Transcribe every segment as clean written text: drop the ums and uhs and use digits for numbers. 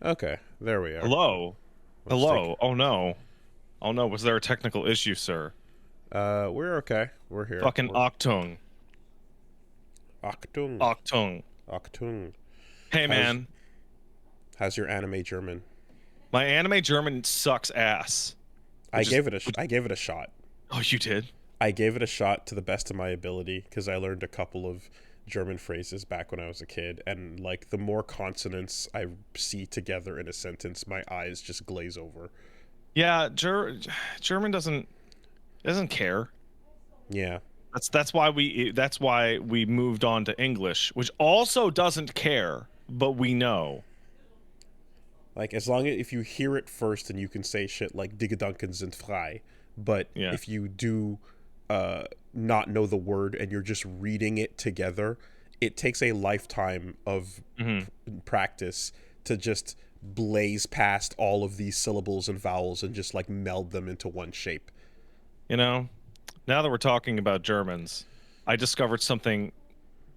Okay, there we are. Hello? Let's take. Hello? Oh no. Oh no, was there a technical issue, sir? We're okay. We're here. Fucking We're Octung. Achtung, Octung. Achtung. Hey How's man, how's your anime German? my anime German sucks ass. I Which is gave it a which, I gave it a shot. oh, you did? I gave it a shot to the best of my ability because I learned a couple of German phrases back when I was a kid, and like the more consonants I see together in a sentence, my eyes just glaze over. Yeah, German doesn't care. Yeah, That's why we moved on to English, which also doesn't care, but we know. like as long as if you hear it first and you can say shit like "Digga Dunken sind frei," but Yeah. if you do not know the word and you're just reading it together, it takes a lifetime of hmm practice to just blaze past all of these syllables and vowels and just like meld them into one shape. You know, now that we're talking about Germans, I discovered something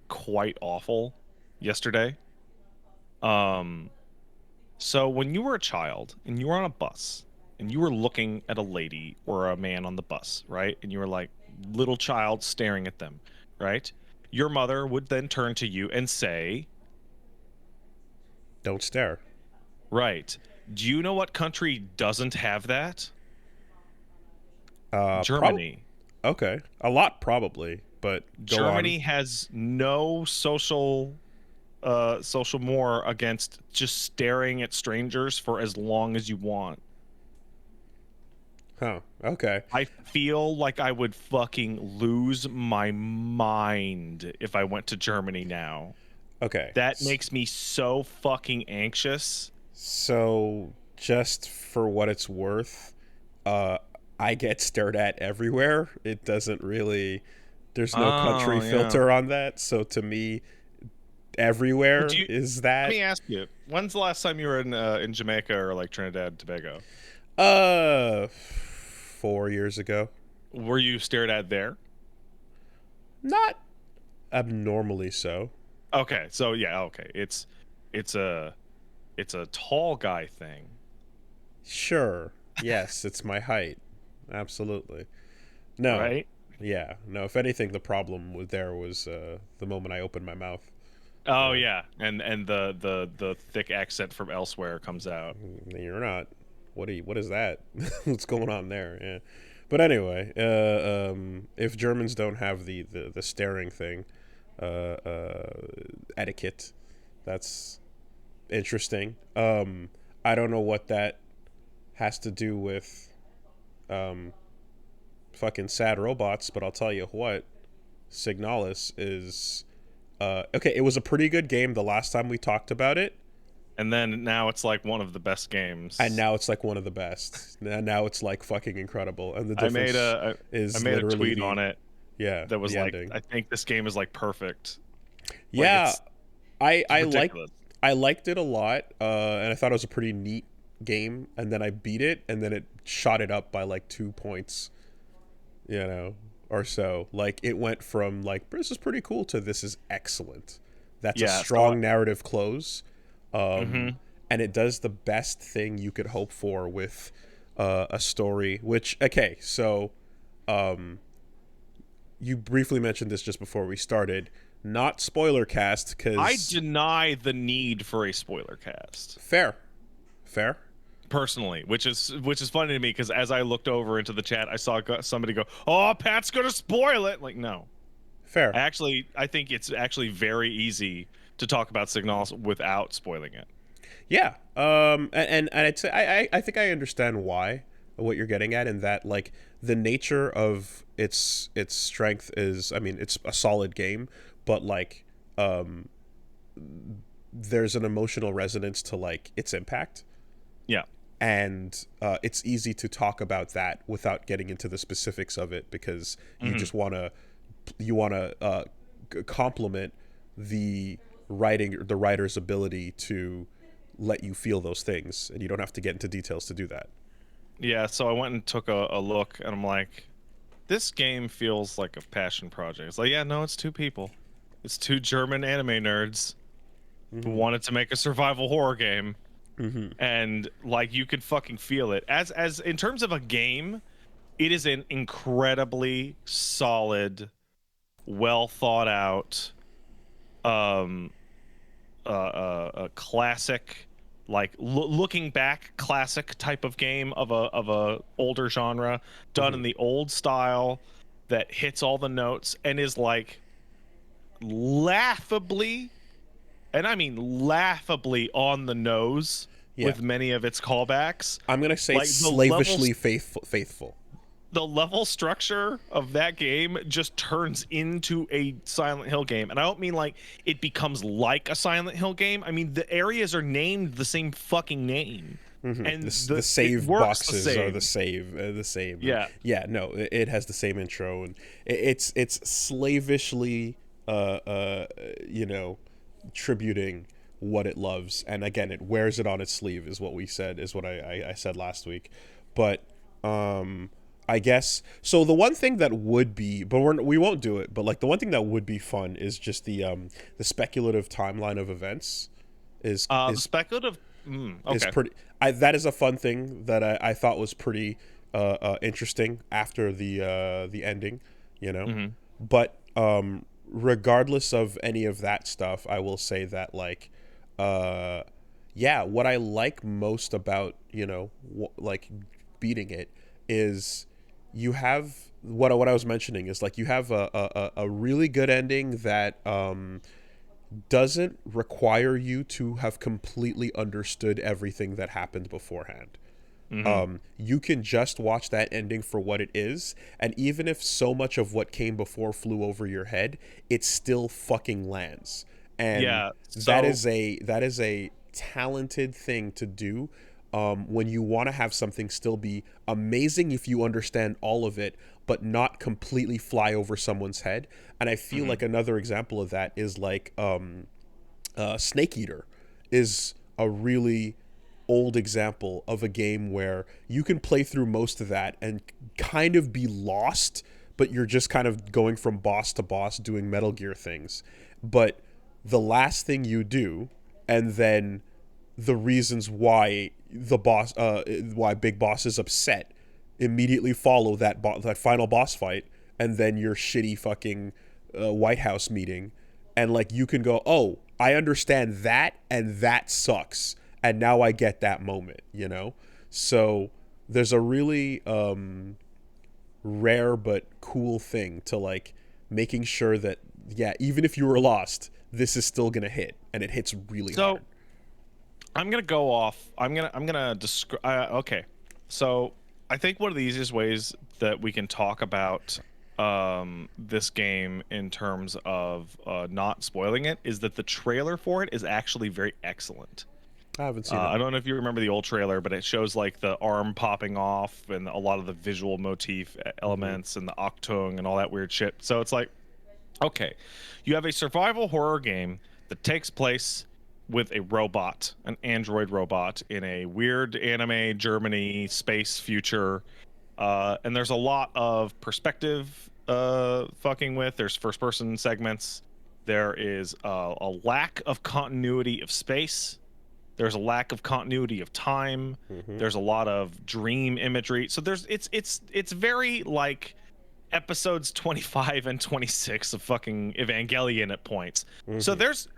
quite awful yesterday. Um, so when you were a child and you were on a bus and you were looking at a lady or a man on the bus, right? And you were like little child staring at them, right? Your mother would then turn to you and say, Don't stare. right. Do you know what country doesn't have that? Probably Germany. okay. A lot probably, but go on. Germany has no social more against just staring at strangers for as long as you want. Huh. Okay. I feel like I would fucking lose my mind if I went to Germany now. Okay. That makes me so fucking anxious. So just for what it's worth, uh I get stared at everywhere. It doesn't really there's no country Oh, yeah. filter on that. So to me, Well, everywhere is let that. me ask you, when's the last time you were in Jamaica or like Trinidad and Tobago? 4 years ago. Were you stared at there? Not abnormally so. Okay, so yeah, okay. It's a it's a tall guy thing, Sure. Yes, it's my height. Absolutely. No. right? Yeah. No, if anything, the problem with there was the moment I opened my mouth. Oh Uh, yeah, and the thick accent from elsewhere comes out. you're not. What is that? What's going on there? Yeah. But anyway, if Germans don't have the staring thing, etiquette, that's interesting. I don't know what that has to do with um, fucking sad robots, but I'll tell you what, Signalis is okay. It was a pretty good game the last time we talked about it, And then now it's like one of the best and games. now it's like one of the best. And now it's like fucking incredible, and the I made difference a I is made a literally tweet the on it yeah that was the like, ending. I think this game is like perfect. Like Yeah, I it's I like ridiculous. I liked it a lot, and I thought it was a pretty neat game. And then I beat it, and then it shot it up by like 2 points, you know, or so. Like it went from like this is pretty cool to this is excellent. That's a Yeah, so strong narrative close, um, mhm. and it does the best thing you could hope for with a story. Which okay, so um, you briefly mentioned this just before we started. Not spoiler cast I because deny the need for a spoiler cast. fair, fair, Personally, which is funny to me because as I looked over into the chat, I saw somebody go, "Oh, Pat's gonna spoil it." Like, no, fair. I think it's actually very easy to talk about Signalis without spoiling it. Yeah. And I'd say I think I understand why what you're getting at in that like the nature of its strength is I mean it's a solid game, but like um there's an emotional resonance to like its impact, Yeah. and it's easy to talk about that without getting into the specifics of it because you hmm just want to compliment the the writer's ability to let you feel those things, and you don't have to get into details to do that. Yeah. So I went and took a look, and I'm like, this game feels like a passion project. It's like, yeah, no, it's two people. It's two German anime nerds who Hmm. wanted to make a survival horror game. and like you could fucking feel it. As in terms of a game, it is an incredibly solid, well thought out, um, a classic, like looking back classic type of game of a older genre, done in the old style, that hits all the notes and is like laughably, and I mean laughably, on the nose Yeah. with many of its callbacks. I'm gonna say Like slavishly faithful. the level structure of that game just turns into a Silent Hill game. And I don't mean like it becomes like a Silent Hill game. I mean, the areas are named the same fucking name. And The save boxes are the same. Yeah. Yeah, no, it has the same intro, and it's slavishly you know, tributing what it loves, and again, it wears it on its sleeve, is what I said last week. But I guess so. The one thing that would be, but we won't do it. But like the one thing that would be fun is just the speculative timeline of events. Is speculative? Okay. Is pretty. That is a fun thing that I thought was pretty interesting after the ending. You know, but regardless of any of that stuff, I will say that like yeah, what I like most about, you know, like beating it is you have what I was mentioning is like you have a really good ending that doesn't require you to have completely understood everything that happened beforehand. You can just watch that ending for what it is, and even if so much of what came before flew over your head, it still fucking lands. And Yeah, that is a talented thing to do, when you want to have something still be amazing if you understand all of it, but not completely fly over someone's head. And I feel like another example of that is like Snake Eater is a really old example of a game where you can play through most of that and kind of be lost, but you're just kind of going from boss to boss doing Metal Gear things. But the last thing you do, and then the reasons why the boss, why Big Boss is upset, immediately follow that final boss fight, and then your shitty fucking White House meeting, and like you can go, oh, I understand that, and that sucks, and now I get that moment, you know. So there's a really rare but cool thing to like making sure that, yeah, even if you were lost, this is still gonna hit, and it hits really hard. I'm gonna go off. I'm gonna describe. Okay, so I think one of the easiest ways that we can talk about this game in terms of not spoiling it is that the trailer for it is actually very excellent. I haven't seen it. I don't know if you remember the old trailer, but it shows like the arm popping off and a lot of the visual motif elements and the octung and all that weird shit. So it's like, okay, you have a survival horror game that takes place with a robot, an android robot, in a weird anime Germany space future, and there's a lot of perspective fucking with. There's first person segments. There is a lack of continuity of space. There's a lack of continuity of time. There's a lot of dream imagery. So it's very like episodes 25 and 26 of fucking Evangelion at points. So there's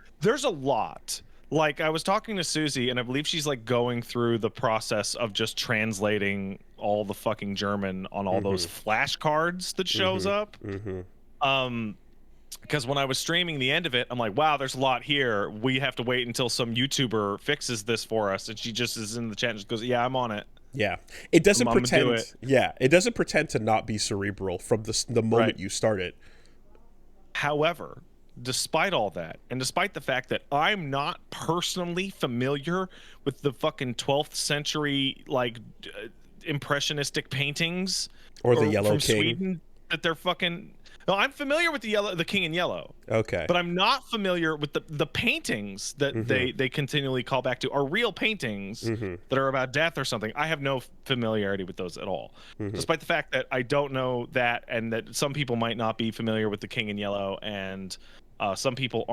a lot. Like I was talking to Susie, and I believe she's like going through the process of just translating all the fucking German on all those flashcards that shows up. Because when I was streaming the end of it, I'm like, wow, there's a lot here. We have to wait until some YouTuber fixes this for us. And she just is in the chat and just goes, yeah, I'm on it. Yeah, it doesn't pretend. Do it. Yeah, it doesn't pretend to not be cerebral from the moment you start it. However, despite all that, and despite the fact that I'm not personally familiar with the fucking 12th century like impressionistic paintings or the Yellow from King, Sweden, that they're fucking. No, I'm familiar with the King in Yellow. Okay, but I'm not familiar with the paintings that they continually call back to are real paintings that are about death or something. I have no familiarity with those at all, despite the fact that I don't know that, and that some people might not be familiar with the King in Yellow, and some people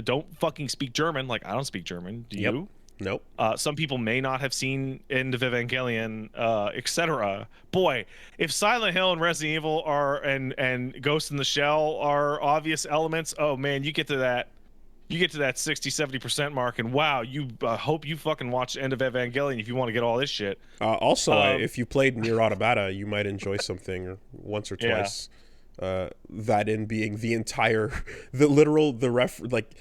don't fucking speak German. Like I don't speak German. Do you? Nope. Some people may not have seen End of Evangelion, etc. Boy, if Silent Hill and Resident Evil and Ghost in the Shell are obvious elements, oh man, you get to that 60-70% mark, and wow, you hope you fucking watch End of Evangelion if you want to get all this shit. Also, if you played Nier Automata, you might enjoy something once or Yeah. twice. That in being the entire, like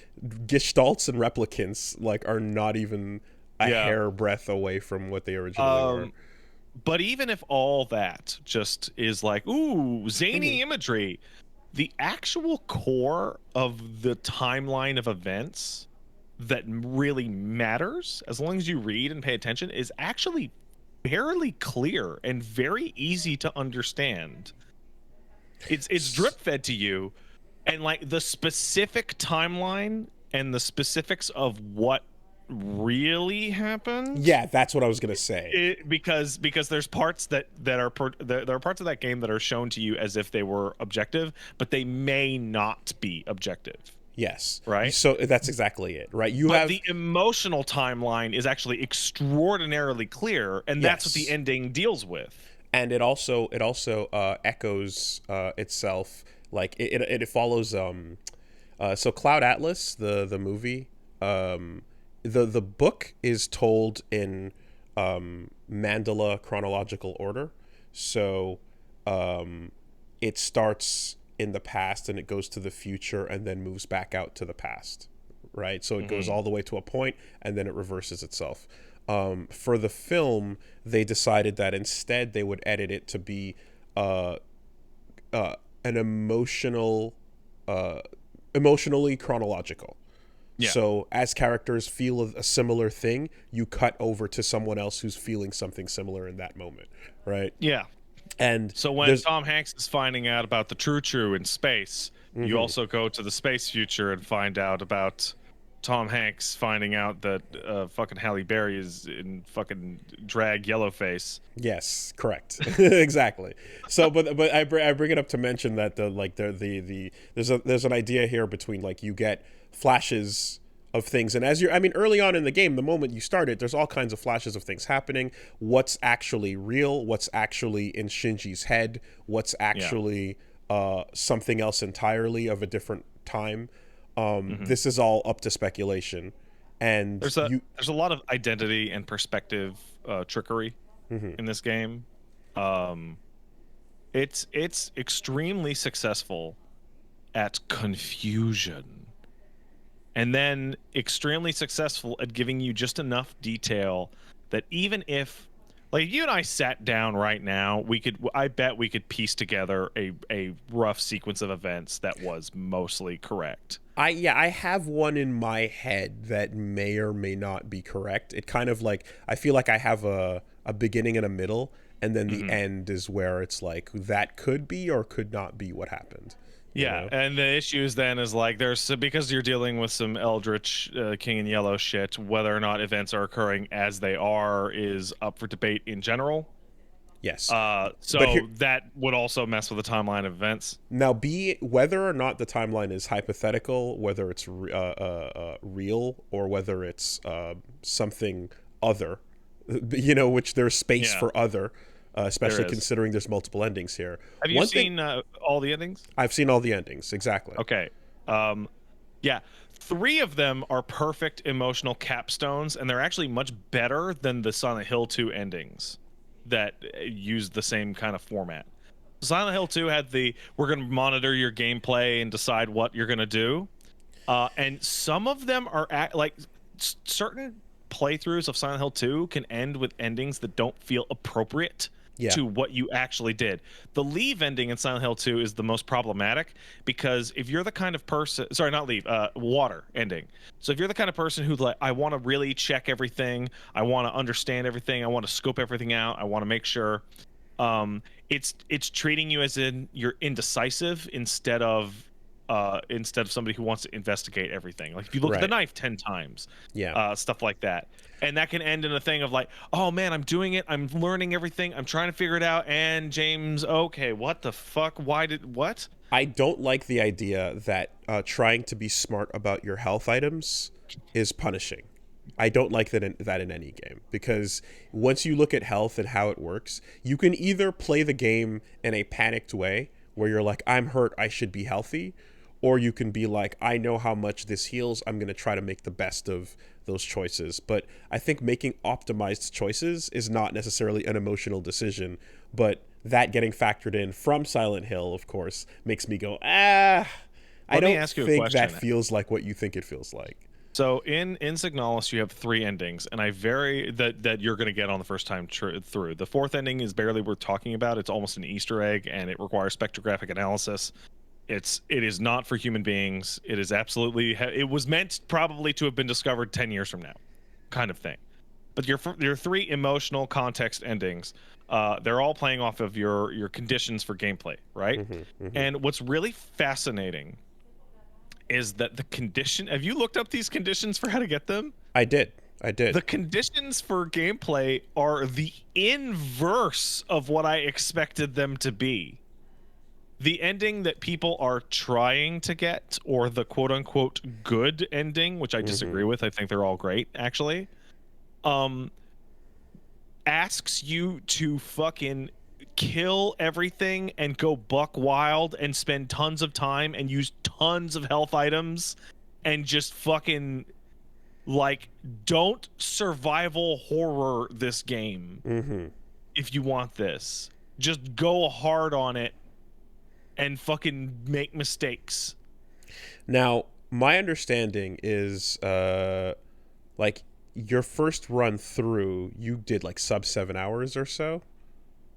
gestalts and replicants like are not even a hair breadth away from what they originally were. But even if all that just is like, ooh, zany imagery, the actual core of the timeline of events that really matters, as long as you read and pay attention, is actually fairly clear and very easy to understand. It's drip fed to you, and like the specific timeline and the specifics of what really happened. Yeah, that's what I was gonna say. Because there's parts that are there are parts of that game that are shown to you as if they were objective, but they may not be objective. Yes. Right. So that's exactly it. Right. But the emotional timeline is actually extraordinarily clear, and that's what the ending deals with. And it also echoes itself, like it follows so Cloud Atlas, the movie, the book is told in mandala chronological order. So it starts in the past and it goes to the future and then moves back out to the past, right? So it goes all the way to a point and then it reverses itself. For the film, they decided that instead they would edit it to be an emotionally chronological. Yeah. So as characters feel a similar thing, you cut over to someone else who's feeling something similar in that moment, right? Yeah. And so when Tom Hanks is finding out about the True in space, you also go to the space future and find out about Tom Hanks finding out that fucking Halle Berry is in fucking drag yellowface. Yes, correct. Exactly. So, but I bring it up to mention that there's an idea here between, like, you get flashes of things, and early on in the game, the moment you start it, there's all kinds of flashes of things happening. What's actually real? What's actually in Shinji's head? What's actually something else entirely of a different time? This is all up to speculation, and there's a lot of identity and perspective trickery in this game. It's extremely successful at confusion, and then extremely successful at giving you just enough detail that even if, like, you and I sat down right now, I bet we could piece together a rough sequence of events that was mostly correct. I have one in my head that may or may not be correct. It kind of, like, I feel like I have a beginning and a middle, and then the end is where it's like that could be or could not be what happened. Yeah, know? And the issues then is like because you're dealing with some Eldritch King in Yellow shit, whether or not events are occurring as they are is up for debate in general. Yes. That would also mess with the timeline of events. Now, whether or not the timeline is hypothetical, whether it's real or whether it's something other, which there's space for other. Especially considering there's multiple endings here. Have you seen all the endings? I've seen all the endings, exactly. Okay. Yeah. 3 of them are perfect emotional capstones, and they're actually much better than the Silent Hill 2 endings that use the same kind of format. Silent Hill 2 had we're going to monitor your gameplay and decide what you're going to do. And some of them are certain playthroughs of Silent Hill 2 can end with endings that don't feel appropriate to what you actually did. The leave ending in Silent Hill 2 is the most problematic because if you're the kind of person, water ending. So if you're the kind of person who, like, I want to really check everything, I want to understand everything, I want to scope everything out, I want to make sure, it's treating you as in you're indecisive instead of somebody who wants to investigate everything. Like if you look at the knife 10 times, stuff like that. And that can end in a thing of like, oh man, I'm doing it. I'm learning everything. I'm trying to figure it out. And James, okay, what the fuck? What? I don't like the idea that trying to be smart about your health items is punishing. I don't like that in any game, because once you look at health and how it works, you can either play the game in a panicked way where you're like, I'm hurt, I should be healthy, or you can be like, I know how much this heals, I'm going to try to make the best of those choices. But I think making optimized choices is not necessarily an emotional decision, but that getting factored in from Silent Hill, of course, makes me go, I Let me don't ask you a think that question. feels like what you think it feels like. So in Signalis, you have 3 endings, and that you're going to get on the first time through. The 4th ending is barely worth talking about. It's almost an Easter egg, and it requires spectrographic analysis. It is not for human beings. It is absolutely. It was meant probably to have been discovered 10 years from now, kind of thing. But your 3 emotional context endings, they're all playing off of your conditions for gameplay, right? And what's really fascinating is that the condition. Have you looked up these conditions for how to get them? I did. The conditions for gameplay are the inverse of what I expected them to be. The ending that people are trying to get, or the quote unquote good ending, which I disagree with. I think they're all great, actually. Asks you to fucking kill everything and go buck wild and spend tons of time and use tons of health items and just fucking like don't survival horror this game. If you want this, just go hard on it and fucking make mistakes. Now, my understanding is like your first run through, you did like sub 7 hours or so.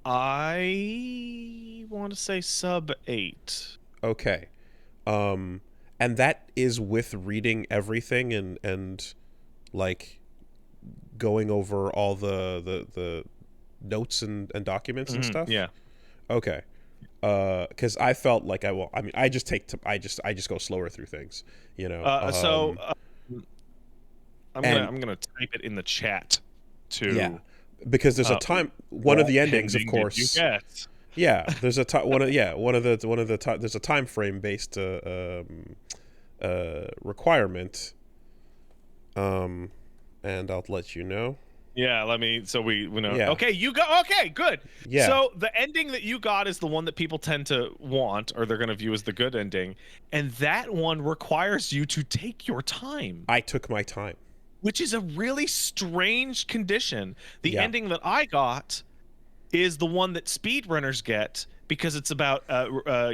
I want to say sub 8. Okay. And that is with reading everything and like going over all the notes and documents and stuff. Yeah. Okay. Because I felt like I just go slower through things, you know. I'm gonna type it in the chat too. Yeah, because there's a time. One of the endings, of course. Yeah, there's a there's a time frame based requirement. And I'll let you know. Yeah, we know. Yeah. Okay, you go. Okay, good. Yeah. So the ending that you got is the one that people tend to want, or they're going to view as the good ending, and that one requires you to take your time. I took my time, which is a really strange condition. The Yeah. ending that I got is the one that speedrunners get, because it's about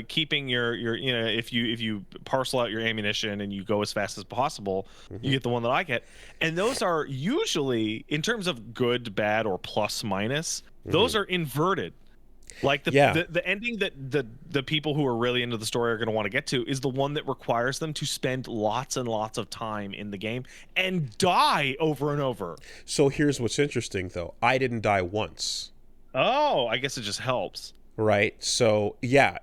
keeping your if you parcel out your ammunition and you go as fast as possible, you get the one that I get. And those are usually, in terms of good, bad, or plus minus, those are inverted. Like the ending that the people who are really into the story are going to want to get to is the one that requires them to spend lots and lots of time in the game and die over and over. So here's what's interesting, though. I didn't die once. Oh, I guess it just helps. Right. So yeah,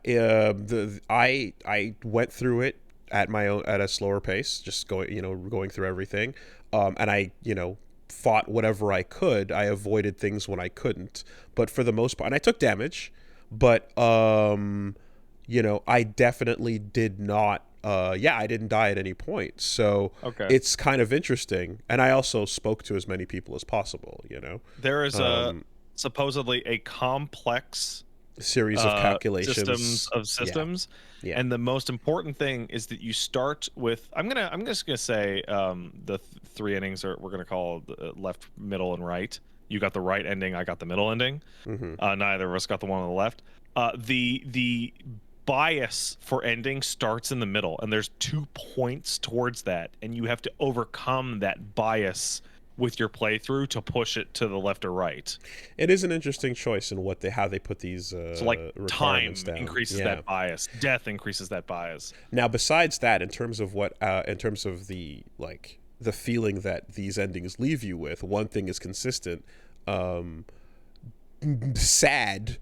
I went through it at my own, at a slower pace, just going through everything, and I fought whatever I could. I avoided things when I couldn't, but for the most part, and I took damage, but I definitely did not. I didn't die at any point, so it's kind of interesting. And I also spoke to as many people as possible. There is supposedly a complex series of calculations systems. Yeah. And the most important thing is that you start with, I'm just gonna say the 3 endings we're gonna call left, middle, and right. You got the right ending, I got the middle ending. Neither of us got the one on the left. The bias for ending starts in the middle, and there's 2 points towards that, and you have to overcome that bias with your playthrough to push it to the left or right. It is an interesting choice in how they put these so like time down. increases that bias, death increases that bias. Now, besides that, in terms of the feeling that these endings leave you with, one thing is consistent: sad.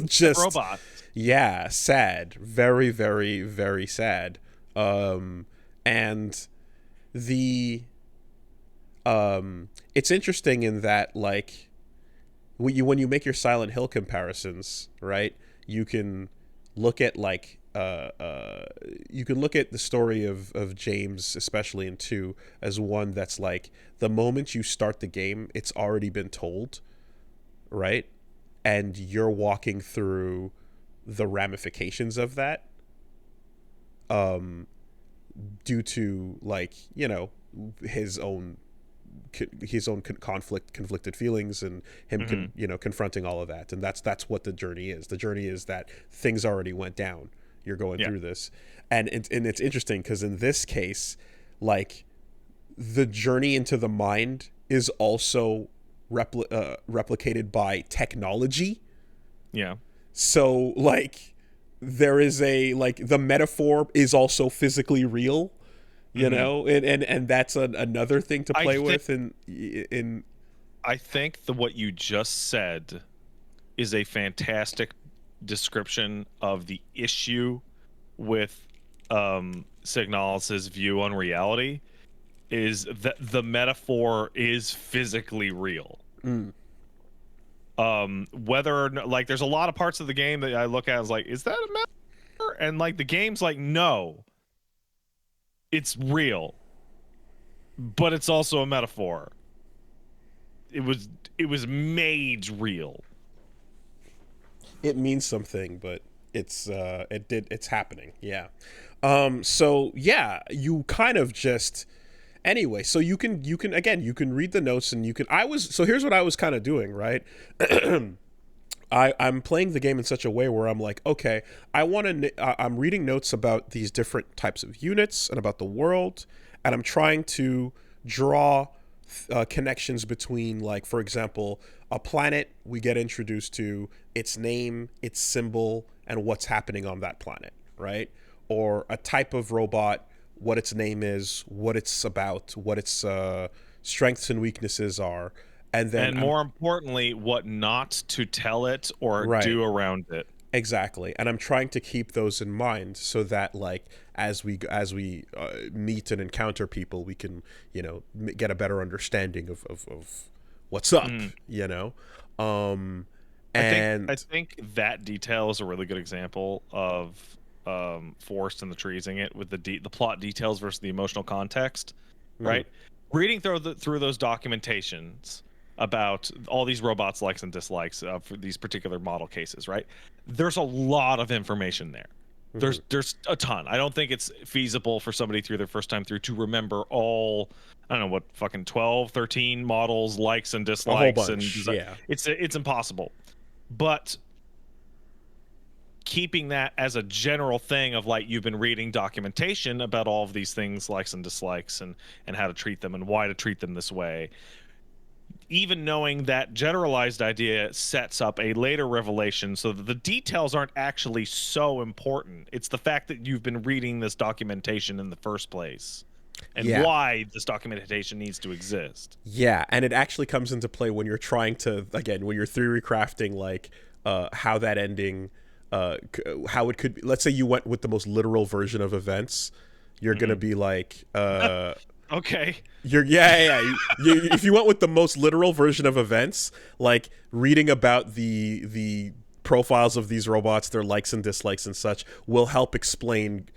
Just robot. Yeah, sad. Very, very, very sad. And the it's interesting in that, like, when you make your Silent Hill comparisons, right, you can look at like you can look at the story of James, especially in 2, as one that's like the moment you start the game, it's already been told, right? And you're walking through the ramifications of that, due to, like, you know, his own conflicted feelings, and him you know, confronting all of that. And that's what the journey is. The journey is that things already went down, you're going through this. And it's interesting because in this case, like, the journey into the mind is also replicated by technology. Yeah. So, like, there is a, like, the metaphor is also physically real, you know, and that's another thing to play with. In I think what you just said is a fantastic description of the issue with Signalis' view on reality, is that the metaphor is physically real. Whether or not, like, there's a lot of parts of the game that I look at as like, is that a metaphor? And like, the game's like, no, it's real, but it's also a metaphor. It was made real. It means something, but it's happening. Yeah. So yeah, you kind of just, anyway, so you can again, you can read the notes, and so here's what I was kind of doing, right? I'm playing the game in such a way where I'm like, okay, I'm reading notes about these different types of units and about the world, and I'm trying to draw connections between, like, for example, a planet we get introduced to, its name, its symbol, and what's happening on that planet, right? Or a type of robot, what its name is, what it's about, what its strengths and weaknesses are. And then, more importantly, what not to tell it or do around it. Exactly. And I'm trying to keep those in mind so that, like, as we meet and encounter people, we can, you know, get a better understanding of what's up, you know? I think that detail is a really good example of Forced and the Treasing it, with the plot details versus the emotional context, right? Reading through those documentations about all these robots' likes and dislikes for these particular model cases, right? There's a lot of information there. There's a ton. I don't think it's feasible for somebody through their first time through to remember all, I don't know, what, fucking 12, 13 models, likes and dislikes. A whole bunch, yeah. It's impossible. But keeping that as a general thing of, like, you've been reading documentation about all of these things, likes and dislikes, and how to treat them and why to treat them this way. Even knowing that generalized idea sets up a later revelation, so that the details aren't actually so important. It's the fact that you've been reading this documentation in the first place, and why this documentation needs to exist. Yeah, and it actually comes into play when you're trying to, again, when you're theory crafting, like, how that ending, how it could be. Let's say you went with the most literal version of events. You're going to be like, okay. If you went with the most literal version of events, like reading about the profiles of these robots, their likes and dislikes and such, will help explain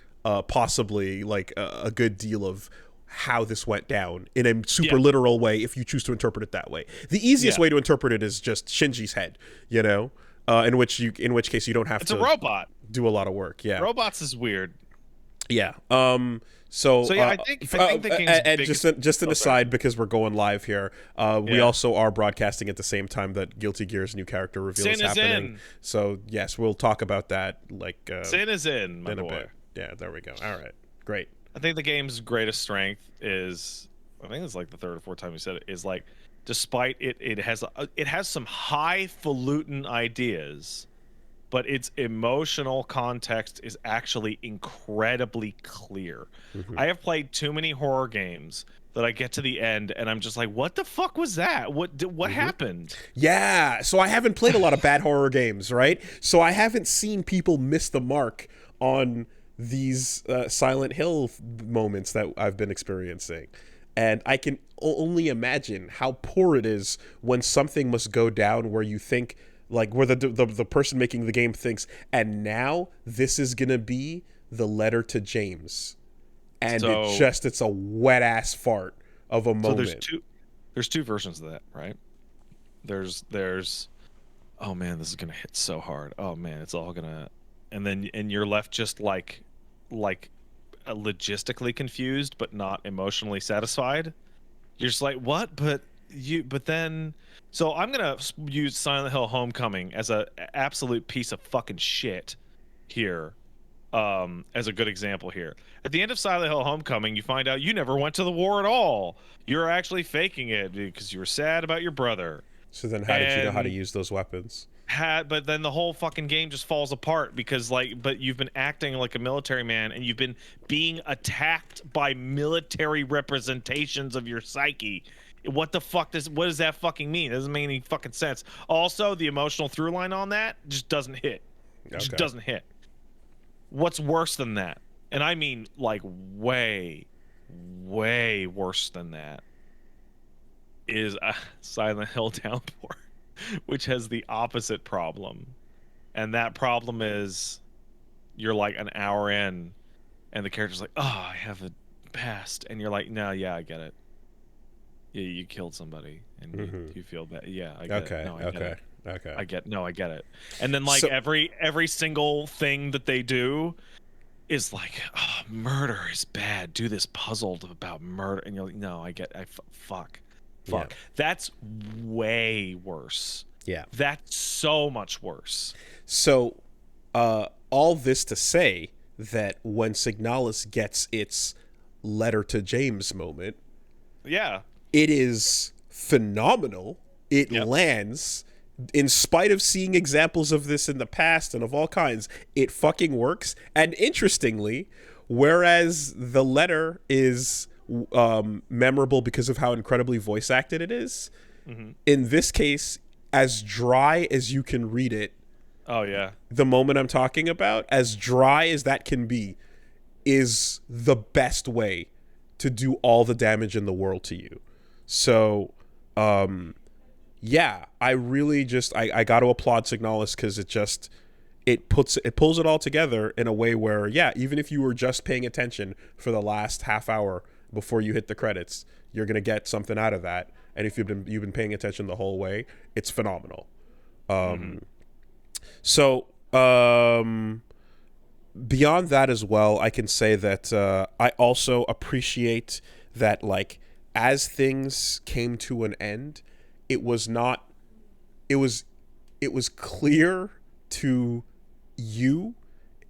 possibly, like, a good deal of how this went down in a super literal way, if you choose to interpret it that way. The easiest way to interpret it is just Shinji's head, you know, in which case you don't have to. It's a robot. Do a lot of work. Yeah, robots is weird. Yeah. So yeah, I think the game's and just an aside, because we're going live here. We also are broadcasting at the same time that Guilty Gear's new character reveal is happening. So yes, we'll talk about that. Like, Sin is in, my boy. A bit. Yeah, there we go. All right, great. I think the game's greatest strength is, I think it's like the third or fourth time you said it, is like, despite it has some highfalutin ideas, but its emotional context is actually incredibly clear. I have played too many horror games that I get to the end and I'm just like, what the fuck was that? What happened? Yeah, so I haven't played a lot of bad horror games, right? So I haven't seen people miss the mark on these Silent Hill moments that I've been experiencing. And I can only imagine how poor it is when something must go down where you think like where the person making the game thinks, and now this is gonna be the letter to James, and So it's a wet ass fart of a so moment. there's two versions of that, right? There's oh man, this is gonna hit so hard. Oh man, it's all gonna, and you're left just like logistically confused, but not emotionally satisfied. You're just like, what? But then, so I'm gonna use Silent Hill Homecoming as a absolute piece of fucking shit here, as a good example here. At the end of Silent Hill Homecoming, you find out you never went to the war at all. You're actually faking it because you were sad about your brother. So then, how did you know how to And use those weapons? but then the whole fucking game just falls apart because but you've been acting like a military man and you've been being attacked by military representations of your psyche. What the fuck what does that fucking mean? It doesn't make any fucking sense. Also, the emotional through line on that just doesn't hit. It just Okay. doesn't hit. What's worse than that? And I mean like way, way worse than that is Silent Hill Downpour, which has the opposite problem. And that problem is you're like an hour in and the character's like, oh, I have a past. And you're like, no, yeah, I get it. Yeah, you killed somebody and you feel bad. Yeah, I get Okay. it. No, I get Okay. it. Okay. I get it. And then like So every single thing that they do is like, oh, murder is bad. Do this puzzle about murder. And you're like, no, fuck. yeah. That's way worse. Yeah. That's so much worse. So, all this to say that when Signalis gets its letter to James moment, Yeah. it is phenomenal. It Yep. lands. In spite of seeing examples of this in the past and of all kinds, it fucking works. And interestingly, whereas the letter is memorable because of how incredibly voice acted it is, in this case, as dry as you can read it, Oh yeah. the moment I'm talking about, as dry as that can be, is the best way to do all the damage in the world to you. So, yeah, I really just I got to applaud Signalis because it pulls it all together in a way where, yeah, even if you were just paying attention for the last half hour before you hit the credits, you're gonna get something out of that. And if you've been paying attention the whole way, it's phenomenal. So, beyond that as well, I can say that I also appreciate that, like, as things came to an end, it was not, it was clear to you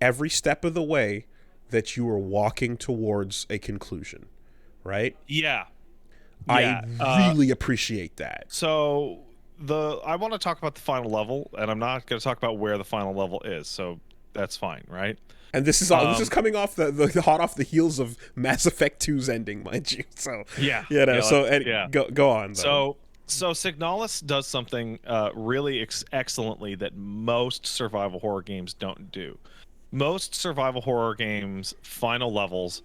every step of the way that you were walking towards a conclusion, right? Yeah. I really appreciate that. So I want to talk about the final level, and I'm not going to talk about where the final level is. So that's fine, right? And this is coming off the hot off the heels of Mass Effect 2's ending, mind you. So Yeah. you know, Yeah, so go on. Though. So Signalis does something really excellently that most survival horror games don't do. Most survival horror games' final levels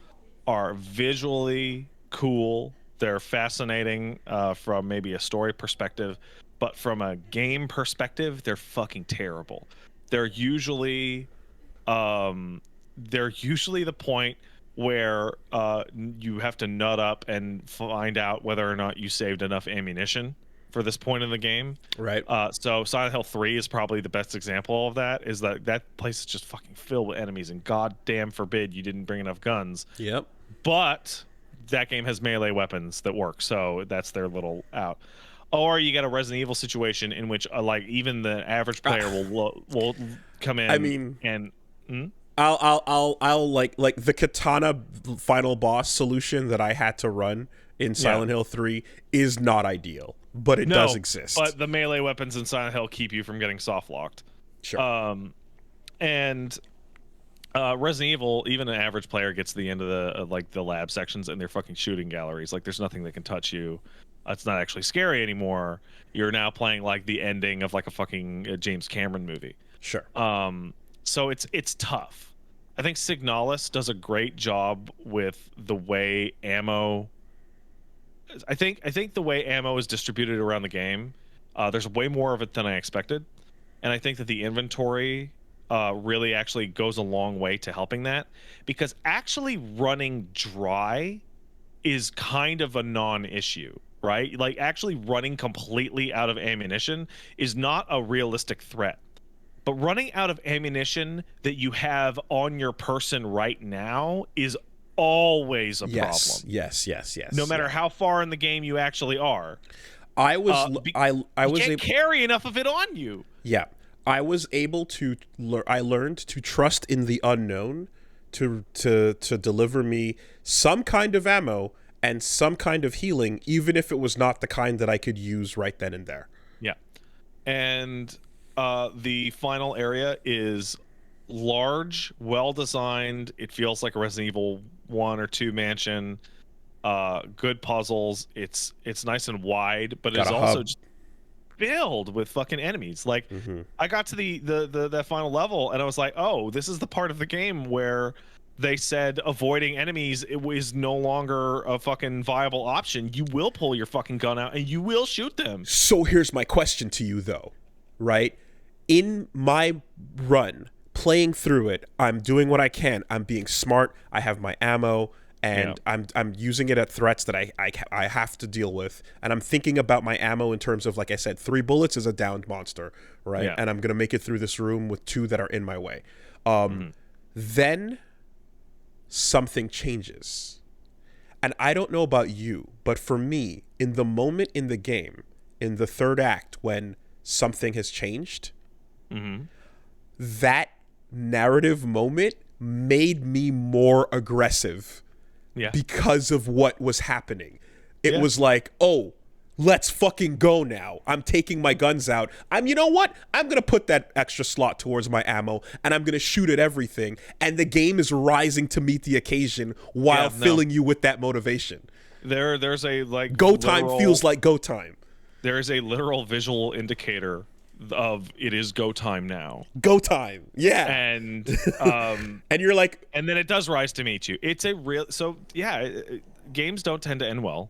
are visually cool. They're fascinating from maybe a story perspective, but from a game perspective, they're fucking terrible. They're usually the point where you have to nut up and find out whether or not you saved enough ammunition for this point in the game. Right. So Silent Hill 3 is probably the best example of that, is that place is just fucking filled with enemies, and goddamn forbid you didn't bring enough guns. Yep. But that game has melee weapons that work, so that's their little out. Or you get a Resident Evil situation in which like even the average player will come in. I mean, and I'll like the katana final boss solution that I had to run in Silent Hill 3 is not ideal, but it does exist. But the melee weapons in Silent Hill keep you from getting soft locked. Sure. And Resident Evil, even an average player gets to the end of the lab sections and they're fucking shooting galleries. Like there's nothing that can touch you. It's not actually scary anymore. You're now playing like the ending of like a fucking James Cameron movie. Sure. So it's tough. I think Signalis does a great job with the way ammo. I think the way ammo is distributed around the game, there's way more of it than I expected. and I think that the inventory really actually goes a long way to helping that, because actually running dry is kind of a non-issue, right? Like actually running completely out of ammunition is not a realistic threat. But running out of ammunition that you have on your person right now is always a Yes, problem. yes, yes, No yes. matter Yeah. how far in the game you actually are. I was I You was can't able. carry enough of it on you. Yeah, I was able to. I learned to trust in the unknown to deliver me some kind of ammo and some kind of healing, even if it was not the kind that I could use right then and there. Yeah. And the final area is large, well designed. It feels like a Resident Evil 1 or 2 mansion. Good puzzles. It's nice and wide, but Got it's a also hub. just filled with fucking enemies. Like Hmm. I got to the that final level and I was like, "Oh, this is the part of the game where they said avoiding enemies it was no longer a fucking viable option. You will pull your fucking gun out and you will shoot them." So here's my question to you, though. Right, in my run playing through it, I'm doing what I can. I'm being smart. I have my ammo. Yeah. And I'm using it at threats that I have to deal with, and I'm thinking about my ammo in terms of, like I said, 3 bullets is a downed monster, right? Yeah. And I'm gonna make it through this room with 2 that are in my way. Mhm. Then something changes, and I don't know about you, but for me, in the moment in the game, in the third act, when something has changed, Mhm. that narrative moment made me more aggressive Yeah. because of what was happening. It Yeah. was like, oh, let's fucking go now. I'm taking my guns out. You know what? I'm going to put that extra slot towards my ammo and I'm going to shoot at everything. And the game is rising to meet the occasion while filling you with that motivation. There's a like Go time feels like go time. there is a literal visual indicator of it is go time now. Go time. Yeah. And And you're like, and then it does rise to meet you. It's a real so yeah, games don't tend to end well.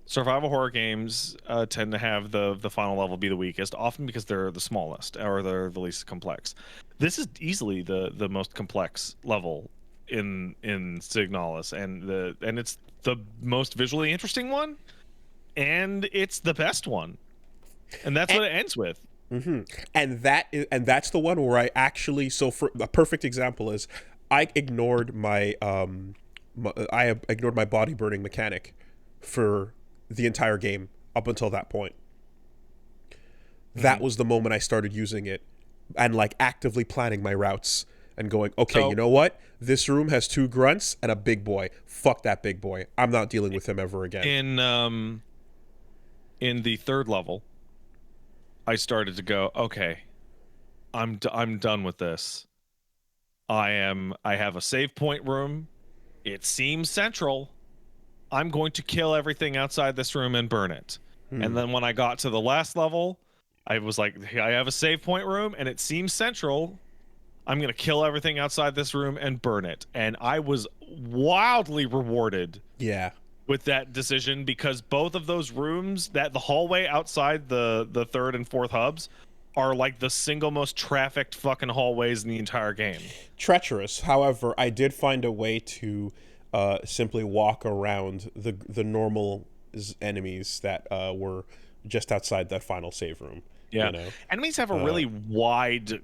Survival horror games tend to have the final level be the weakest, often because they're the smallest or they're the least complex. This is easily the most complex level in Signalis, and it's the most visually interesting one, and it's the best one, and that's what it ends with. and that's the one where I actually, so for a perfect example is I ignored I ignored my body burning mechanic for the entire game up until that point. That was the moment I started using it and like actively planning my routes and going, okay, So you know what? This room has 2 grunts and a big boy. Fuck that big boy. I'm not dealing with him ever again. in the third level, I started to go, okay, I'm done with this. I have a save point room. It seems central. I'm going to kill everything outside this room and burn it. And then when I got to the last level, I was like, hey, I have a save point room and it seems central. I'm going to kill everything outside this room and burn it. And I was wildly rewarded Yeah. with that decision, because both of those rooms, that the hallway outside the third and fourth hubs, are like the single most trafficked fucking hallways in the entire game. Treacherous. However, I did find a way to simply walk around the normal enemies that were just outside that final save room. Yeah, You know? enemies have a really wide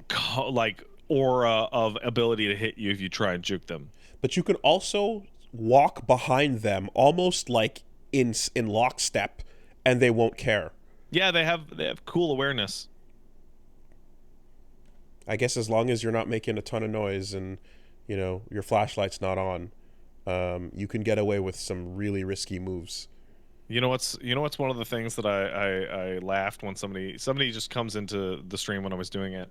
like aura of ability to hit you if you try and juke them. But you can also walk behind them almost like in lockstep, and they won't care. Yeah, they have cool awareness. I guess as long as you're not making a ton of noise and your flashlight's not on, you can get away with some really risky moves. You know what's one of the things that I laughed when somebody just comes into the stream when I was doing it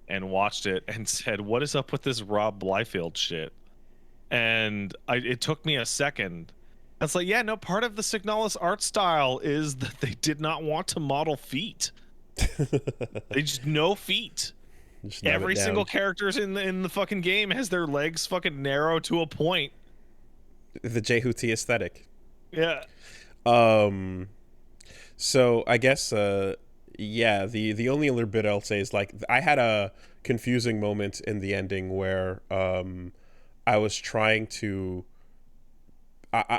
and watched it and said, "What is up with this Rob Liefeld shit?" And it took me a second. It's like, yeah, no, part of the Signalis art style is that they did not want to model feet. They just no feet. Just nab it Every down. single characters in the fucking game has their legs fucking narrow to a point. The Jehuti aesthetic. Yeah. So I guess Yeah, the only other bit I'll say is like I had a confusing moment in the ending where I was trying to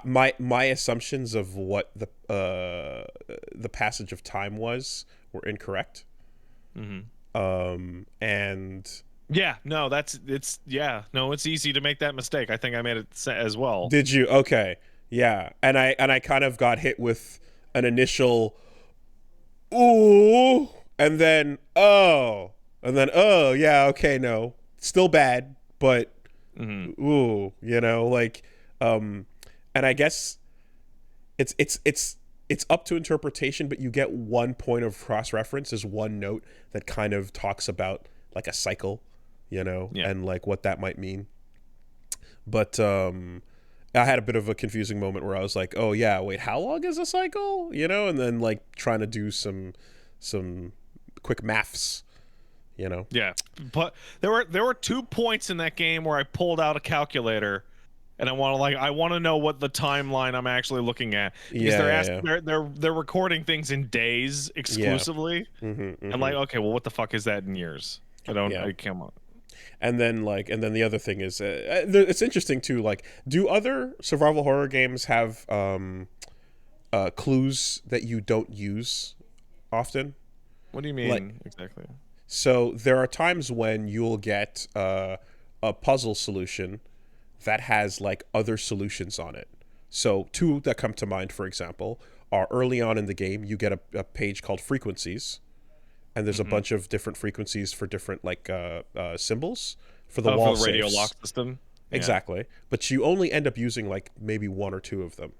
my assumptions of what the passage of time were incorrect. Mm-hmm. And Yeah, no, it's easy to make that mistake. I think I made it as well. did you? Okay. Yeah. And I kind of got hit with an initial ooh, and then yeah, okay, no. Still bad, but Mm-hmm. ooh, like um and I guess it's up to interpretation, but you get one point of cross reference is one note that kind of talks about like a cycle, Yeah. and like what that might mean. But I had a bit of a confusing moment where I was like, "Oh yeah, wait, how long is a cycle?" And then like trying to do some quick maths, you know. Yeah, but there were 2 points in that game where I pulled out a calculator, and I want to know what the timeline I'm actually looking at, because Yeah, yeah, they're recording things in days yeah. exclusively. Yeah. And like, okay, well, what the fuck is that in years? Yeah. I come on. And then the other thing is, it's interesting too. Like, do other survival horror games have clues that you don't use often? What do you Like, mean exactly? so there are times when you'll get a puzzle solution that has like other solutions on it. So two that come to mind, for example, are early on in the game you get a page called frequencies, and there's a Mm-hmm. bunch of different frequencies for different like symbols for the Oh, for wall the radio lock safes. system. Yeah. Exactly, but you only end up using like maybe one or two of them,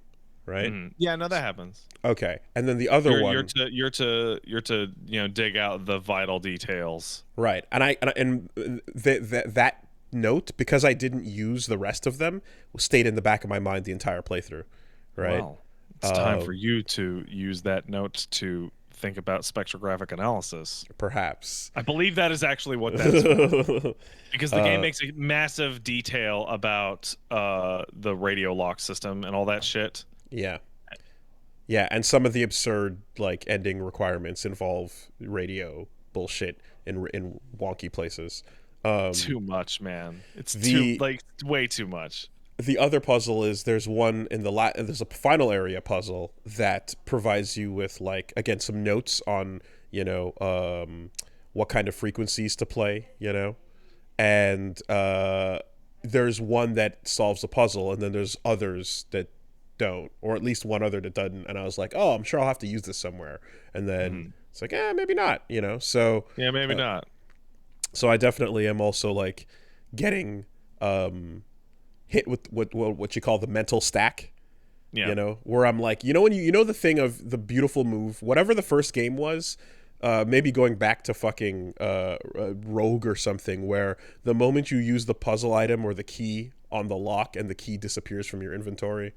right? Mm-hmm. Yeah, no, that happens. Okay, and then the other You're one, to dig out the vital details. right? And that note, because I didn't use the rest of them, stayed in the back of my mind the entire playthrough, right? Well, it's time Uh, for you to use that note to think about spectrographic analysis. Perhaps. I believe that is actually what that is for, because the game uh, makes a massive detail about the radio lock system and all that shit. yeah, yeah, and some of the absurd like ending requirements involve radio bullshit in wonky places. Um, Too much, man. It's too the like way too much. the other puzzle is there's one in there's a final area puzzle that provides you with like again some notes on what kind of frequencies to play, and there's one that solves the puzzle, and then there's others that don't, or at least one other that doesn't. And I was like, oh, I'm sure I'll have to use this somewhere, and then Hmm. it's like, maybe not, so Yeah, maybe uh, not. so I definitely am also like getting hit with what you call the mental stack, Yeah. where I'm like, when the thing of the beautiful move, whatever the first game was, maybe going back to fucking Rogue or something, where the moment you use the puzzle item or the key on the lock and the key disappears from your inventory,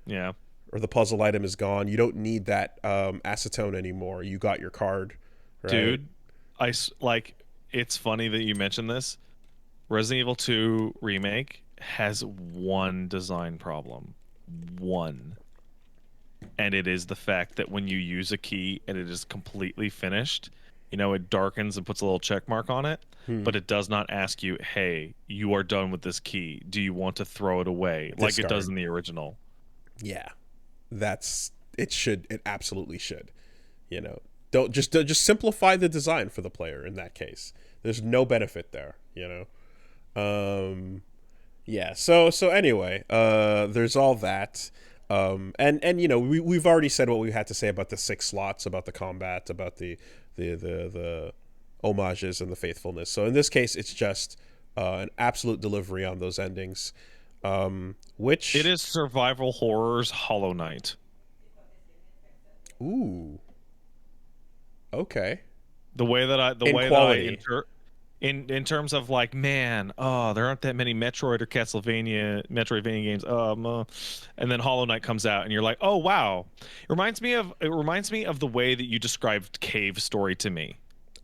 Yeah. or the puzzle item is gone, you don't need that acetone anymore. You got your card, right? Dude, like, it's funny that you mentioned this. Resident Evil 2 remake has one design problem. One. And it is the fact that when you use a key and it is completely finished, it darkens and puts a little check mark on it, Hmm. but it does not ask you, hey, you are done with this key. Do you want to throw it away? Like it does Discard. in the original. Yeah, it absolutely should. Don't just simplify the design for the player in that case. There's no benefit there. Yeah. So anyway, there's all that. And we've already said what we had to say about the 6 slots, about the combat, about the homages and the faithfulness. So in this case, it's just an absolute delivery on those endings. Which It is survival horror's Hollow Knight. ooh, okay. The way that I the In way that I quality, in terms of like, man, there aren't that many Metroid or Metroidvania games. And then Hollow Knight comes out, and you're like, oh wow, it reminds me of the way that you described Cave Story to me.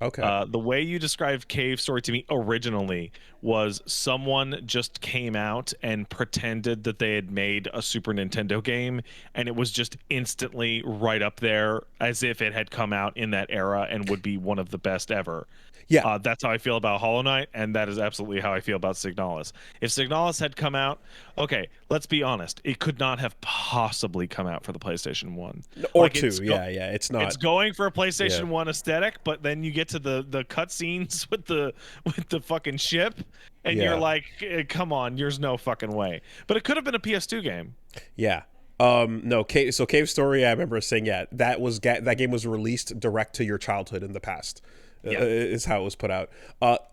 Okay. The way you described Cave Story to me originally was someone just came out and pretended that they had made a Super Nintendo game, and it was just instantly right up there as if it had come out in that era and would be one of the best ever. Yeah. That's how I feel about Hollow Knight, and that is absolutely how I feel about Signalis. If Signalis had come out, okay, let's be honest, it could not have possibly come out for the PlayStation 1. Or Like two. Yeah. It's not. it's going for a Yeah. PlayStation 1 aesthetic, but then you get to the cutscenes with the fucking ship, and you're Yeah. like, come on, there's no fucking way. But it could have been a PS2 game. Yeah. No. Cave Story. I remember saying, yeah, that game was released direct to your childhood in the past. Yeah. Is how it was put out.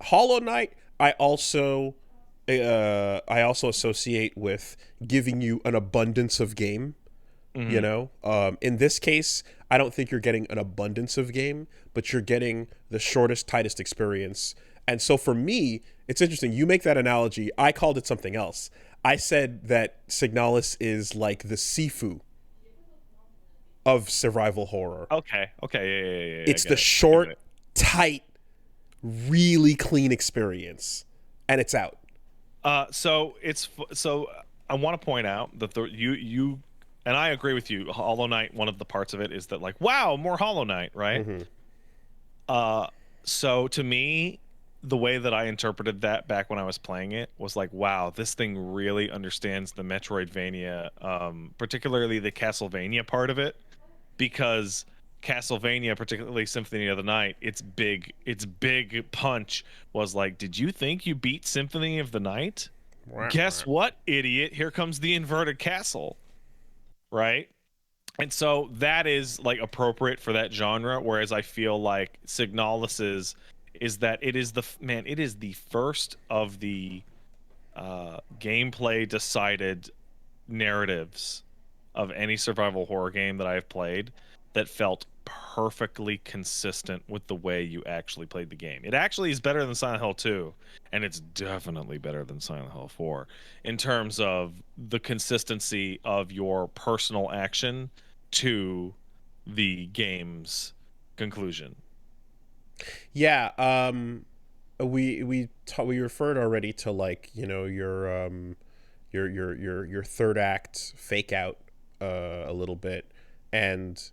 Hollow Knight. I also associate with giving you an abundance of game. Mm-hmm. You know, in this case, I don't think you're getting an abundance of game, but you're getting the shortest, tightest experience. And so for me, it's interesting. You make that analogy. I called it something else. I said that Signalis is like the Sifu of survival horror. Okay. Yeah. It's the short, tight, really clean experience, and it's out. So I want to point out that you and I agree with you. Hollow Knight, one of the parts of it is that, like, wow, more Hollow Knight, right? Mm-hmm. So to me, the way that I interpreted that back when I was playing it was like, wow, this thing really understands the Metroidvania, particularly the Castlevania part of it, because Castlevania, particularly Symphony of the Night, its big punch was like, did you think you beat Symphony of the Night? Guess what, idiot? Here comes the inverted castle. Right? And so that is like appropriate for that genre, whereas I feel like Signalis is that it is the first of the gameplay decided narratives of any survival horror game that I've played that felt perfectly consistent with the way you actually played the game. It actually is better than Silent Hill 2, and it's definitely better than Silent Hill 4 in terms of the consistency of your personal action to the game's conclusion. Yeah, we referred already to, like, you know, your third act fake out a little bit, and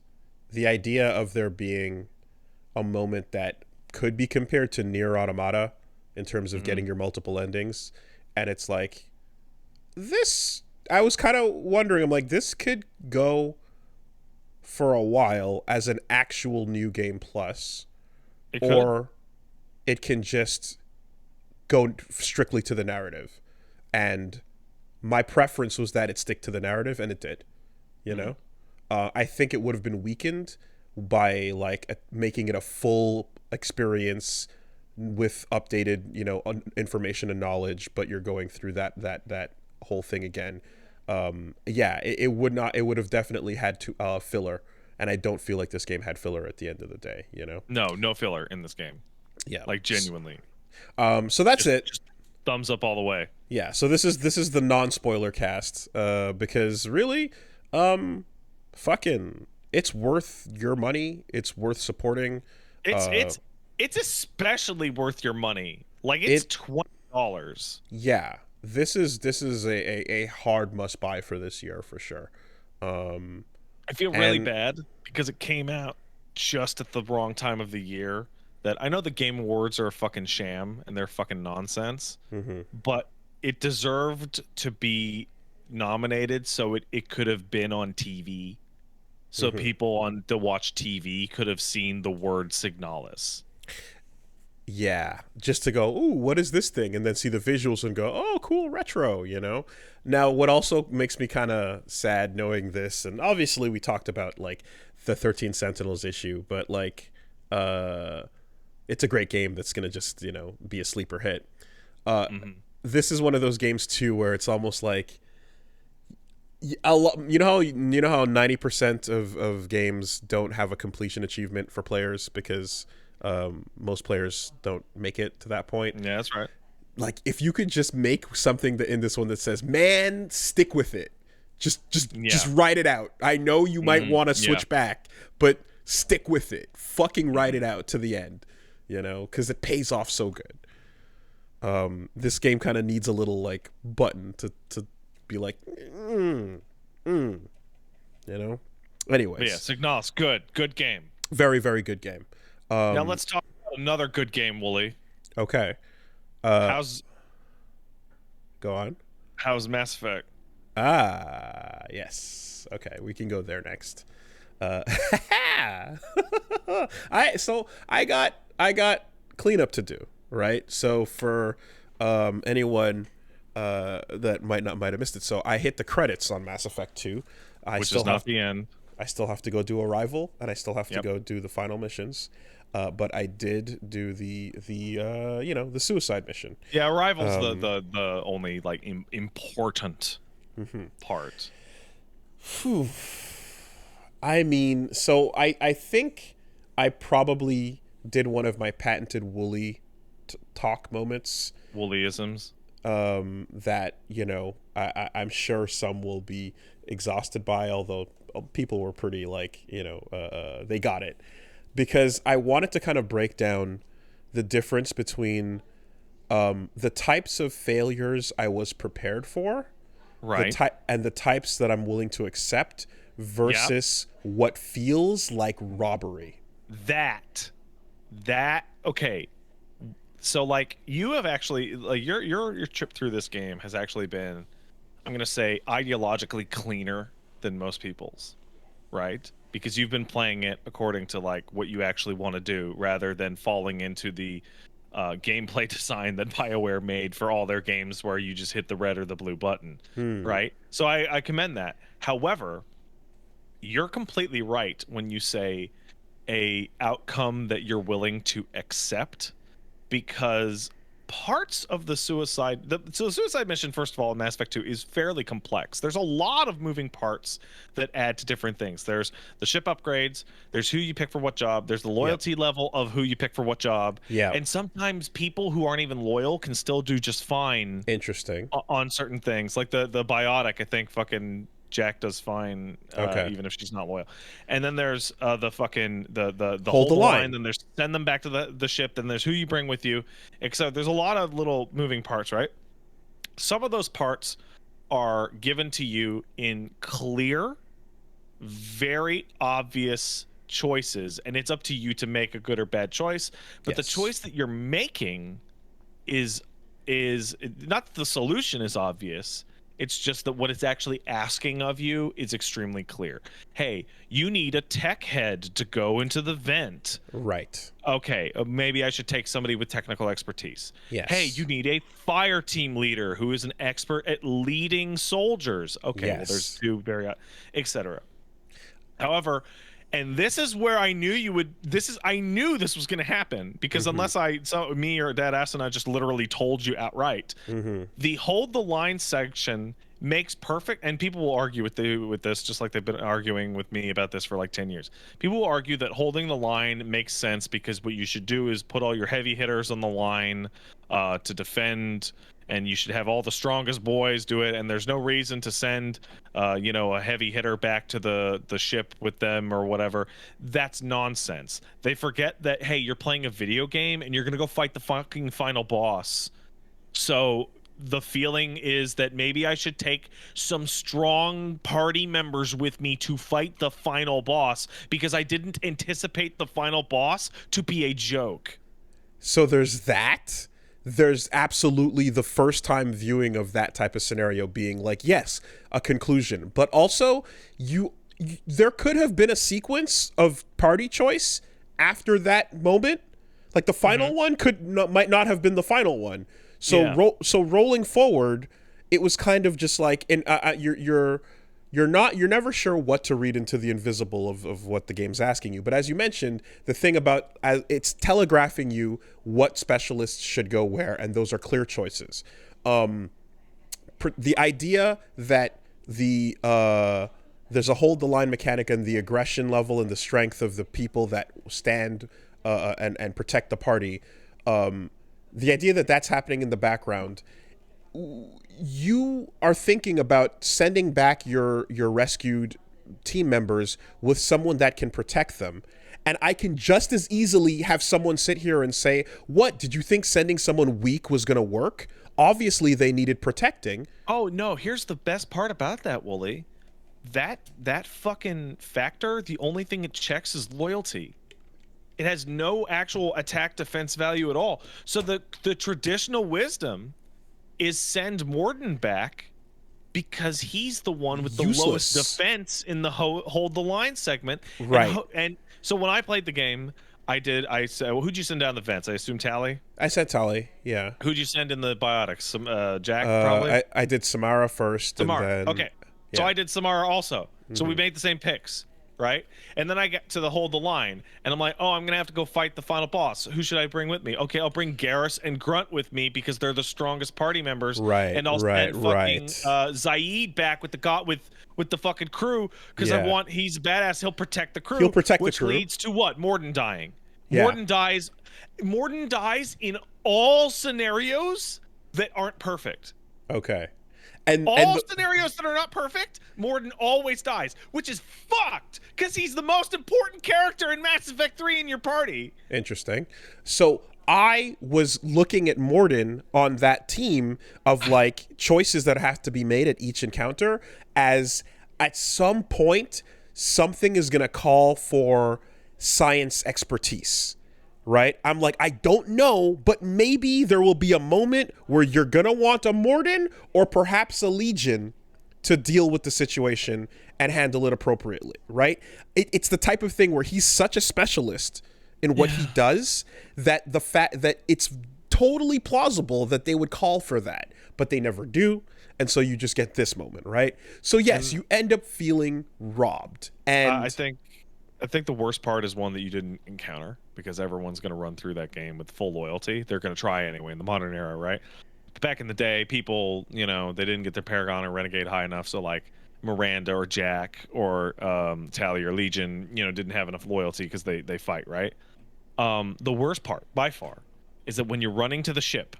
the idea of there being a moment that could be compared to Nier Automata in terms of getting your multiple endings, and it's like this. I was kind of wondering. I'm like, this could go for a while as an actual new game plus. Or it can just go strictly to the narrative. And my preference was that it stick to the narrative, and it did. You know? I think it would have been weakened by, like, making it a full experience with updated, you know, information and knowledge, but you're going through that whole thing again. It would have definitely had to filler. And I don't feel like this game had filler at the end of the day, you know? No filler in this game. Yeah. Like, genuinely. So that's it. Just thumbs up all the way. Yeah, so this is the non-spoiler cast, because really, fucking, it's worth your money. It's worth supporting. It's especially worth your money. Like, it's $20. Yeah, this is a hard must buy for this year for sure. I feel really bad because it came out just at the wrong time of the year. That I know the Game Awards are a fucking sham and they're fucking nonsense, but it deserved to be nominated, so it could have been on TV, so people on to watch TV could have seen the word Signalis. Yeah, just to go, ooh, what is this thing? And then see the visuals and go, oh, cool, retro, you know? Now, what also makes me kind of sad knowing this, and obviously we talked about, like, the 13 Sentinels issue, but, like, it's a great game that's going to just, you know, be a sleeper hit. This is one of those games, too, where it's almost like, you know how 90% of games don't have a completion achievement for players because most players don't make it to that point. Yeah, that's right. Like, if you could just make something in this one that says, man, stick with it. Just write it out. I know you might want to switch back, but stick with it. Fucking write it out to the end. you know, because it pays off so good. This game kind of needs a little like button to be like, you know. Anyways, But yeah, Signalis, good game. very very good game. Now let's talk about another good game, Wooly. Okay, How's go on. Mass Effect? Yes. Okay, we can go there next. I got cleanup to do, right? So for anyone that might have missed it, so I hit the credits on Mass Effect 2. Which is not the end. I still have to go do Arrival, and I still have to go do the final missions. But I did do the the suicide mission. Yeah, Arrival's the only like important part. Whew. I mean, so I think I probably did one of my patented Wooly talk moments. Woolyisms. That, you know, I'm sure some will be exhausted by, although people were pretty like, you know, they got it. Because I wanted to kind of break down the difference between the types of failures I was prepared for, right, and the types that I'm willing to accept versus what feels like robbery. That okay. So like you have actually like your trip through this game has actually been, I'm gonna say, ideologically cleaner than most people's, right? Because you've been playing it according to like what you actually want to do, rather than falling into the gameplay design that BioWare made for all their games, where you just hit the red or the blue button, right? So I commend that. However, you're completely right when you say a outcome that you're willing to accept, because parts of the suicide mission, first of all, in Mass Effect 2 is fairly complex. There's a lot of moving parts that add to different things. There's the ship upgrades, there's who you pick for what job, there's the loyalty level of who you pick for what job, and sometimes people who aren't even loyal can still do just fine. Interesting. On certain things, like the biotic, I think fucking Jack does fine, even if she's not loyal. And then there's the hold the line. Then there's send them back to the ship. Then there's who you bring with you. Except there's a lot of little moving parts, right? Some of those parts are given to you in clear, very obvious choices, and it's up to you to make a good or bad choice. But the choice that you're making is not that the solution is obvious. It's just that what it's actually asking of you is extremely clear. Hey, you need a tech head to go into the vent. Right. Okay, maybe I should take somebody with technical expertise. Yes. Hey, you need a fire team leader who is an expert at leading soldiers. Okay, well, there's two very, etc. However, and this is where I knew I knew this was going to happen, because unless me or Dad Asana just literally told you outright, the hold the line section makes perfect, and people will argue with this, just like they've been arguing with me about this for like 10 years. People will argue that holding the line makes sense because what you should do is put all your heavy hitters on the line to defend, and you should have all the strongest boys do it, and there's no reason to send a heavy hitter back to the ship with them or whatever. That's nonsense. They forget that, hey, you're playing a video game and you're gonna go fight the fucking final boss. So the feeling is that maybe I should take some strong party members with me to fight the final boss, because I didn't anticipate the final boss to be a joke. So there's that. There's absolutely the first time viewing of that type of scenario being like, yes, a conclusion. But also, there could have been a sequence of party choice after that moment. Like the final one might not have been the final one. So so rolling forward, it was kind of just like, and you're never sure what to read into the invisible of what the game's asking you. But as you mentioned, the thing about it's telegraphing you what specialists should go where, and those are clear choices. The idea that there's a hold the line mechanic, and the aggression level and the strength of the people that stand and protect the party, the idea that that's happening in the background, you are thinking about sending back your rescued team members with someone that can protect them. And I can just as easily have someone sit here and say, what, did you think sending someone weak was going to work? Obviously, they needed protecting. Oh, no, here's the best part about that, Wooly. That fucking factor, the only thing it checks is loyalty. It has no actual attack defense value at all. So the traditional wisdom is send Morden back because he's the one with the lowest defense in the hold the line segment. Right. And so when I played the game, I said, well, who'd you send down the fence? I assume Tally? I said Tally, yeah. Who'd you send in the biotics? Jack, probably? I did Samara first. Samara, and then, okay. Yeah. So I did Samara also. So we made the same picks, right? And then I get to the hold the line, and I'm like, oh, I'm going to have to go fight the final boss. Who should I bring with me? Okay, I'll bring Garrus and Grunt with me because they're the strongest party members. Right, and I'll send fucking Zaid back with the fucking crew because he's badass. He'll protect the crew. He'll protect the crew. Which leads to what? Morden dying. Yeah. Morden dies in all scenarios that aren't perfect. Okay. All scenarios that are not perfect, Morden always dies, which is fucked because he's the most important character in Mass Effect 3 in your party. Interesting. So I was looking at Morden on that team of like choices that have to be made at each encounter as at some point something is going to call for science expertise. Right? I'm like, I don't know, but maybe there will be a moment where you're going to want a Morden or perhaps a Legion to deal with the situation and handle it appropriately, right? It's the type of thing where he's such a specialist in what he does that the fact that it's totally plausible that they would call for that, but they never do. And so you just get this moment, right? So yes, you end up feeling robbed. And I think the worst part is one that you didn't encounter because everyone's going to run through that game with full loyalty. They're going to try anyway in the modern era, right? But back in the day, people, they didn't get their Paragon or Renegade high enough. So like Miranda or Jack or Tally or Legion, didn't have enough loyalty because they fight, right? The worst part by far is that when you're running to the ship,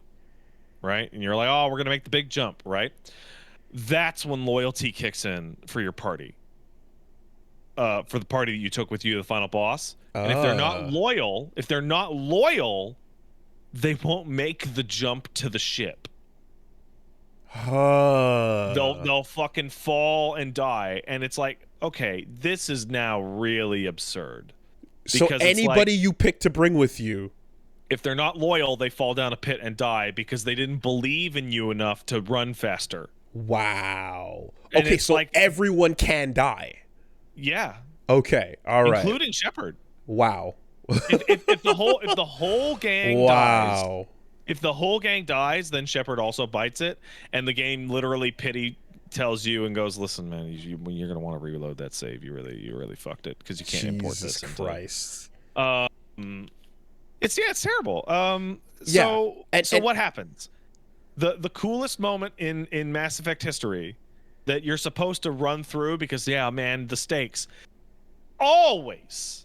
right? And you're like, oh, we're going to make the big jump, right? That's when loyalty kicks in for your party. For the party that you took with you to the final boss. And if they're not loyal, they won't make the jump to the ship. They'll fucking fall and die. And it's like, okay, this is now really absurd. So anybody you pick to bring with you, if they're not loyal, they fall down a pit and die because they didn't believe in you enough to run faster. Wow. And okay, so like, everyone can die. Yeah. Okay. All right. Including Shepard. Wow. if the whole gang dies, if the whole gang dies, then Shepard also bites it, and the game literally tells you and goes, "Listen, man, you're gonna want to reload that save. You really fucked it because you can't import this." Jesus Christ. It's terrible. So what happens? The coolest moment in Mass Effect history that you're supposed to run through because the stakes always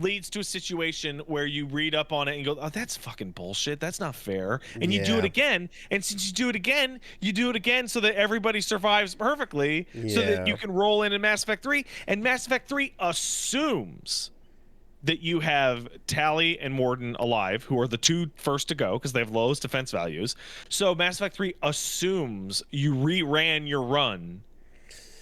leads to a situation where you read up on it and go, oh, that's fucking bullshit. That's not fair. And you do it again. And since you do it again so that everybody survives perfectly so that you can roll in Mass Effect 3. And Mass Effect 3 assumes that you have Tally and Morden alive, who are the two first to go because they have lowest defense values. So Mass Effect 3 assumes you re-ran your run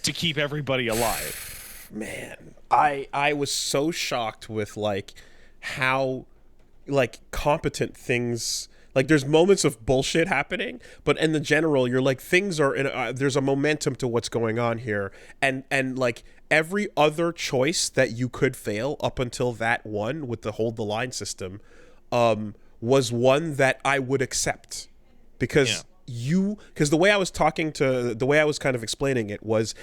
to keep everybody alive. Man, I was so shocked with like how like competent things, like there's moments of bullshit happening, but in the general you're like things are in there's a momentum to what's going on here, and like every other choice that you could fail up until that one with the hold the line system was one that I would accept because the way I was kind of explaining it was,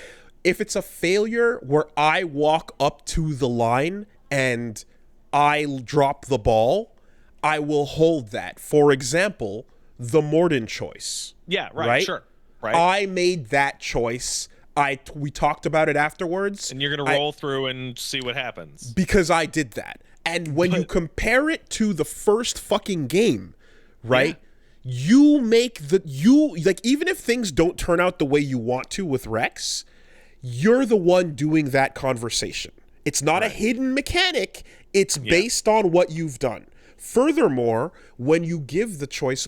if it's a failure where I walk up to the line and I drop the ball, I will hold that. For example, the Morden choice. Yeah, right? Sure. Right. I made that choice. We talked about it afterwards. And you're going to roll through and see what happens. Because I did that. And when you compare it to the first fucking game, right? Yeah. Even if things don't turn out the way you want to with Rex, you're the one doing that conversation. It's not a hidden mechanic. It's based on what you've done. Furthermore, when you give the choice,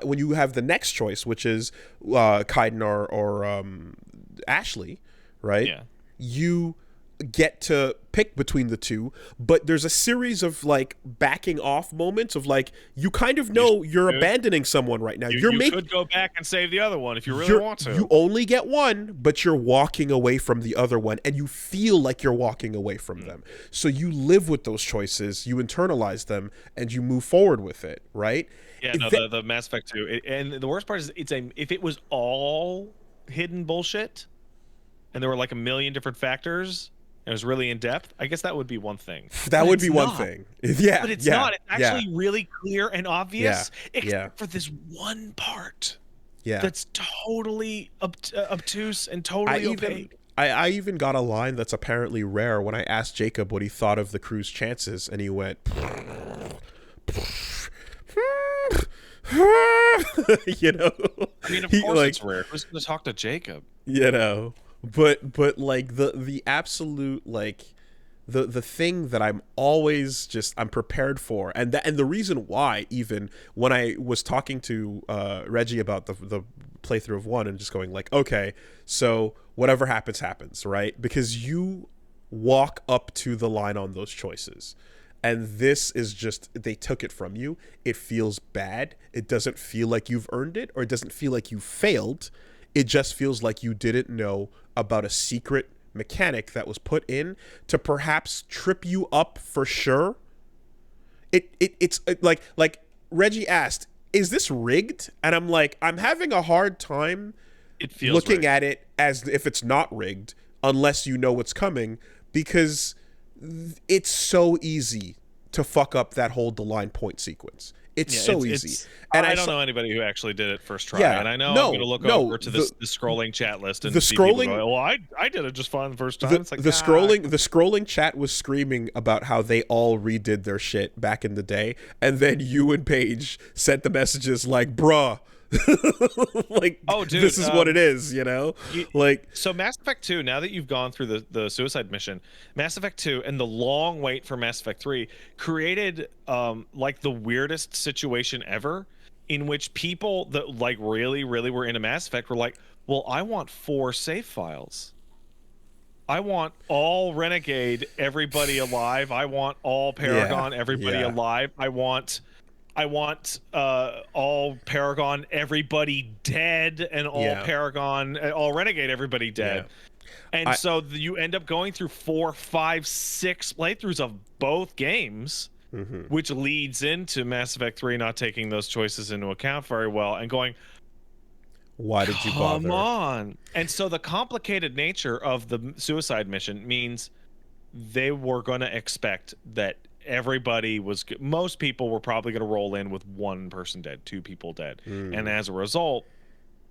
when you have the next choice, which is Kaiden or Ashley, right? Yeah. You get to pick between the two, but there's a series of like backing off moments of like you kind of know you're abandoning someone right now. You could go back and save the other one if you really want to. You only get one, but you're walking away from the other one, and you feel like you're walking away from them. So you live with those choices, you internalize them, and you move forward with it, right? Yeah, no, the Mass Effect 2. And the worst part is if it was all hidden bullshit and there were like a million different factors, it was really in depth, I guess that would be one thing. That would be one thing. Yeah. But it's not. It's actually really clear and obvious, except for this one part. Yeah. That's totally obtuse and totally opaque. I even got a line that's apparently rare when I asked Jacob what he thought of the crew's chances, and he went, you know? I mean, of course it's rare. Who's going to talk to Jacob? You know? But like the absolute like the thing that I'm always I'm prepared for, and the reason why, even when I was talking to Reggie about the playthrough of 1 and just going like, okay, so whatever happens, right? Because you walk up to the line on those choices, and this is just, they took it from you. It feels bad. It doesn't feel like you've earned it, or it doesn't feel like you failed. It just feels like you didn't know about a secret mechanic that was put in to perhaps trip you up for sure. It's like Reggie asked, is this rigged? And I'm like, I'm having a hard time looking rigged at it as if it's not rigged unless you know what's coming, because it's so easy to fuck up that whole Deline point sequence. It's so easy. And I don't know anybody who actually did it first try. And I know I'm going to look over to the scrolling chat list and see people go, well, I did it just fine the first time. It's like, the scrolling chat was screaming about how they all redid their shit back in the day. And then you and Paige sent the messages like, bruh, like, oh, dude, this is what it is, you know? So Mass Effect 2, now that you've gone through the suicide mission, Mass Effect 2 and the long wait for Mass Effect 3 created like the weirdest situation ever, in which people that like really were into Mass Effect were like, well, I want 4 save files. I want all Renegade, everybody alive. I want all Paragon, everybody alive. I want all Paragon, everybody dead, and all Paragon, all Renegade, everybody dead. And so you end up going through 4, 5, 6 playthroughs of both games, which leads into Mass Effect 3 not taking those choices into account very well and going, why did you bother? Come on. And so the complicated nature of the suicide mission means they were going to expect that most people were probably going to roll in with 1 person dead, 2 people dead. And as a result,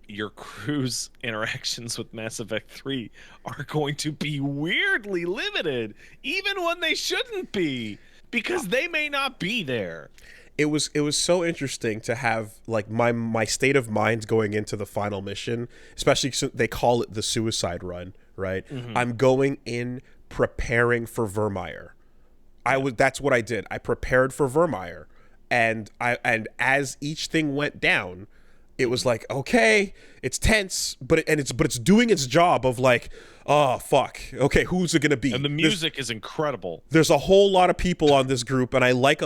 your crew's interactions with Mass Effect 3 are going to be weirdly limited, even when they shouldn't be, because they may not be there. It was so interesting to have like my state of mind going into the final mission, especially since they call it the suicide run, right? I'm going in preparing for Vermeer. That's what I did. I prepared for Vermeer, and as each thing went down, it was like, okay, it's tense, but it's doing its job of like, oh fuck, okay, who's it gonna be? And the music is incredible. There's a whole lot of people on this group, and I like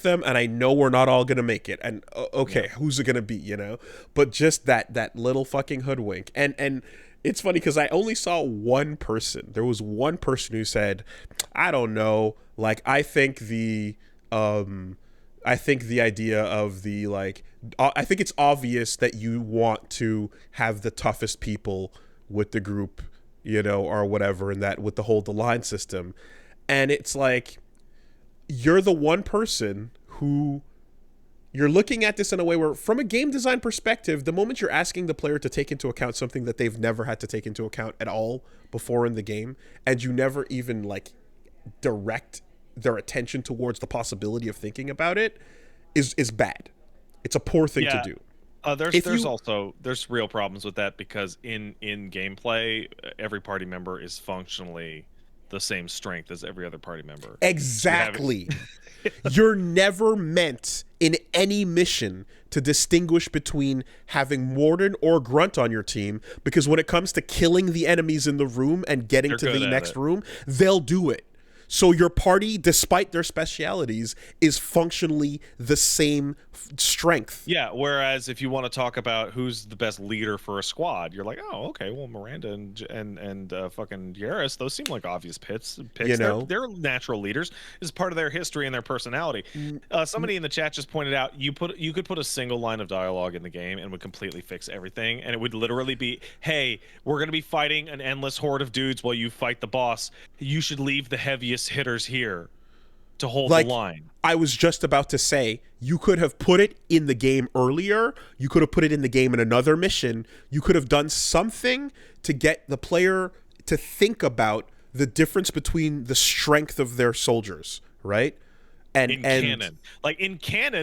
them, and I know we're not all gonna make it. And okay, who's it gonna be? You know, but just that little fucking hoodwink, and it's funny because I only saw one person. There was one person who said, I don't know, like I think the idea of the like, I think it's obvious that you want to have the toughest people with the group, you know, or whatever, and that with the whole Deline system. And it's like, you're the one person who, you're looking at this in a way where, from a game design perspective, the moment you're asking the player to take into account something that they've never had to take into account at all before in the game, and you never even like direct their attention towards the possibility of thinking about it, is bad. It's a poor thing to do. There's real problems with that, because in gameplay, every party member is functionally the same strength as every other party member. Exactly. You're never meant in any mission to distinguish between having Morden or Grunt on your team, because when it comes to killing the enemies in the room and getting They're to good the at next it. room, they'll do it. So your party, despite their specialities, is functionally the same strength. Yeah, whereas if you want to talk about who's the best leader for a squad, you're like, oh, okay, well, Miranda and fucking Yaris, those seem like obvious picks. You know? They're natural leaders. It's part of their history and their personality. Somebody in the chat just pointed out you could put a single line of dialogue in the game and would completely fix everything, and it would literally be, hey, we're gonna be fighting an endless horde of dudes while you fight the boss. You should leave the heaviest hitters here to hold the Like, line. I was just about to say, you could have put it in the game earlier. You could have put it in the game in another mission. You could have done something to get the player to think about the difference between the strength of their soldiers, right? And Canon,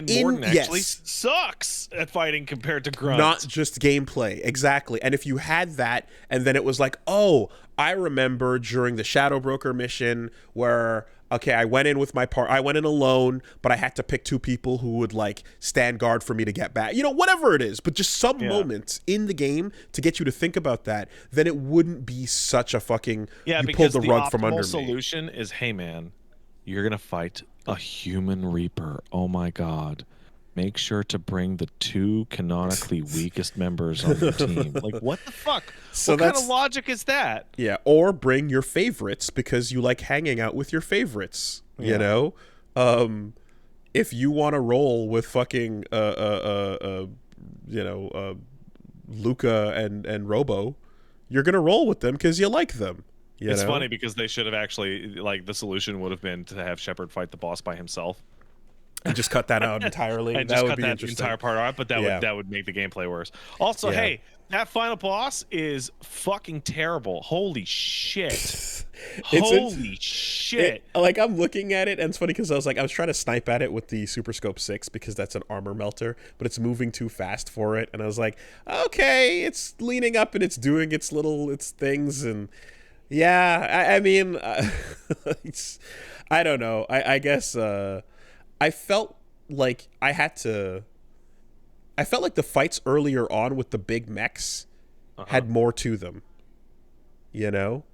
Morden actually sucks at fighting compared to Grunt. Not just gameplay, exactly. And if you had that, and then it was like, oh, I remember during the Shadow Broker mission where, okay, I went in with I went in alone, but I had to pick two people who would like stand guard for me to get back. You know, whatever it is, but just some moments in the game to get you to think about that, then it wouldn't be such a fucking, you pulled the rug from under me. The solution is, hey man, you're gonna fight a human reaper. Oh my god. Make sure to bring the two canonically weakest members on the team. Like, what the fuck? So what kind of logic is that? Yeah, or bring your favorites because you like hanging out with your favorites. You know? If you want to roll with fucking Luca and Robo, you're gonna roll with them because you like them. It's funny because they should have actually, like, the solution would have been to have Shepard fight the boss by himself. And just cut that out entirely. And that just would cut be that interesting. entire part out, but that would make the gameplay worse. Also, hey, that final boss is fucking terrible. Holy shit. Holy shit. Like, I'm looking at it, and it's funny because I was trying to snipe at it with the Super Scope 6 because that's an armor melter, but it's moving too fast for it. And I was like, okay, it's leaning up and it's doing its things. And yeah, I mean, I don't know. I guess I felt like I felt like the fights earlier on with the big mechs had more to them. You know?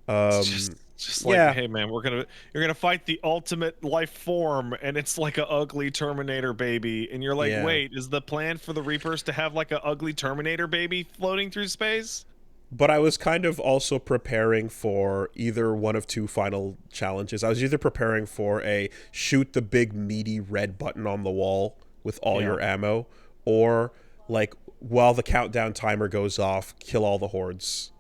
Just like, hey man, you're gonna fight the ultimate life form, and it's like a ugly Terminator baby, and you're like, wait, is the plan for the Reapers to have like a ugly Terminator baby floating through space? But I was kind of also preparing for either one of two final challenges. I was either preparing for a shoot the big meaty red button on the wall with all your ammo, or like while the countdown timer goes off, kill all the hordes,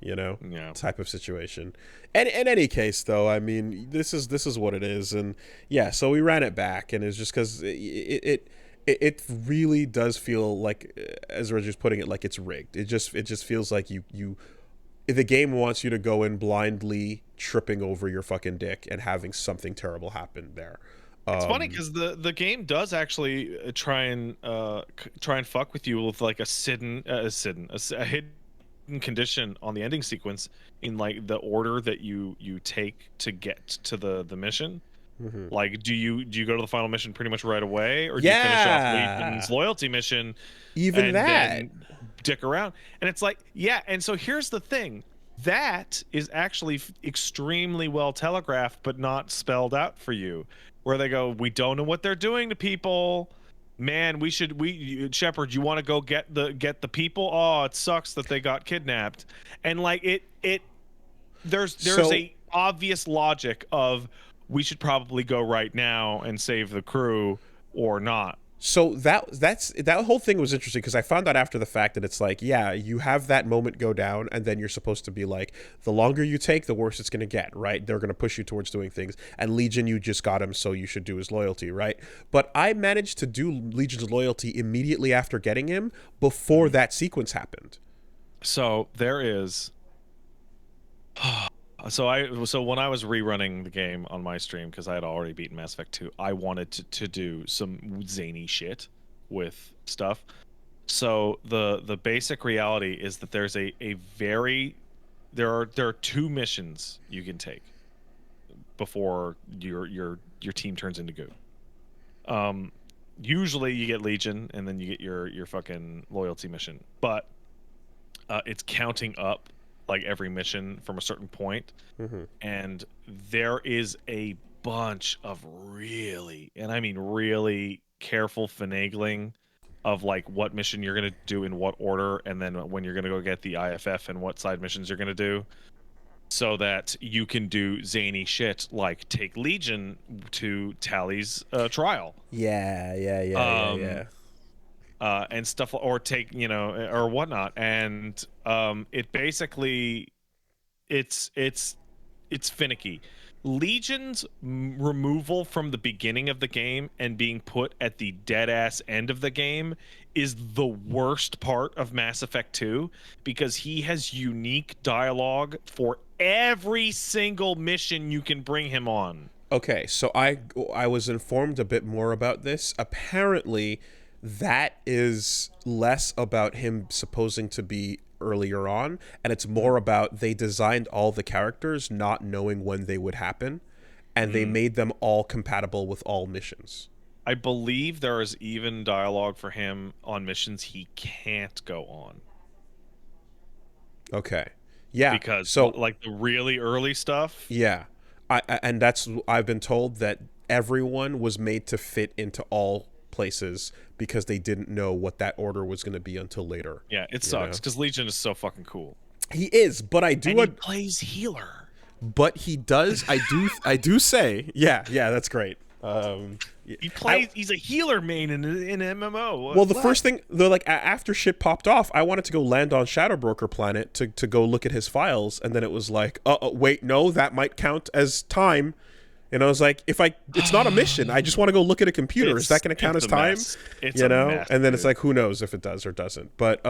type of situation. And in any case, though, I mean, this is what it is. And yeah, so we ran it back, and it's just because it really does feel like, as Roger's putting it, like it's rigged. It just feels like the game wants you to go in blindly tripping over your fucking dick and having something terrible happen there. It's funny because the game does actually try and fuck with you with like a hidden condition on the ending sequence in like the order that you take to get to the mission. Mm-hmm. Like, do you go to the final mission pretty much right away, or do you finish off Leighton's loyalty mission? Even that. Dick around, and it's like, and so here's the thing, that is actually extremely well telegraphed but not spelled out for you, where they go, we don't know what they're doing to people, man. Shepard, you want to go get the people? Oh, it sucks that they got kidnapped. And like there's a obvious logic of, we should probably go right now and save the crew or not. So that whole thing was interesting because I found out after the fact that it's like, you have that moment go down, and then you're supposed to be like, the longer you take, the worse it's going to get, right? They're going to push you towards doing things. And Legion, you just got him, so you should do his loyalty, right? But I managed to do Legion's loyalty immediately after getting him before that sequence happened. So there is... So when I was rerunning the game on my stream, because I had already beaten Mass Effect 2, I wanted to do some zany shit with stuff. So the basic reality is that there's there are two missions you can take. before your team turns into goo. Usually you get Legion and then you get your fucking loyalty mission, but it's counting up like every mission from a certain point, and there is a bunch of really, and I mean really careful finagling of like what mission you're gonna do in what order, and then when you're gonna go get the IFF and what side missions you're gonna do, so that you can do zany shit like take Legion to Tally's trial. Yeah. And stuff, or take, or whatnot, and it basically, it's finicky. Legion's removal from the beginning of the game and being put at the dead ass end of the game is the worst part of Mass Effect 2, because he has unique dialogue for every single mission you can bring him on. Okay, so I was informed a bit more about this. Apparently, that is less about him supposing to be earlier on, and it's more about they designed all the characters not knowing when they would happen, and they made them all compatible with all missions. I believe there is even dialogue for him on missions he can't go on. Okay. Yeah. Because so like the really early stuff. Yeah. I've been told that everyone was made to fit into all places because they didn't know what that order was going to be until later. Yeah, it sucks because Legion is so fucking cool. He is, but he plays healer. But he does. I do say, yeah, that's great. He plays. He's a healer main in MMO. Well, the first thing, though, like after shit popped off, I wanted to go land on Shadowbroker Planet to go look at his files, and then it was like, wait, no, that might count as time. And I was like, it's not a mission. I just want to go look at a computer. Is that going to count as time? It's a mess, and then dude. It's like, who knows if it does or doesn't. But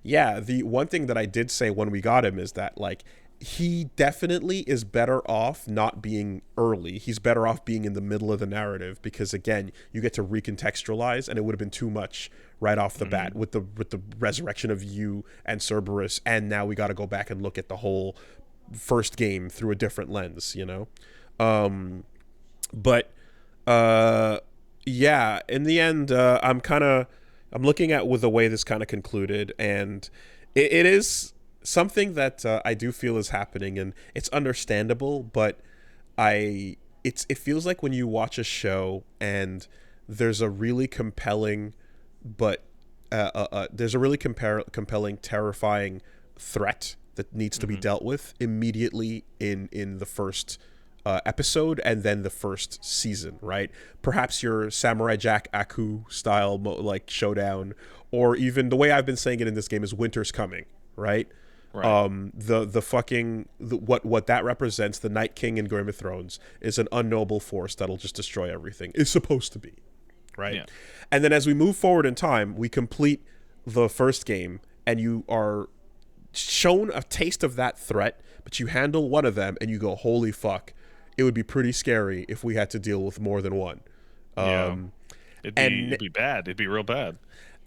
yeah, the one thing that I did say when we got him is that like he definitely is better off not being early. He's better off being in the middle of the narrative because again, you get to recontextualize, and it would have been too much right off the bat with the resurrection of you and Cerberus, and now we got to go back and look at the whole first game through a different lens, But yeah, in the end, I'm looking at with the way this kind of concluded, and it is something that I do feel is happening, and it's understandable, but it feels like when you watch a show and there's a really compelling, but there's a really compelling, terrifying threat that needs to be dealt with immediately in the first episode and then the first season, right? Perhaps your Samurai Jack Aku style like showdown, or even the way I've been saying it in this game is winter's coming, right? Right. What that represents, the Night King in Game of Thrones, is an unknowable force that'll just destroy everything. It's supposed to be, right? Yeah. And then as we move forward in time, we complete the first game, and you are shown a taste of that threat, but you handle one of them, and you go, "Holy fuck! It would be pretty scary if we had to deal with more than one." It'd be bad. It'd be real bad.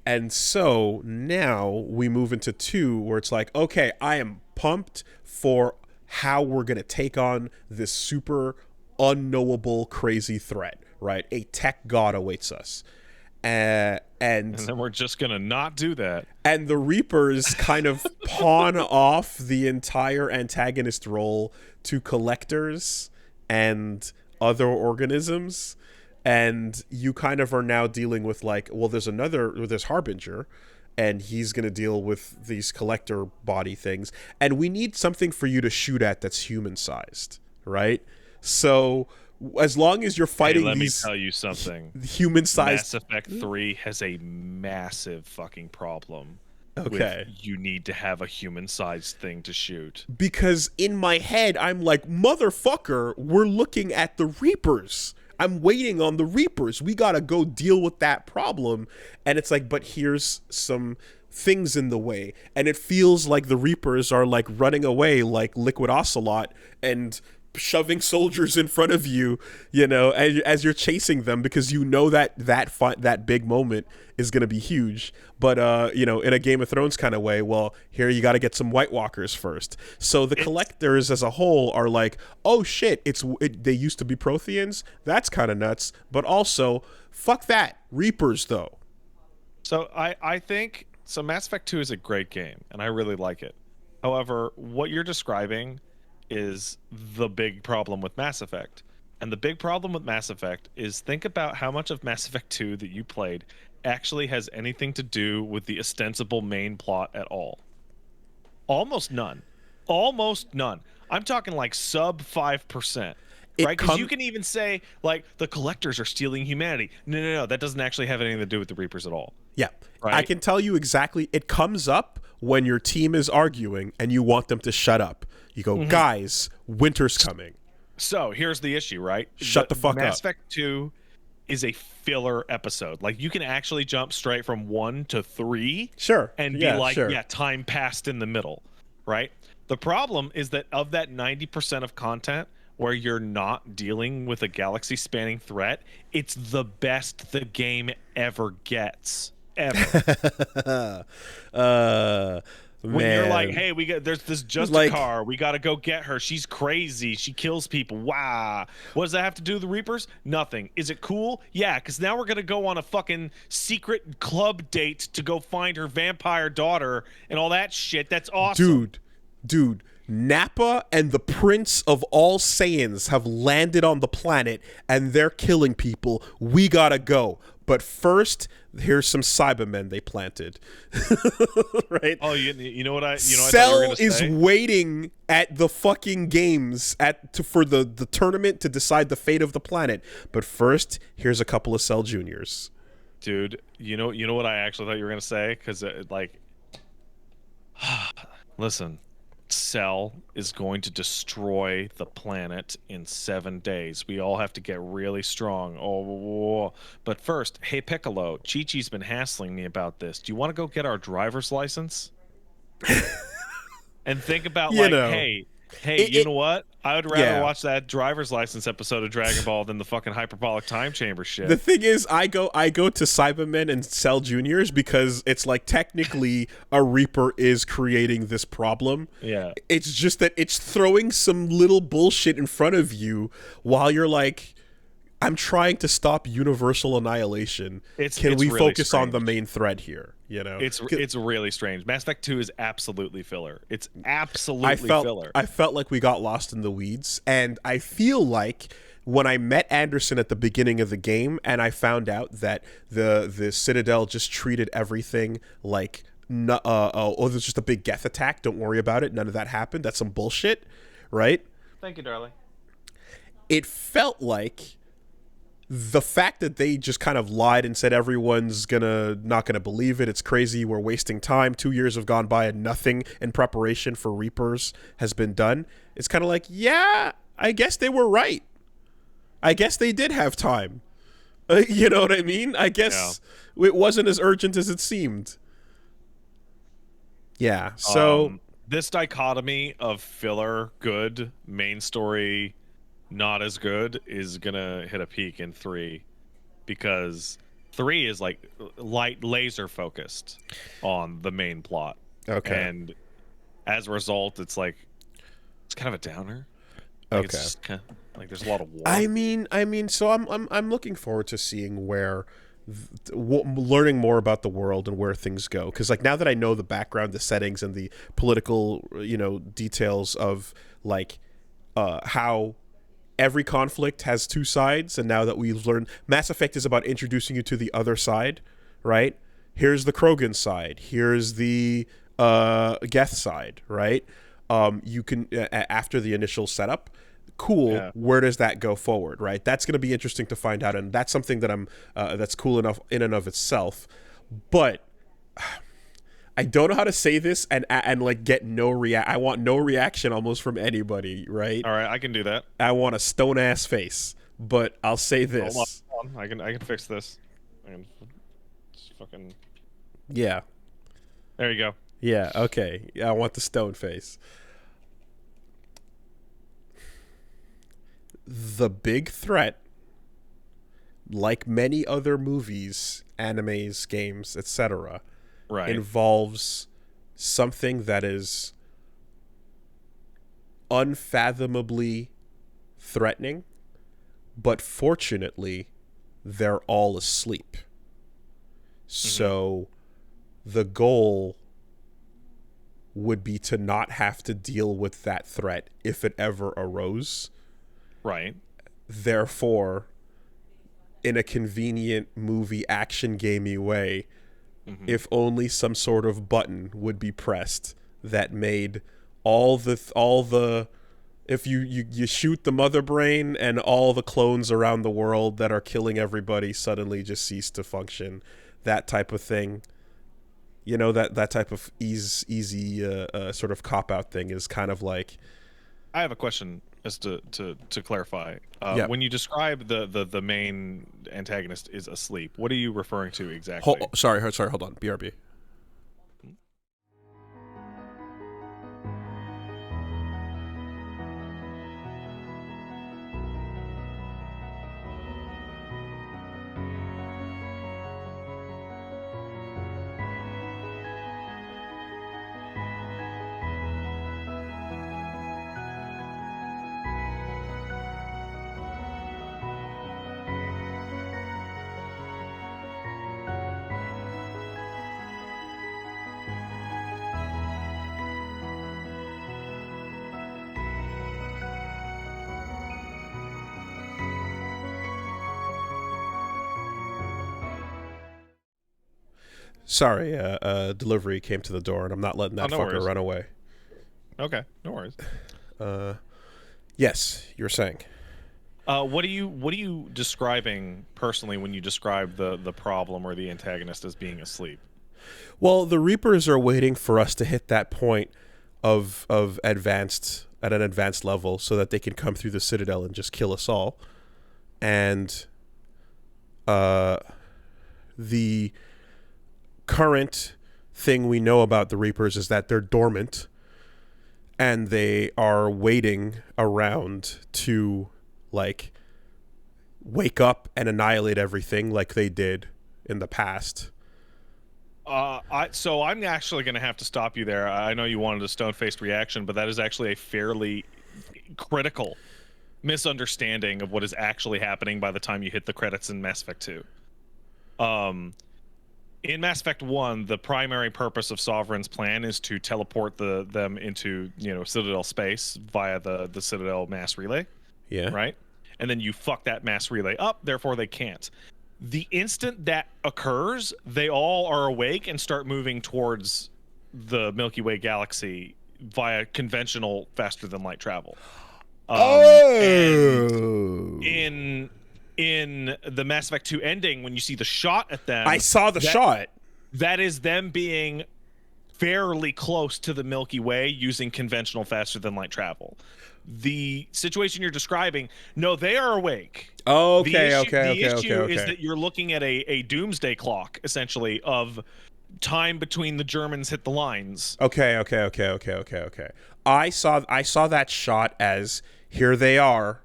And so now we move into 2, where it's like, okay, I am pumped for how we're going to take on this super unknowable, crazy threat, right? A tech god awaits us. And then we're just going to not do that. And the Reapers kind of pawn off the entire antagonist role to collectors and other organisms. And you kind of are now dealing with like, well, there's Harbinger, and he's going to deal with these collector body things. And we need something for you to shoot at that's human-sized, right? So as long as you're fighting let these... me tell you something. Human-sized... Mass Effect 3 has a massive fucking problem. Okay. You need to have a human-sized thing to shoot. Because in my head, I'm like, motherfucker, we're looking at the Reapers. I'm waiting on the Reapers. We gotta go deal with that problem. And it's like, but here's some things in the way. And it feels like the Reapers are like running away like Liquid Ocelot and shoving soldiers in front of you, as you're chasing them, because that big moment is going to be huge. But in a Game of Thrones kind of way, well, here you got to get some White Walkers first. So the collectors as a whole are like, oh shit, they used to be Protheans. That's kind of nuts. But also, fuck that, Reapers though. So I think so. Mass Effect 2 is a great game, and I really like it. However, what you're describing is the big problem with Mass Effect. And the big problem with Mass Effect is, think about how much of Mass Effect 2 that you played actually has anything to do with the ostensible main plot at all. Almost none. Almost none. I'm talking like sub 5%. Right? Because you can even say, like, the collectors are stealing humanity. No. That doesn't actually have anything to do with the Reapers at all. Yeah. Right? I can tell you exactly. It comes up when your team is arguing and you want them to shut up. You go, guys, winter's coming. So here's the issue, right? Shut the fuck up. Mass Effect 2 is a filler episode. Like, you can actually jump straight from 1 to 3. Sure. And be like, time passed in the middle, right? The problem is that of that 90% of content where you're not dealing with a galaxy-spanning threat, it's the best the game ever gets. Ever. When you're like, hey, there's this Justicar, we gotta go get her. She's crazy. She kills people. Wow. What does that have to do with the Reapers? Nothing. Is it cool? Yeah, because now we're gonna go on a fucking secret club date to go find her vampire daughter and all that shit. That's awesome. Dude. Nappa and the Prince of all Saiyans have landed on the planet and they're killing people. We gotta go. But first, here's some Cybermen they planted. Right? Oh, you know what I Cell is waiting at the fucking games for the tournament to decide the fate of the planet. But first, here's a couple of Cell Juniors. Dude, you know what I actually thought you were gonna say? Because listen. Cell is going to destroy the planet in 7 days. We all have to get really strong. But first, hey Piccolo, Chi-Chi's been hassling me about this. Do you want to go get our driver's license? And think about hey, you know what? I would rather watch that driver's license episode of Dragon Ball than the fucking hyperbolic time chamber shit. The thing is, I go to Cybermen and Cell Juniors because it's like technically a Reaper is creating this problem. Yeah. It's just that it's throwing some little bullshit in front of you while you're like, I'm trying to stop universal annihilation. Can we really focus on the main thread here? It's really strange. Mass Effect 2 is absolutely filler. It's absolutely filler. I felt like we got lost in the weeds, and I feel like when I met Anderson at the beginning of the game and I found out that the Citadel just treated everything like there's just a big Geth attack, don't worry about it, none of that happened, that's some bullshit, right? Thank you, darling. It felt like the fact that they just kind of lied and said everyone's not gonna believe it, it's crazy, we're wasting time, 2 years have gone by and nothing in preparation for Reapers has been done, it's kind of like, yeah, I guess they were right. I guess they did have time. You know what I mean? I guess it wasn't as urgent as it seemed. Yeah, so this dichotomy of filler, good, main story, not as good, is gonna hit a peak in 3, because 3 is like laser focused on the main plot. Okay. And as a result, it's like it's kind of a downer. Like, okay. It's just kind of, like there's a lot of war. I mean, so I'm looking forward to seeing where learning more about the world and where things go, because like now that I know the background, the settings, and the political details of like how every conflict has two sides, and now that we've learned Mass Effect is about introducing you to the other side, right? Here's the Krogan side, here's the Geth side, right? You can after the initial setup, cool, where does that go forward, right? That's going to be interesting to find out, and that's something that that's cool enough in and of itself. But I don't know how to say this and like get I want no reaction almost from anybody, right? All right, I can do that. I want a stone ass face, but I'll say this. Hold on. I can fix this. I can just fucking. Yeah. There you go. Yeah. Okay. I want the stone face. the big threat, like many other movies, animes, games, etc., Right. involves something that is unfathomably threatening, but fortunately, they're all asleep. So the goal would be to not have to deal with that threat if it ever arose. Right. Therefore, in a convenient movie action gamey way, if only some sort of button would be pressed that made all the if you shoot the mother brain and all the clones around the world that are killing everybody suddenly just cease to function, that type of thing. You know, that type of easy sort of cop out thing is kind of like. I have a question as to clarify. Yeah. When you describe the main antagonist is asleep, what are you referring to exactly? Sorry, hold on. BRB. Sorry, delivery came to the door, and I'm not letting that no fucker worries. run away. Okay, no worries. Yes, you're saying. What are you describing personally when you describe the problem or the antagonist as being asleep? Well, the Reapers are waiting for us to hit that point of advanced at an advanced level so that they can come through the Citadel and just kill us all. And the current thing we know about the Reapers is that they're dormant and they are waiting around to like wake up and annihilate everything like they did in the past. So I'm actually going to have to stop you there. I know you wanted a stone-faced reaction, but that is actually a fairly critical misunderstanding of what is actually happening by the time you hit the credits in Mass Effect 2. In Mass Effect 1, the primary purpose of Sovereign's plan is to teleport them into, Citadel space via the Citadel mass relay. Yeah. Right? And then you fuck that mass relay up, therefore they can't. The instant that occurs, they all are awake and start moving towards the Milky Way galaxy via conventional faster than light travel. And in the Mass Effect 2 ending, when you see the shot at them, I saw the shot. That is them being fairly close to the Milky Way using conventional faster than light travel. The situation you're describing, no, they are awake. Okay. The issue is that you're looking at a doomsday clock, essentially, of time between the Germans hit the lines. Okay. I saw that shot as here they are,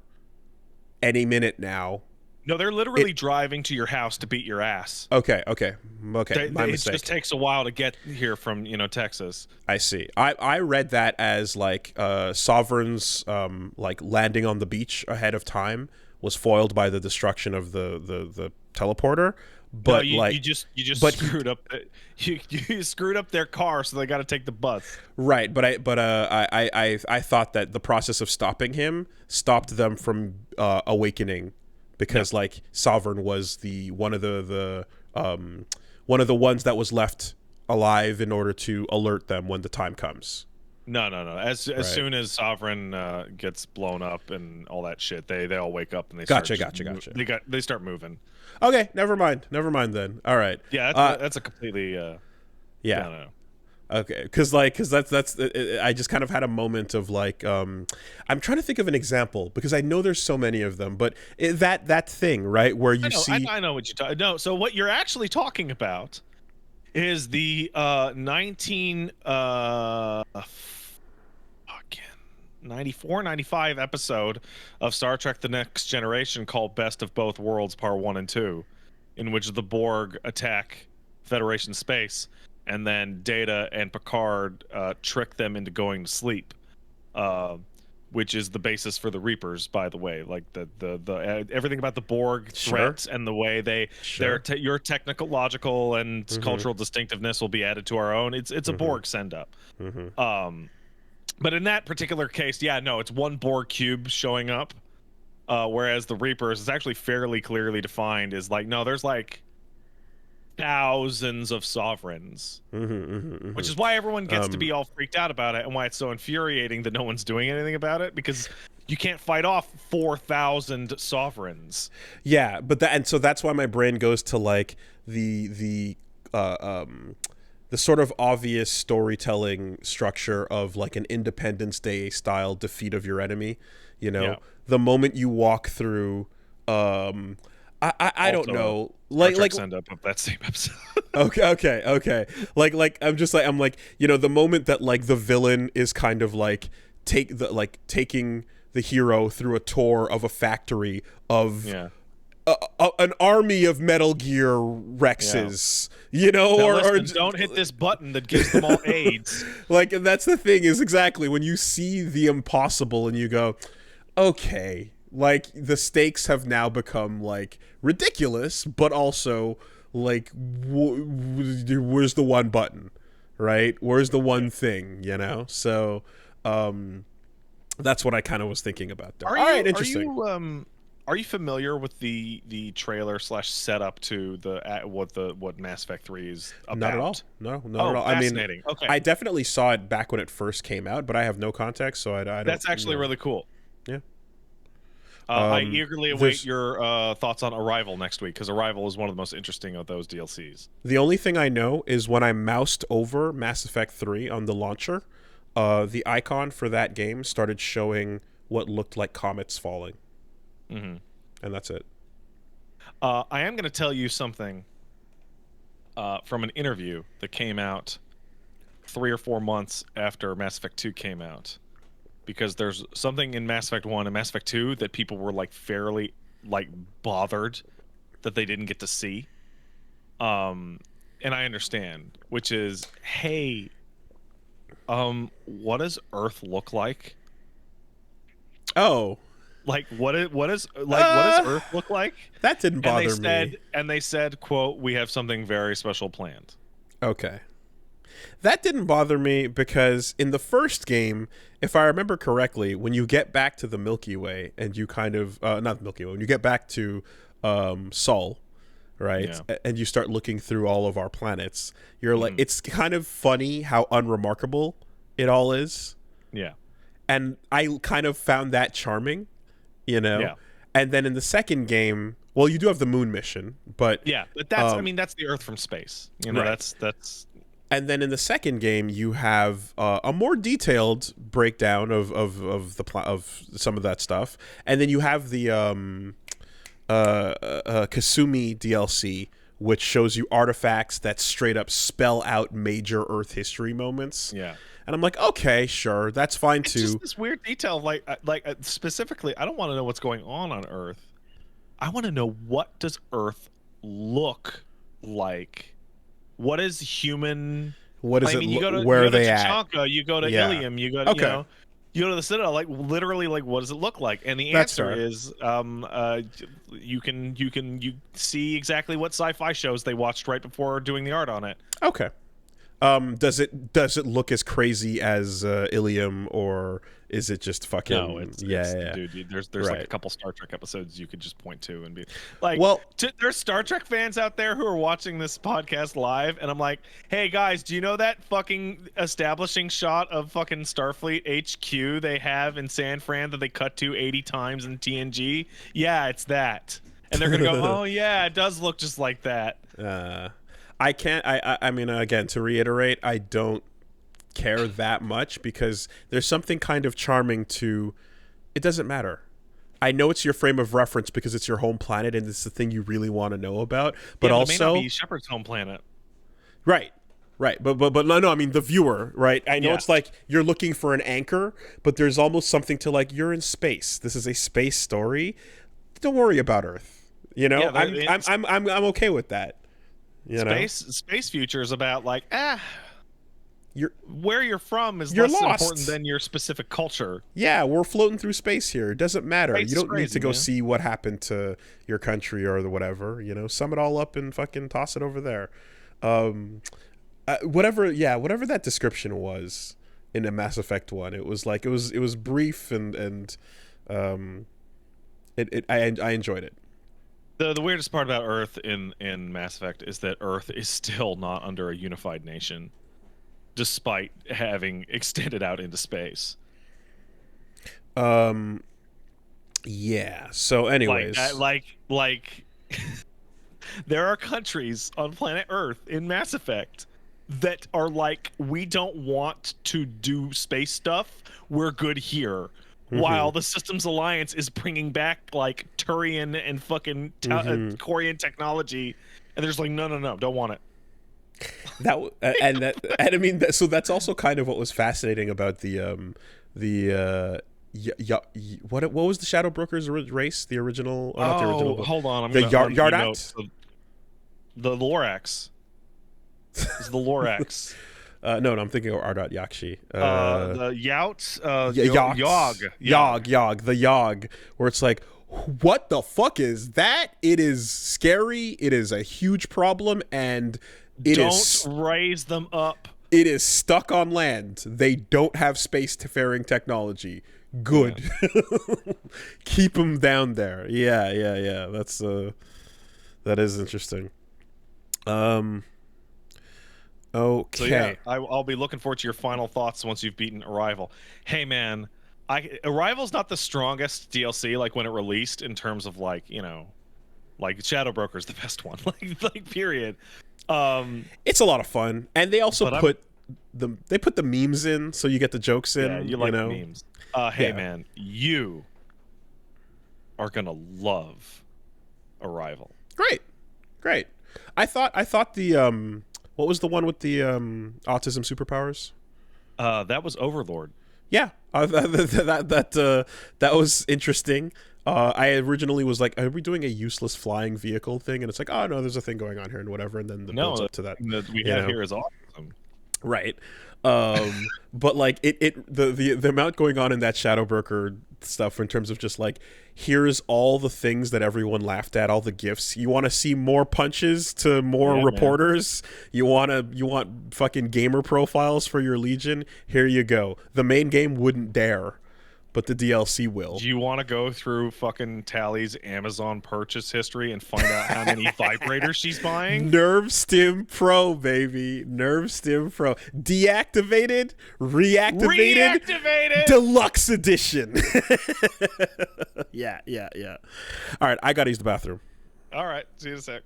any minute now. No, they're literally driving to your house to beat your ass. Okay. My mistake. It just takes a while to get here from Texas. I see. I read that as like Sovereign's like landing on the beach ahead of time was foiled by the destruction of the teleporter. But no, like you just screwed up. You screwed up their car, so they got to take the bus. Right, but I thought that the process of stopping him stopped them from awakening. Because like Sovereign was one of the ones that was left alive in order to alert them when the time comes. No. As soon as Sovereign gets blown up and all that shit, they all wake up and they gotcha. They start moving. Okay, never mind then. All right. Yeah, that's a completely yeah. No. Okay, because that's I just kind of had a moment of like I'm trying to think of an example because I know there's so many of them, but that thing right where you see I know what you're talking. No, so what you're actually talking about is the 19 fucking 94, 95 episode of Star Trek: The Next Generation called Best of Both Worlds Part 1 and 2, in which the Borg attack Federation space, and then Data and Picard trick them into going to sleep, which is the basis for the Reapers, by the way. Like the everything about the Borg threats and the way your technological and cultural distinctiveness will be added to our own. It's a Borg send up. But in that particular case, it's one Borg cube showing up, whereas the Reapers is actually fairly clearly defined as like, no, there's like thousands of sovereigns, which is why everyone gets to be all freaked out about it, and why it's so infuriating that no one's doing anything about it, because you can't fight off 4,000 sovereigns. Yeah, but so that's why my brain goes to like the sort of obvious storytelling structure of like an Independence Day style defeat of your enemy. You know, the moment you walk through, I don't know, like end up of that same episode. okay. I'm like, you know, the moment that like the villain is kind of like taking the hero through a tour of a factory of an army of Metal Gear Rexes, you know, now or don't hit this button that gives them all AIDS. Like, and that's the thing, is exactly when you see the impossible and you go, okay, like the stakes have now become like ridiculous, but also like where's the one button, right? Where's the one thing, you know? So that's what I kind of was thinking about there. All right, interesting. Are you familiar with the trailer / setup to what Mass Effect 3 is about? Not at all. No, not at all. Fascinating. I mean, I definitely saw it back when it first came out, but I have no context, so I don't. That's actually really cool. Yeah. I eagerly await your thoughts on Arrival next week, because Arrival is one of the most interesting of those DLCs. The only thing I know is when I moused over Mass Effect 3 on the launcher, the icon for that game started showing what looked like comets falling. And that's it. I am going to tell you something from an interview that came out 3 or 4 months after Mass Effect 2 came out. Because there's something in Mass Effect 1 and Mass Effect 2 that people were like fairly like bothered that they didn't get to see. And I understand, which is, hey, what does Earth look like? Oh. Like what does Earth look like? That didn't bother me. And they said, quote, "We have something very special planned." Okay. That didn't bother me because in the first game, if I remember correctly, when you get back to the Milky Way and you kind of not Milky Way, when you get back to Sol, right? Yeah. And you start looking through all of our planets, you're like, it's kind of funny how unremarkable it all is. Yeah. And I kind of found that charming, you know? Yeah. And then in the second game, well, you do have the moon mission, but but that's that's the Earth from space. You know, right. that's And then in the second game, you have a more detailed breakdown of some of that stuff, and then you have the Kasumi DLC, which shows you artifacts that straight up spell out major Earth history moments. Yeah, and I'm like, okay, sure, that's fine too. It's just this weird detail of like specifically, I don't want to know what's going on Earth. I want to know, what does Earth look like? What is human? What is it? You go to, where you go are they to at? Chichanka, you go to Ilium, you go to you go to the Citadel. Like literally, like what does it look like? And the answer is, you see exactly what sci-fi shows they watched right before doing the art on it. Okay. Does it look as crazy as Ilium, or is it just fucking? No, it's dude. There's like a couple Star Trek episodes you could just point to and be like, well, there's Star Trek fans out there who are watching this podcast live, and I'm like, hey guys, do you know that fucking establishing shot of fucking Starfleet HQ they have in San Fran that they cut to 80 times in TNG? Yeah, it's that, and they're gonna go, oh yeah, it does look just like that. I can't. I mean, again, to reiterate, I don't care that much because there's something kind of charming to. It doesn't matter. I know it's your frame of reference because it's your home planet and it's the thing you really want to know about. But also, it may not be Shepard's home planet. Right. Right, but no, I mean the viewer, right? I know Yeah. it's like you're looking for an anchor, but there's almost something to like you're in space. This is a space story. Don't worry about Earth. You know, Yeah, I'm okay with that. You know, space future is about like you're where you're from is you're less important lost. than your specific culture. Yeah, we're floating through space here. It doesn't matter. Space You is don't need to crazy, go man. see what happened to your country or the whatever. You know, sum it all up and fucking toss it over there. Um, whatever that description was in a Mass Effect one, it was like it was brief and um, I enjoyed it. The weirdest part about Earth in Mass Effect is that Earth is still not under a unified nation, despite having extended out into space. Yeah. So, anyways, Like there are countries on planet Earth in Mass Effect that are like, we don't want to do space stuff. We're good here. While the Systems Alliance is bringing back like Turian and fucking Korean technology, and there's like, no, don't want it. and I mean so that's also kind of what was fascinating about what was the Shadow Brokers race, the original, or not the original, but hold on, I'm the gonna Yardat. The Lorax. It's the Lorax. No, I'm thinking of Ardat Yakshi. The Yout, Yog, the Yog, where it's like, what the fuck is that? It is scary. It is a huge problem, and don't raise them up. It is stuck on land. They don't have space-faring technology. Good. Yeah. Keep them down there. Yeah. That is interesting. Okay. So yeah, I'll be looking forward to your final thoughts once you've beaten Arrival. Hey man, Arrival's not the strongest DLC like when it released in terms of like, you know, like Shadow Broker's the best one. like period. It's a lot of fun, and they also put the memes in, so you get the jokes in. Yeah, you like the memes. Hey man, you are gonna love Arrival. Great. I thought the what was the one with the autism superpowers? That was Overlord. Yeah, that was interesting. I originally was like, are we doing a useless flying vehicle thing? And it's like, oh no, there's a thing going on here and whatever. And then the builds up to that. We have here is awesome. Right. But like the amount going on in that Shadow Broker stuff in terms of just like, here's all the things that everyone laughed at, all the gifts. You want to see more punches to more reporters? Man. You want fucking gamer profiles for your Legion? Here you go. The main game wouldn't dare, but the DLC will. Do you want to go through fucking Tally's Amazon purchase history and find out how many vibrators she's buying? Nerve Stim Pro, baby. Nerve Stim Pro. Deactivated, reactivated, deluxe edition. Yeah. All right, I gotta use the bathroom. All right, see you in a sec.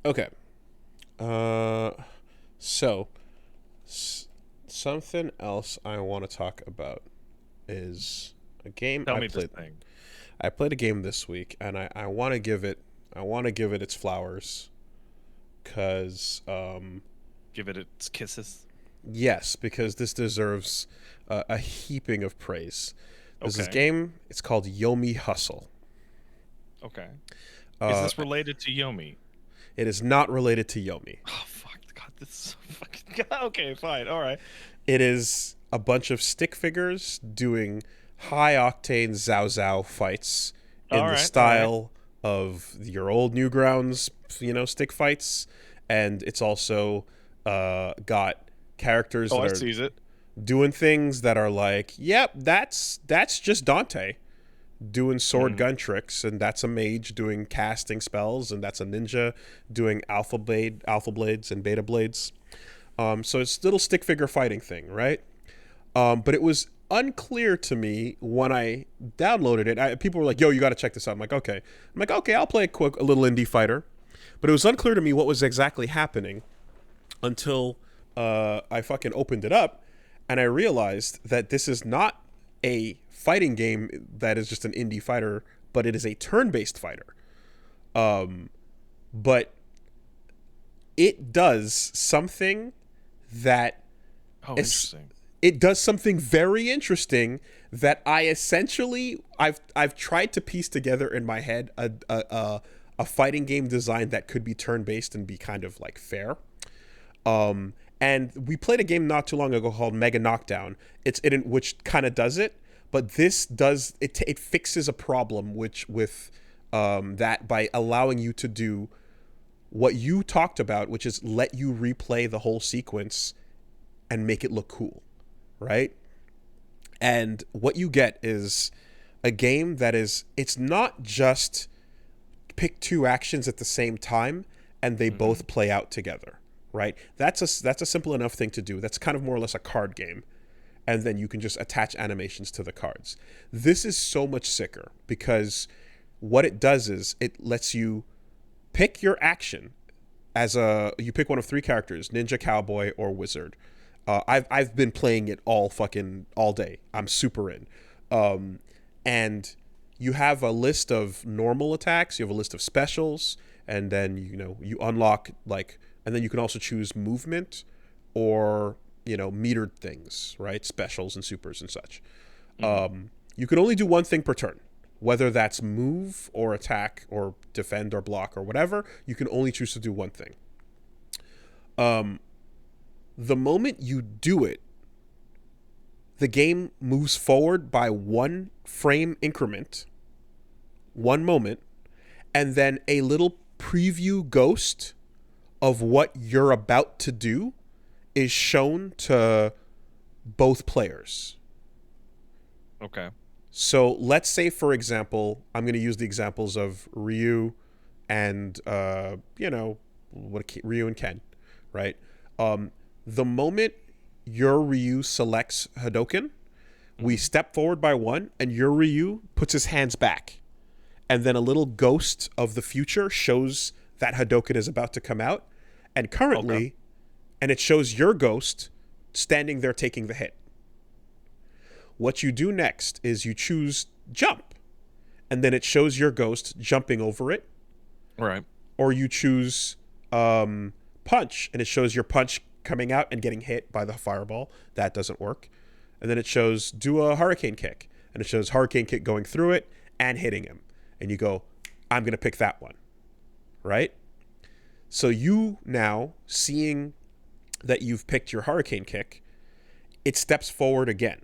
Okay. Uh, so something else I want to talk about is a game Tell I me this played. thing. I played a game this week, and I want to give it. I want to give it its flowers, cause Give it its kisses. yes, because this deserves a heaping of praise. There's this Okay. game. It's called Yomi Hustle. Okay. Is Uh, this related to Yomi? it is not related to Yomi. Oh fuck! God, this is so fucking. Okay, fine. All right. It is a bunch of stick figures doing high octane Zhao Zhao fights in All the right. All right. style of your old Newgrounds, stick fights, and it's also got characters Oh, that I are sees it. doing things that are like, yep, that's just Dante doing sword Mm. gun tricks, and that's a mage doing casting spells, and that's a ninja doing alpha blades, and beta blades. So it's a little stick figure fighting thing, right? But it was unclear to me when I downloaded it. People were like, "Yo, you got to check this out." I'm like, "Okay." I'm like, "Okay, I'll play a little indie fighter," but it was unclear to me what was exactly happening until I fucking opened it up, and I realized that this is not a fighting game that is just an indie fighter, but it is a turn-based fighter. But it does something that Oh, is interesting. it does something very interesting that I've tried to piece together in my head a fighting game design that could be turn based and be kind of like fair. And we played a game not too long ago called Mega Knockdown. Which kind of does it, but this does it. It fixes a problem with that by allowing you to do what you talked about, which is let you replay the whole sequence and make it look cool, right? And what you get is a game that it's not just pick two actions at the same time and they both play out together, right? That's a simple enough thing to do. That's kind of more or less a card game. And then you can just attach animations to the cards. This is so much sicker because what it does is it lets you pick your action you pick one of three characters: ninja, cowboy, or wizard. I've been playing it all day. I'm super in, and you have a list of normal attacks. You have a list of specials, and then you unlock and then you can also choose movement or metered things, right? Specials and supers and such. You can only do one thing per turn, whether that's move or attack or defend or block or whatever. You can only choose to do one thing. The moment you do it, the game moves forward by one frame increment, one moment, and then a little preview ghost of what you're about to do is shown to both players. Okay. So let's say, for example, I'm going to use the examples of Ryu and Ryu and Ken, right? The moment your Ryu selects Hadouken, we step forward by one, and your Ryu puts his hands back, and then a little ghost of the future shows that Hadouken is about to come out, and it shows your ghost standing there taking the hit. What you do next is you choose jump, and then it shows your ghost jumping over it. Right. Or you choose punch, and it shows your punch coming out and getting hit by the fireball. That doesn't work. And then it shows do a hurricane kick, and it shows hurricane kick going through it and hitting him. And you go, I'm going to pick that one, right? So you now, seeing that you've picked your hurricane kick, it steps forward again.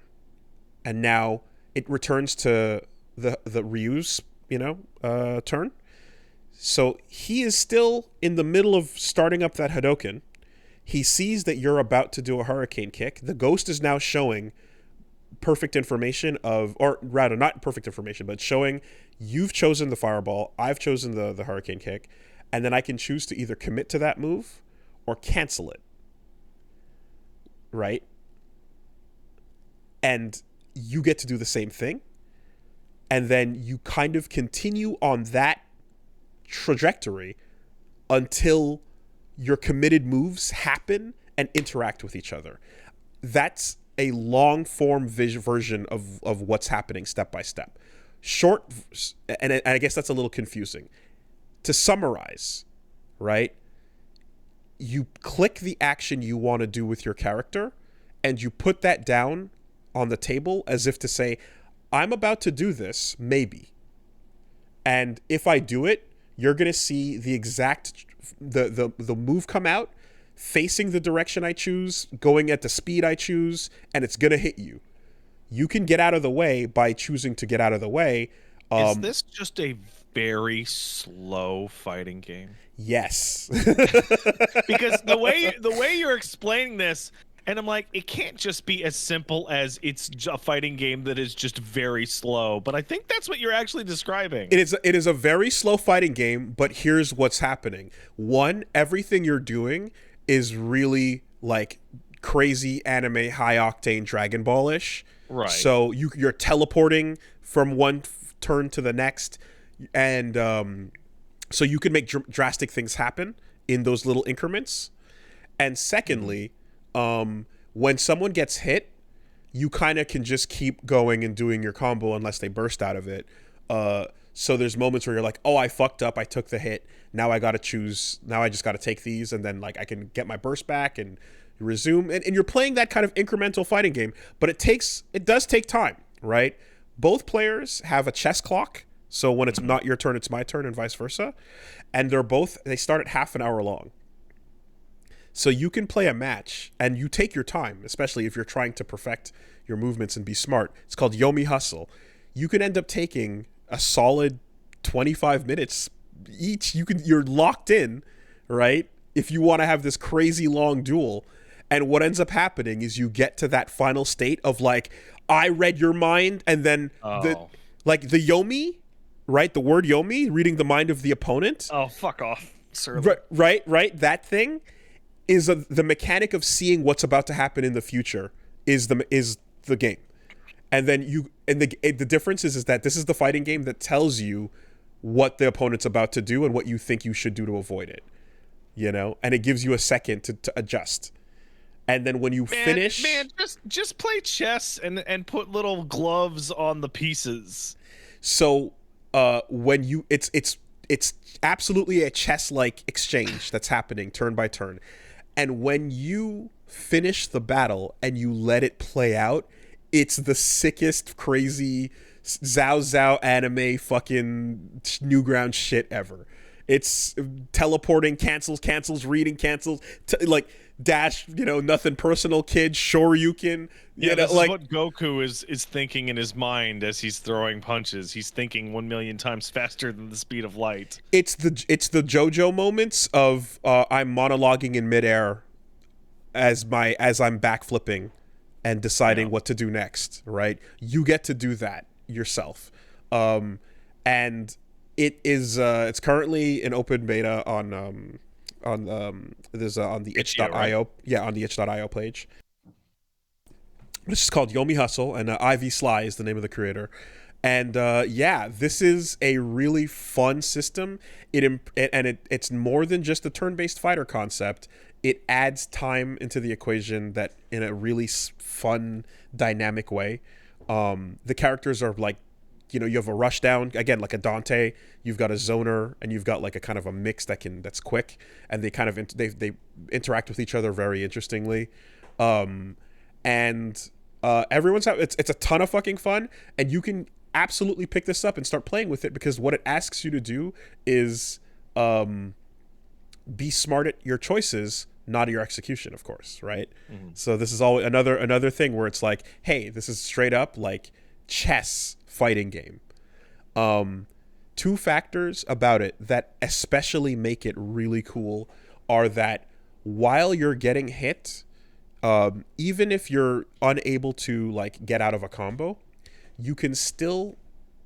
And now it returns to the Ryu's, turn. So he is still in the middle of starting up that Hadouken. He sees that you're about to do a hurricane kick. The ghost is now showing perfect information or rather not perfect information, but showing you've chosen the fireball, I've chosen the hurricane kick, and then I can choose to either commit to that move or cancel it. Right? And you get to do the same thing. And then you kind of continue on that trajectory until your committed moves happen and interact with each other. That's a long form version of what's happening step by step. Short, and I guess that's a little confusing. To summarize, right? You click the action you want to do with your character, and you put that down on the table as if to say, I'm about to do this, maybe. And if I do it, you're going to see the exact, the move come out, facing the direction I choose, going at the speed I choose, and it's going to hit you. You can get out of the way by choosing to get out of the way. Is this just a very slow fighting game? Yes. Because the way you're explaining this, and I'm like, it can't just be as simple as it's a fighting game that is just very slow. But I think that's what you're actually describing. It is a very slow fighting game, but here's what's happening. One, everything you're doing is really like crazy anime high octane Dragon Ball-ish. Right. So you're teleporting from one turn to the next, and so you can make drastic things happen in those little increments. And secondly, when someone gets hit, you kind of can just keep going and doing your combo unless they burst out of it. So there's moments where you're like, oh, I fucked up, I took the hit. Now I got to choose. Now I just got to take these, and then like I can get my burst back and resume. And you're playing that kind of incremental fighting game, but it does take time, right? Both players have a chess clock, so when it's not your turn, it's my turn, and vice versa. And they start at half an hour long. So you can play a match, and you take your time, especially if you're trying to perfect your movements and be smart. It's called Yomi Hustle. You can end up taking a solid 25 minutes each. You're locked in, right? If you want to have this crazy long duel. And what ends up happening is you get to that final state of like, I read your mind, and then the Yomi, right? The word Yomi, reading the mind of the opponent. Oh, fuck off. Right. That thing is the mechanic of seeing what's about to happen in the future is the game. And then the difference is that this is the fighting game that tells you what the opponent's about to do and what you think you should do to avoid it. You know, and it gives you a second to adjust. And then when you finish, just play chess and put little gloves on the pieces. So when it's absolutely a chess-like exchange that's happening turn by turn. And when you finish the battle and you let it play out, it's the sickest, crazy Zao anime fucking Newground shit ever. It's teleporting, cancels, reading, cancels, like dash, nothing personal, kid, Shoryuken. This is what Goku is thinking in his mind as he's throwing punches. He's thinking 1 million times faster than the speed of light. It's the JoJo moments of I'm monologuing in midair as I'm backflipping and deciding what to do next. Right? You get to do that yourself, and it is it's currently in open beta on the itch.io, right? Yeah, on the itch.io page. This is called Yomi Hustle, and Ivy Sly is the name of the creator. And this is a really fun system. It's more than just a turn-based fighter concept. It adds time into the equation that in a really fun, dynamic way. The characters are like, you have a rush down, again, like a Dante. You've got a zoner, and you've got like a kind of a mix that's quick, and they kind of they interact with each other very interestingly. Everyone's it's a ton of fucking fun, and you can absolutely pick this up and start playing with it, because what it asks you to do is be smart at your choices, not your execution, of course, right? Mm-hmm. So this is all another thing where it's like, hey, this is straight up like chess fighting game. Two factors about it that especially make it really cool are that while you're getting hit, even if you're unable to like get out of a combo, you can still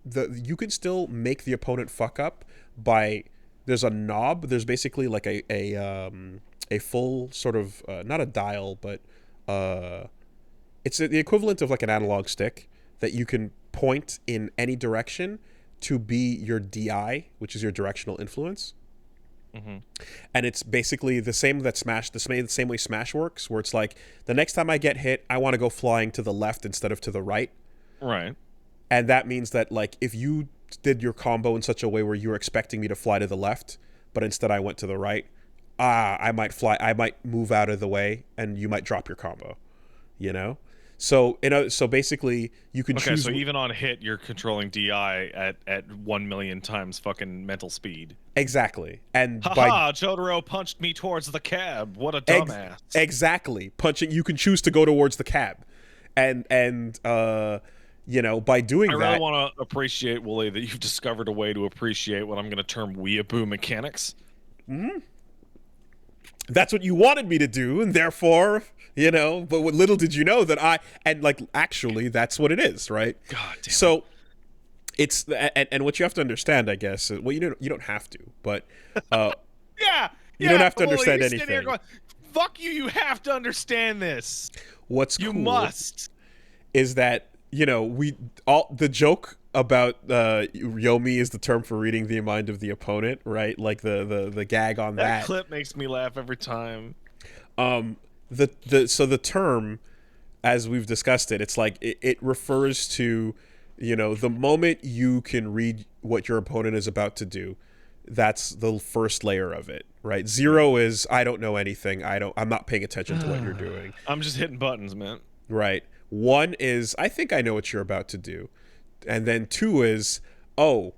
make the opponent fuck up by, there's a knob, there's basically like a full sort of not a dial, but it's the equivalent of like an analog stick that you can point in any direction to be your DI, which is your directional influence. Mm-hmm. And it's basically the same that Smash, the same way Smash works, where it's like the next time I get hit, I want to go flying to the left instead of to the right. Right. And that means that like if you did your combo in such a way where you were expecting me to fly to the left, but instead I went to the right, I might move out of the way, and you might drop your combo. You know. So basically, you can Okay, choose. so even on hit, you're controlling DI at 1,000,000 times fucking mental speed. Exactly, and Haha, Jotaro punched me towards the cab. What a dumbass. Exactly, punching. You can choose to go towards the cab, and you know, by doing that, I really want to appreciate, Wooly, that you've discovered a way to appreciate what I'm going to term weeaboo mechanics. Mm-hmm. That's what you wanted me to do, and therefore, you know. But what little did you know that actually, that's what it is, right? God damn. So it's and what you have to understand, I guess. Well, you don't have to, but you don't have to understand anything. Going, fuck you! You have to understand this. What's you cool must is that, you know, the joke about Yomi is the term for reading the mind of the opponent, right? Like the gag on that clip makes me laugh every time. So the term, as we've discussed it, it's like it refers to, you know, the moment you can read what your opponent is about to do. That's the first layer of it, right? 0 is I don't know anything. I'm not paying attention to what you're doing. I'm just hitting buttons, man. Right. 1 is I think I know what you're about to do. And then 2 is, oh,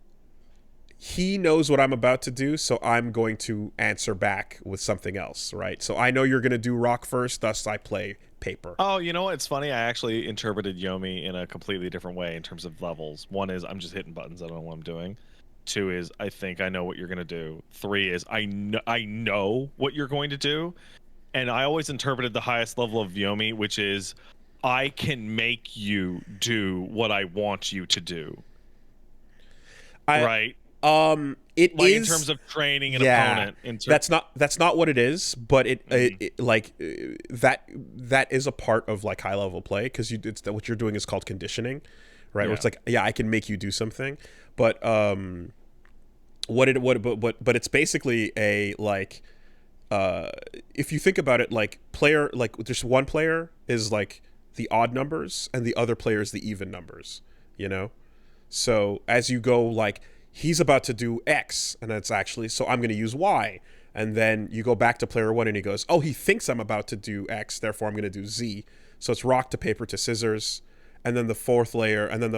he knows what I'm about to do, so I'm going to answer back with something else, right? So I know you're going to do rock first, thus I play paper. Oh, you know what? It's funny. I actually interpreted Yomi in a completely different way in terms of levels. 1 is I'm just hitting buttons. I don't know what I'm doing. 2 is I think I know what you're going to do. 3 is I know what you're going to do. And I always interpreted the highest level of Yomi, which is I can make you do what I want you to do. Right? It like is, in terms of training an opponent. That's not what it is, but that is a part of like high level play, because what you're doing is called conditioning, right? Yeah. Where it's like, yeah, I can make you do something, but it's basically a like, if you think about it, like player, like there's one player is like the odd numbers and the other player is the even numbers, you know? So as you go, like, he's about to do X, and it's actually, so I'm going to use Y. And then you go back to player 1 and he goes, oh, he thinks I'm about to do X, therefore I'm going to do Z. So it's rock to paper to scissors. And then the fourth layer, and then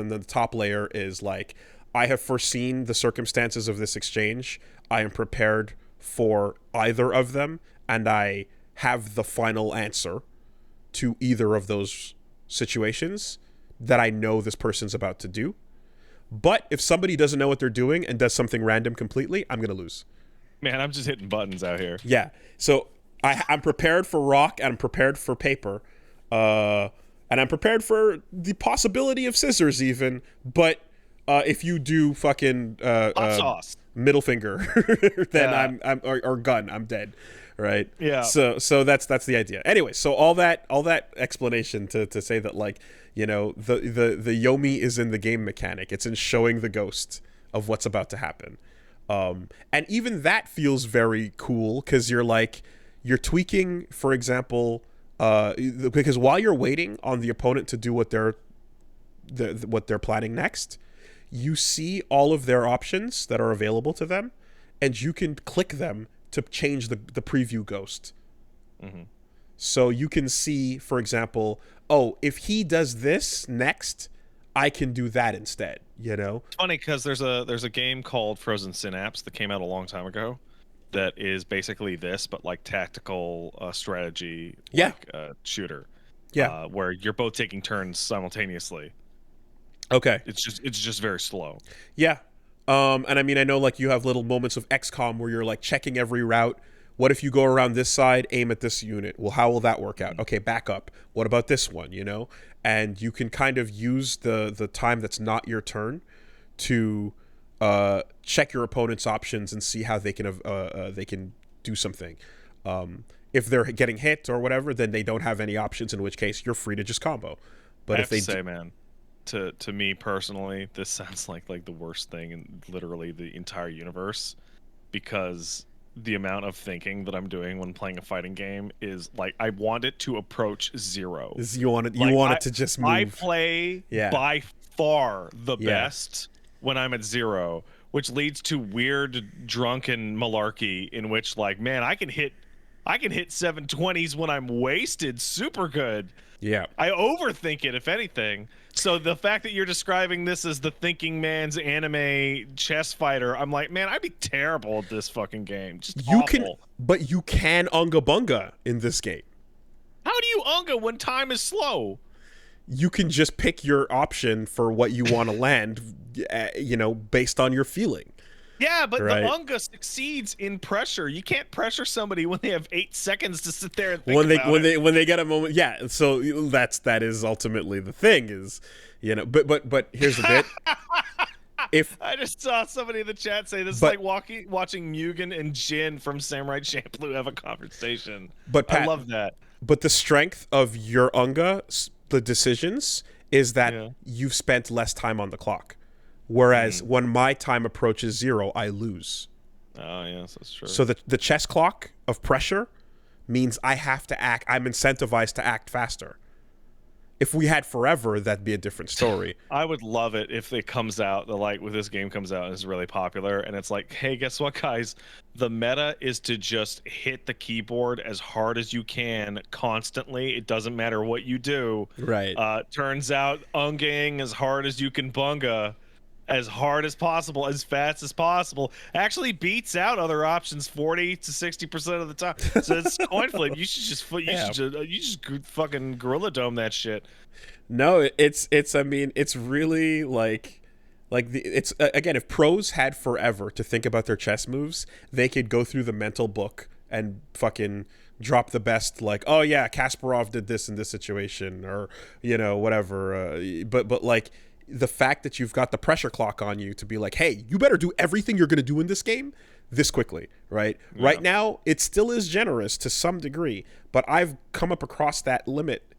the top layer is like, I have foreseen the circumstances of this exchange. I am prepared for either of them, and I have the final answer to either of those situations that I know this person's about to do. But if somebody doesn't know what they're doing and does something random completely, I'm going to lose. Man, I'm just hitting buttons out here. Yeah. So I'm prepared for rock, and I'm prepared for paper. And I'm prepared for the possibility of scissors even. But if you do fucking hot sauce, middle finger, then I'm or gun, I'm dead. Right. Yeah. So that's the idea. Anyway, so all that explanation to say that, like, you know, the Yomi is in the game mechanic. It's in showing the ghost of what's about to happen. And even that feels very cool, because you're tweaking, for example, because while you're waiting on the opponent to do what they're planning next, you see all of their options that are available to them, and you can click them to change the preview ghost. Mm-hmm. So you can see, for example, oh, if he does this next, I can do that instead, you know? It's funny because there's a game called Frozen Synapse that came out a long time ago that is basically this, but like tactical strategy, shooter. Yeah. Where you're both taking turns simultaneously. Okay. It's just very slow. Yeah. And I mean, I know, like, you have little moments of XCOM where you're like checking every route. What if you go around this side, aim at this unit? Well, how will that work out? Okay, back up. What about this one, you know? And you can kind of use the time that's not your turn to check your opponent's options and see how they can do something. If they're getting hit or whatever, then they don't have any options, in which case you're free to just combo. But I if they say, man, to me personally, this sounds like the worst thing in literally the entire universe, because the amount of thinking that I'm doing when playing a fighting game is like I want it to approach zero. You want it to just move. I play by far the best when I'm at zero, which leads to weird drunken malarkey in which like, man, I can hit 720s when I'm wasted super good. Yeah. I overthink it, if anything. So the fact that you're describing this as the thinking man's anime chess fighter, I'm like, man, I'd be terrible at this fucking game. Just awful. But you can unga bunga in this game. How do you unga when time is slow? You can just pick your option for what you want to land, based on your feeling. Yeah, but the unga succeeds in pressure. You can't pressure somebody when they have 8 seconds to sit there and think when they get a moment. Yeah, so that is ultimately the thing is, But here's the bit. If I just saw somebody in the chat say this is like watching Mugen and Jin from Samurai Champloo have a conversation. But Pat, I love that. But the strength of your unga, the decisions, is that you've spent less time on the clock. Whereas when my time approaches zero, I lose. Oh, yes, that's true. So the chess clock of pressure means I have to act. I'm incentivized to act faster. If we had forever, that'd be a different story. I would love it if it comes out, with this game comes out and is really popular, and it's like, hey, guess what, guys? The meta is to just hit the keyboard as hard as you can constantly. It doesn't matter what you do. Right. Turns out ungaing as hard as you can bunga, as hard as possible, as fast as possible, actually beats out other options 40 to 60% of the time. So it's coin flip. You should just fucking gorilla dome that shit. No, it's really it's again, if pros had forever to think about their chess moves, they could go through the mental book and fucking drop the best, like, oh yeah, Kasparov did this in this situation, or whatever. But like, the fact that you've got the pressure clock on you to be like, hey, you better do everything you're going to do in this game this quickly, right? Yeah. Right now, it still is generous to some degree, but I've come up across that limit,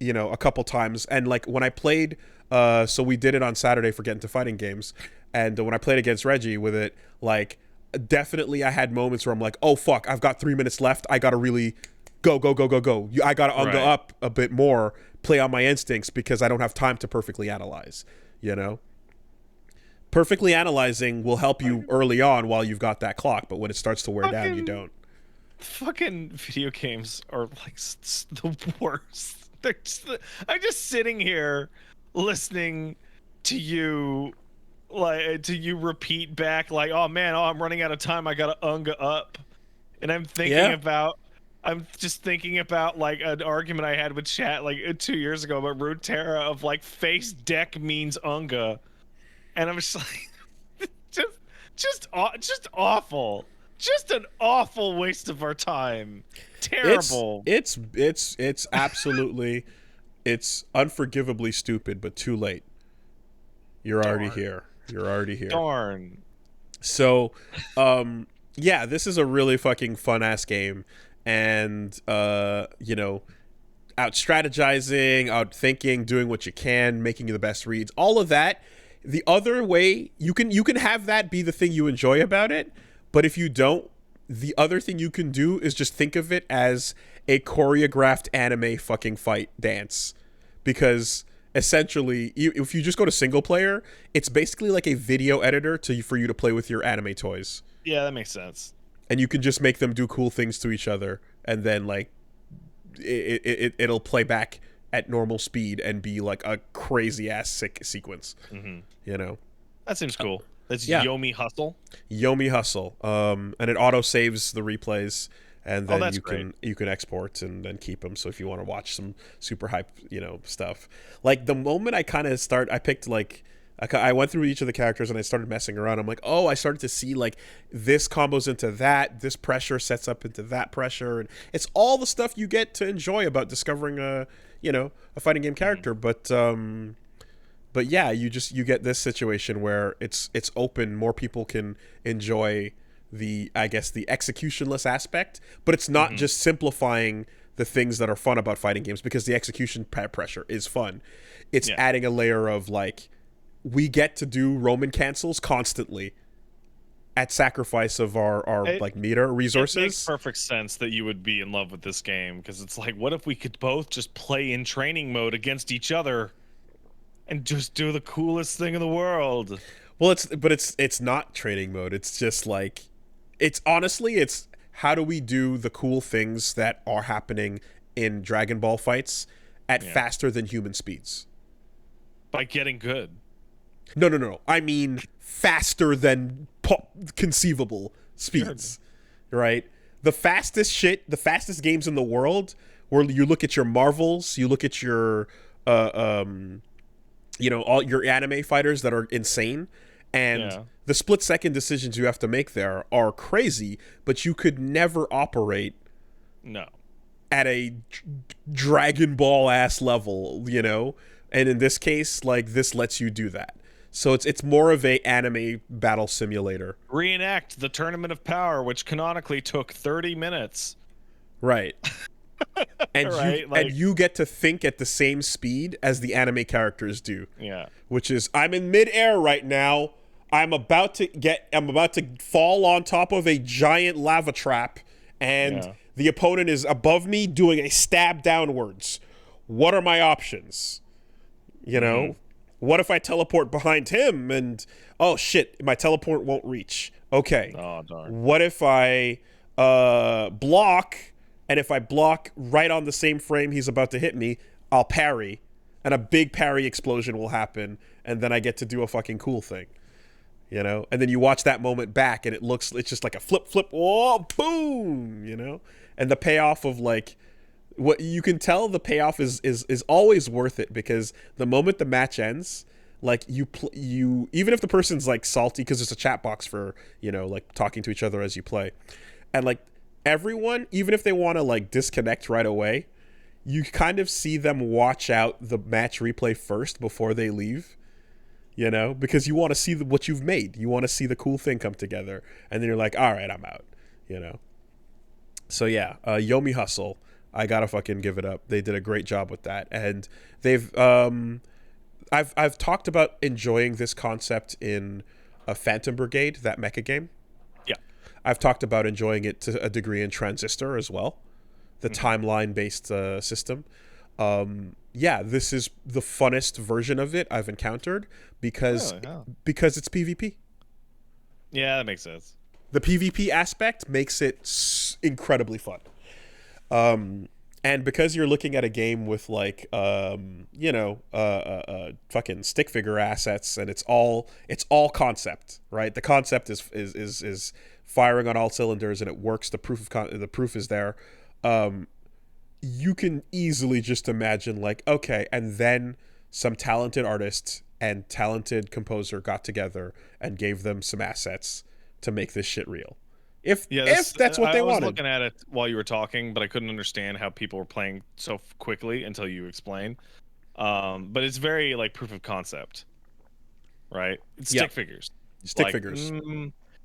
a couple times. And like when I played, so we did it on Saturday for Getting to Fighting Games, and when I played against Reggie with it, like, definitely I had moments where I'm like, oh fuck, I've got 3 minutes left. I got to really go. I got to unga up a bit more, play on my instincts, because I don't have time to perfectly analyze, Perfectly analyzing will help you early on while you've got that clock, but when it starts to wear down, you don't. Fucking video games are like the worst. I'm just sitting here listening to you, repeat back like, oh man, I'm running out of time, I gotta unga up. And I'm just thinking about like an argument I had with chat like 2 years ago about Runeterra of like face deck means unga, and I'm just like, just awful, just an awful waste of our time. Terrible. It's absolutely, it's unforgivably stupid, but too late. You're already here. Darn. So, yeah, this is a really fucking fun ass game. And out strategizing, out thinking, doing what you can, making the best reads, all of that. The other way, you can have that be the thing you enjoy about it, but if you don't, the other thing you can do is just think of it as a choreographed anime fucking fight dance, because essentially, if you just go to single player, it's basically like a video editor for you to play with your anime toys. Yeah, that makes sense. And you can just make them do cool things to each other, and then like it'll play back at normal speed and be like a crazy ass sick sequence. Mm-hmm. That seems cool. That's Yomi Hustle. And it auto saves the replays, and then you can export and then keep them. So if you want to watch some super hype stuff, like the moment I picked like. I went through each of the characters and I started messing around. I'm like, oh, I started to see like this combos into that, this pressure sets up into that pressure, and it's all the stuff you get to enjoy about discovering a fighting game character. But yeah, you get this situation where it's open, more people can enjoy the executionless aspect, but it's not just simplifying the things that are fun about fighting games, because the execution pressure is fun. It's adding a layer of like, we get to do Roman cancels constantly, at sacrifice of our It, like meter it makes resources. perfect sense that you would be in love with this game because it's like, what if we could both just play in training mode against each other and just do the coolest thing in the world? Well, it's not training mode. It's just like it's honestly it's how do we do the cool things that are happening in Dragon Ball fights at Yeah. faster than human speeds? By getting good. No. I mean faster than conceivable speeds, right? The fastest shit, the fastest games in the world, where you look at your Marvels, you look at your, all your anime fighters that are insane, and Yeah. the split-second decisions you have to make there are crazy, but you could never operate No. at a Dragon Ball ass level, And in this case, like this lets you do that. So it's more of a anime battle simulator. Reenact the Tournament of Power, which canonically took 30 minutes. Right. And Right, like- you get to think at the same speed as the anime characters do. Yeah. Which is I'm in midair right now. I'm about to fall on top of a giant lava trap, and Yeah. the opponent is above me doing a stab downwards. What are my options? What if I teleport behind him and oh shit, my teleport won't reach? Okay. Oh, darn. What if I block, and if I block right on the same frame he's about to hit me, I'll parry, and a big parry explosion will happen, and then I get to do a fucking cool thing. And then you watch that moment back and it's just like a flip, oh, boom, and the payoff of like, what you can tell the payoff is always worth it, because the moment the match ends, like you even if the person's like salty, because there's a chat box for like talking to each other as you play, and like everyone, even if they want to like disconnect right away, you kind of see them watch out the match replay first before they leave, because you want to see what you've made, you want to see the cool thing come together, and then you're like, all right, I'm out. So yeah, Yomi Hustle, I gotta fucking give it up. They did a great job with that, and they've I've talked about enjoying this concept in a Phantom Brigade, that mecha game. Yeah. I've talked about enjoying it to a degree in Transistor as well, the timeline based system. Yeah, this is the funnest version of it I've encountered because it's PvP. Yeah, that makes sense. The PvP aspect makes it incredibly fun. And because you're looking at a game with like fucking stick figure assets, and it's all concept, right? The concept is firing on all cylinders, and it works. The proof is there. You can easily just imagine like, okay, and then some talented artist and talented composer got together and gave them some assets to make this shit real. If that's what they wanted. I was looking at it while you were talking, but I couldn't understand how people were playing so quickly until you explained. But it's very like proof of concept, right? It's stick figures. Stick figures.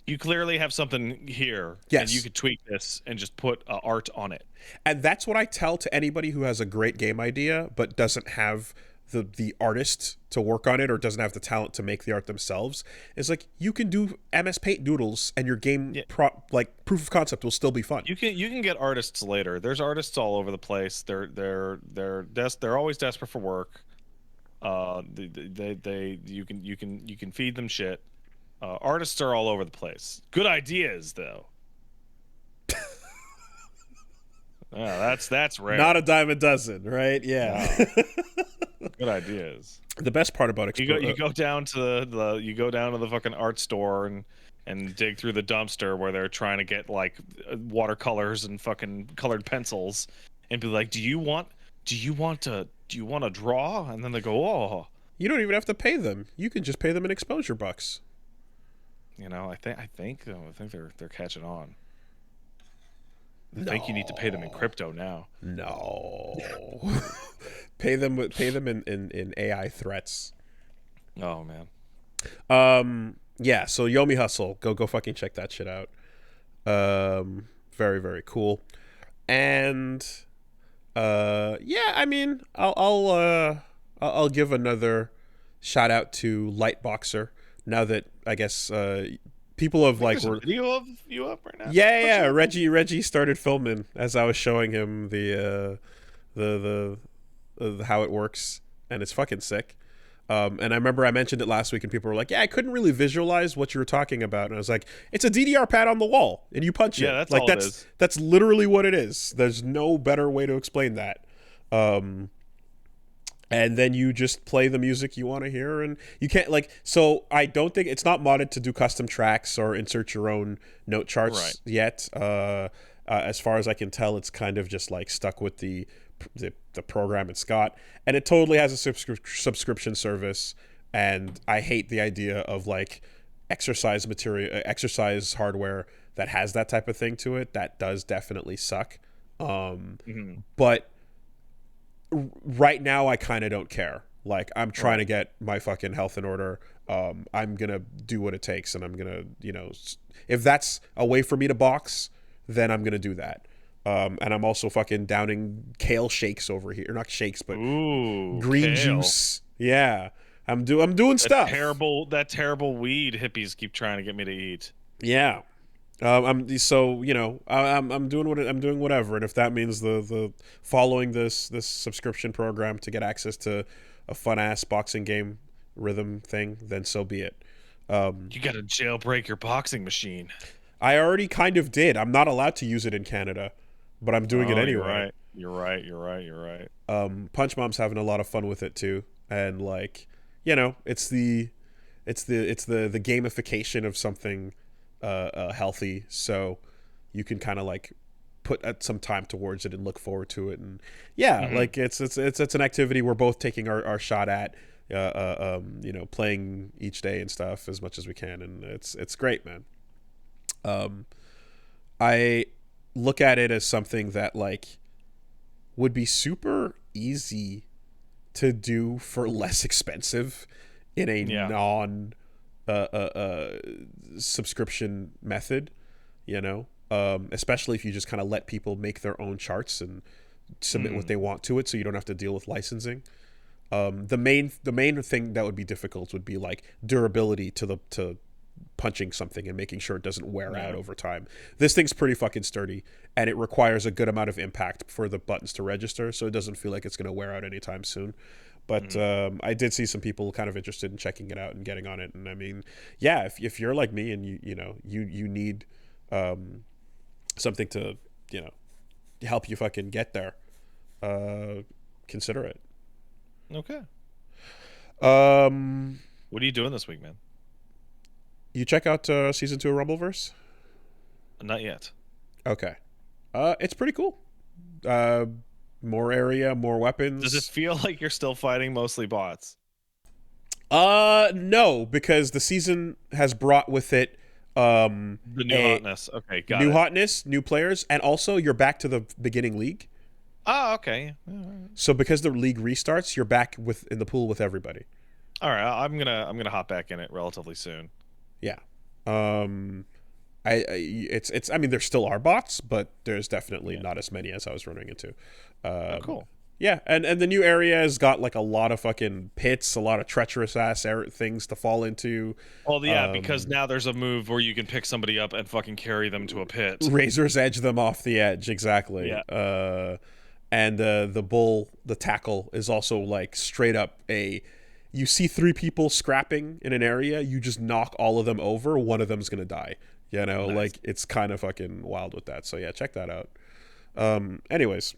You clearly have something here, yes, and you could tweak this and just put art on it. And that's what I tell to anybody who has a great game idea but doesn't have the artist to work on it, or doesn't have the talent to make the art themselves. Is like, you can do MS Paint doodles and your game proof of concept will still be fun. You can get artists later. There's artists all over the place. They're always desperate for work. You can feed them shit. Artists are all over the place. Good ideas though. That's rare. Not a dime a dozen, right? Yeah. No. Good ideas. The best part about you go down to the fucking art store and dig through the dumpster where they're trying to get like watercolors and fucking colored pencils, and be like, do you want to draw? And then they go, oh. You don't even have to pay them. You can just pay them in exposure bucks. I think they're catching on. I think you need to pay them in crypto now. No. pay them in AI threats. Oh man. Yeah, so Yomi Hustle, go fucking check that shit out. Very, very cool. And yeah, I mean, I'll give another shout out to Lightboxer, now that I guess people have like There's a video of you up right now. yeah. Reggie started filming as I was showing him the how it works, and it's fucking sick. And I remember I mentioned it last week, and people were like, "Yeah, I couldn't really visualize what you were talking about." And I was like, "It's a DDR pad on the wall, and you punch it. Yeah, that's like all it is. that's literally what it is. There's no better way to explain that." And then you just play the music you want to hear, and you can't like. So I don't think it's not modded to do custom tracks or insert your own note charts yet. As far as I can tell, it's kind of just like stuck with the program it's got, and it totally has a subscription service. And I hate the idea of like exercise hardware that has that type of thing to it. That does definitely suck. But right now I kind of don't care. Like, I'm trying to get my fucking health in order. I'm gonna do what it takes, and I'm gonna, if that's a way for me to box, then I'm gonna do that. And I'm also fucking downing kale shakes over here. Not shakes, but green kale. juice. Yeah. I'm doing stuff. That terrible weed hippies keep trying to get me to eat. Yeah. I'm doing whatever, and if that means the following this subscription program to get access to a fun ass boxing game rhythm thing, then so be it. You gotta jailbreak your boxing machine. I already kind of did. I'm not allowed to use it in Canada, but I'm doing it anyway. You're right. Punch Mom's having a lot of fun with it too, and like, it's the gamification of something healthy, so you can kind of like put some time towards it and look forward to it, and like it's an activity we're both taking our shot at, playing each day and stuff as much as we can, and it's great, man. I look at it as something that like would be super easy to do for less expensive in a non subscription method, especially if you just kind of let people make their own charts and submit what they want to it, so you don't have to deal with licensing. The main thing that would be difficult would be like durability to punching something and making sure it doesn't wear out over time. This thing's pretty fucking sturdy, and it requires a good amount of impact for the buttons to register, so it doesn't feel like it's going to wear out anytime soon. But I did see some people kind of interested in checking it out and getting on it. And I mean, yeah, if you're like me and you need something to help you fucking get there, consider it. Okay. What are you doing this week, man? You check out season 2 of Rumbleverse? Not yet. Okay. It's pretty cool. More area, more weapons. Does it feel like you're still fighting mostly bots? No, because the season has brought with it the new hotness. Okay, got it. New hotness, new players, and also you're back to the beginning league. Oh, okay. So because the league restarts, you're back in the pool with everybody. All right, I'm gonna hop back in it relatively soon. Yeah. I mean, there still are bots, but there's definitely not as many as I was running into. Cool. Yeah, and the new area has got like a lot of fucking pits, a lot of treacherous ass things to fall into. Well, yeah, because now there's a move where you can pick somebody up and fucking carry them to a pit. Razor's edge them off the edge, exactly. Yeah. And the tackle is also like straight up you see 3 people scrapping in an area, you just knock all of them over, one of them's gonna die. Nice. Like, it's kind of fucking wild with that. So yeah, check that out. Anyways,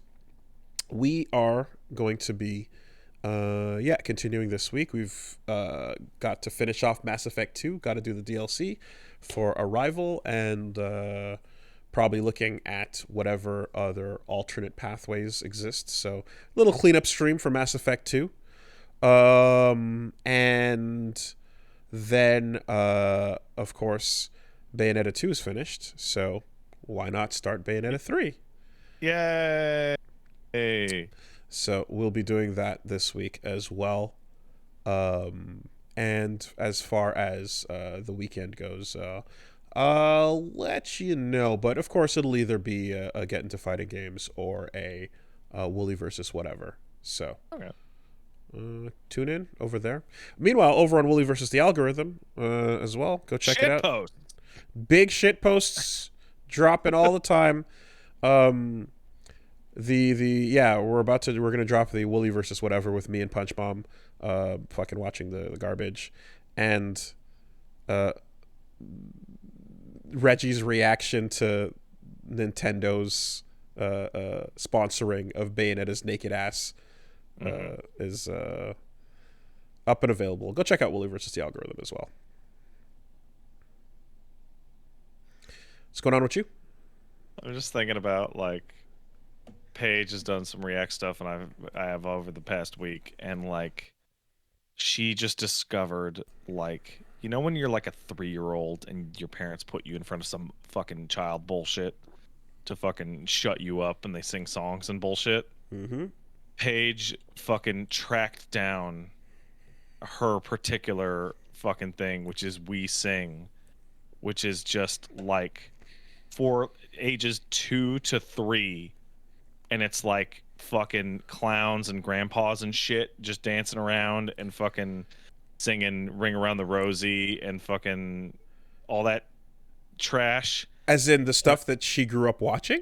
we are going to be continuing this week. We've got to finish off Mass Effect 2, got to do the DLC for Arrival, and probably looking at whatever other alternate pathways exist. So, little cleanup stream for Mass Effect 2. And then of course Bayonetta 2 is finished, so why not start Bayonetta 3? Yay! So we'll be doing that this week as well. And as far as the weekend goes, I'll let you know, but of course it'll either be a Get Into Fighting Games or a Wooly versus whatever. So okay. Tune in over there. Meanwhile, over on Wooly versus the Algorithm as well. Go check it out. Post. Big shit posts dropping all the time. We're gonna drop the Wooly versus whatever with me and Punch Bomb, fucking watching the garbage, and Reggie's reaction to Nintendo's sponsoring of Bayonetta's naked ass is up and available. Go check out Wooly versus the Algorithm as well. What's going on with you? I'm just thinking about like Paige has done some React stuff, and I have over the past week, and like she just discovered, like, you know when you're like a 3-year-old and your parents put you in front of some fucking child bullshit to fucking shut you up, and they sing songs and bullshit. Mm-hmm. Paige fucking tracked down her particular fucking thing, which is We Sing, which is just like for ages 2 to 3, and it's like fucking clowns and grandpas and shit just dancing around and fucking singing Ring Around the Rosie and fucking all that trash. As in the stuff that she grew up watching?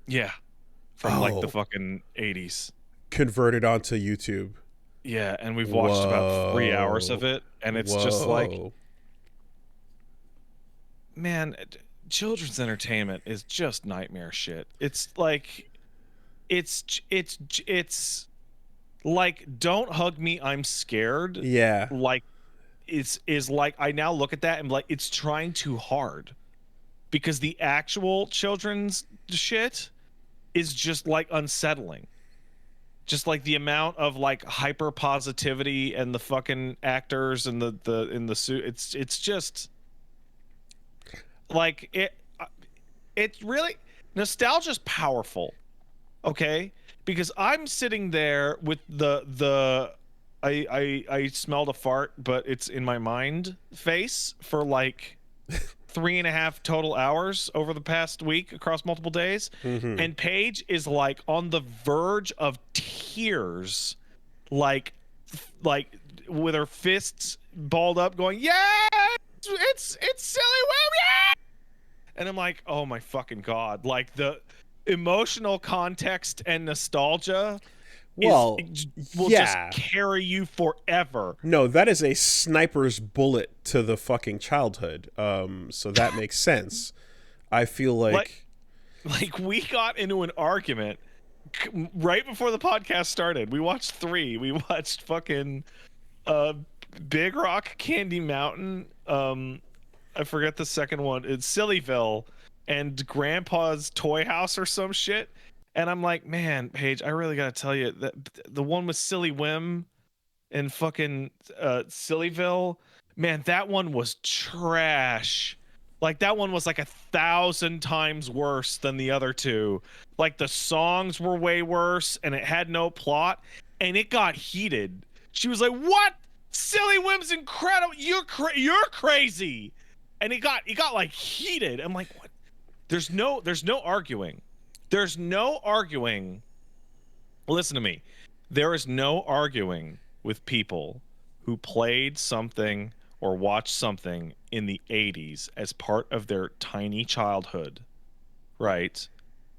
Yeah. From like the fucking 80s. Converted onto YouTube. Yeah, and we've watched about 3 hours of it, and it's just like, man, children's entertainment is just nightmare shit. It's like, it's like, don't hug me, I'm scared. Yeah. Like, is like, I now look at that and like, it's trying too hard, because the actual children's shit is just like unsettling. Just like the amount of like hyper positivity and the fucking actors and the in the suit, it's just like it's really, nostalgia's powerful. Okay, because I'm sitting there with I smelled a fart, but it's in my mind face for like 3.5 total hours over the past week across multiple days. Mm-hmm. And Paige is like on the verge of tears, like with her fists balled up going, yeah, it's Silly Will, yeah! And I'm like, oh my fucking God. Like the emotional context and nostalgia will just carry you forever. No, that is a sniper's bullet to the fucking childhood. So that makes sense. I feel like we got into an argument right before the podcast started. We watched 3. We watched fucking Big Rock Candy Mountain. I forget the second one. It's Sillyville and Grandpa's Toy House or some shit. And I'm like, man, Paige, I really gotta tell you that the one with Silly Whim and fucking Sillyville, man, that one was trash. Like that one was like 1,000 times worse than the other two. Like the songs were way worse, and it had no plot, and it got heated. She was like, "What? Silly Whim's incredible. You're crazy," and it got like heated. I'm like, what? There's no arguing. There's no arguing. Listen to me. There is no arguing with people who played something or watched something in the 80s as part of their tiny childhood, right?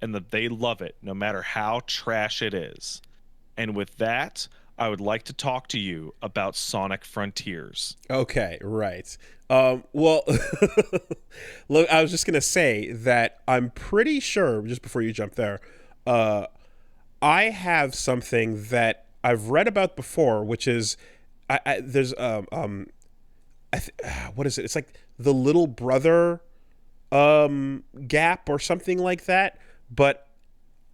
And that they love it no matter how trash it is. And with that, I would like to talk to you about Sonic Frontiers. Okay, right. Well, look, I was just going to say that I'm pretty sure, just before you jump there, I have something that I've read about before, which is, there's, what is it? It's like the little brother gap or something like that. But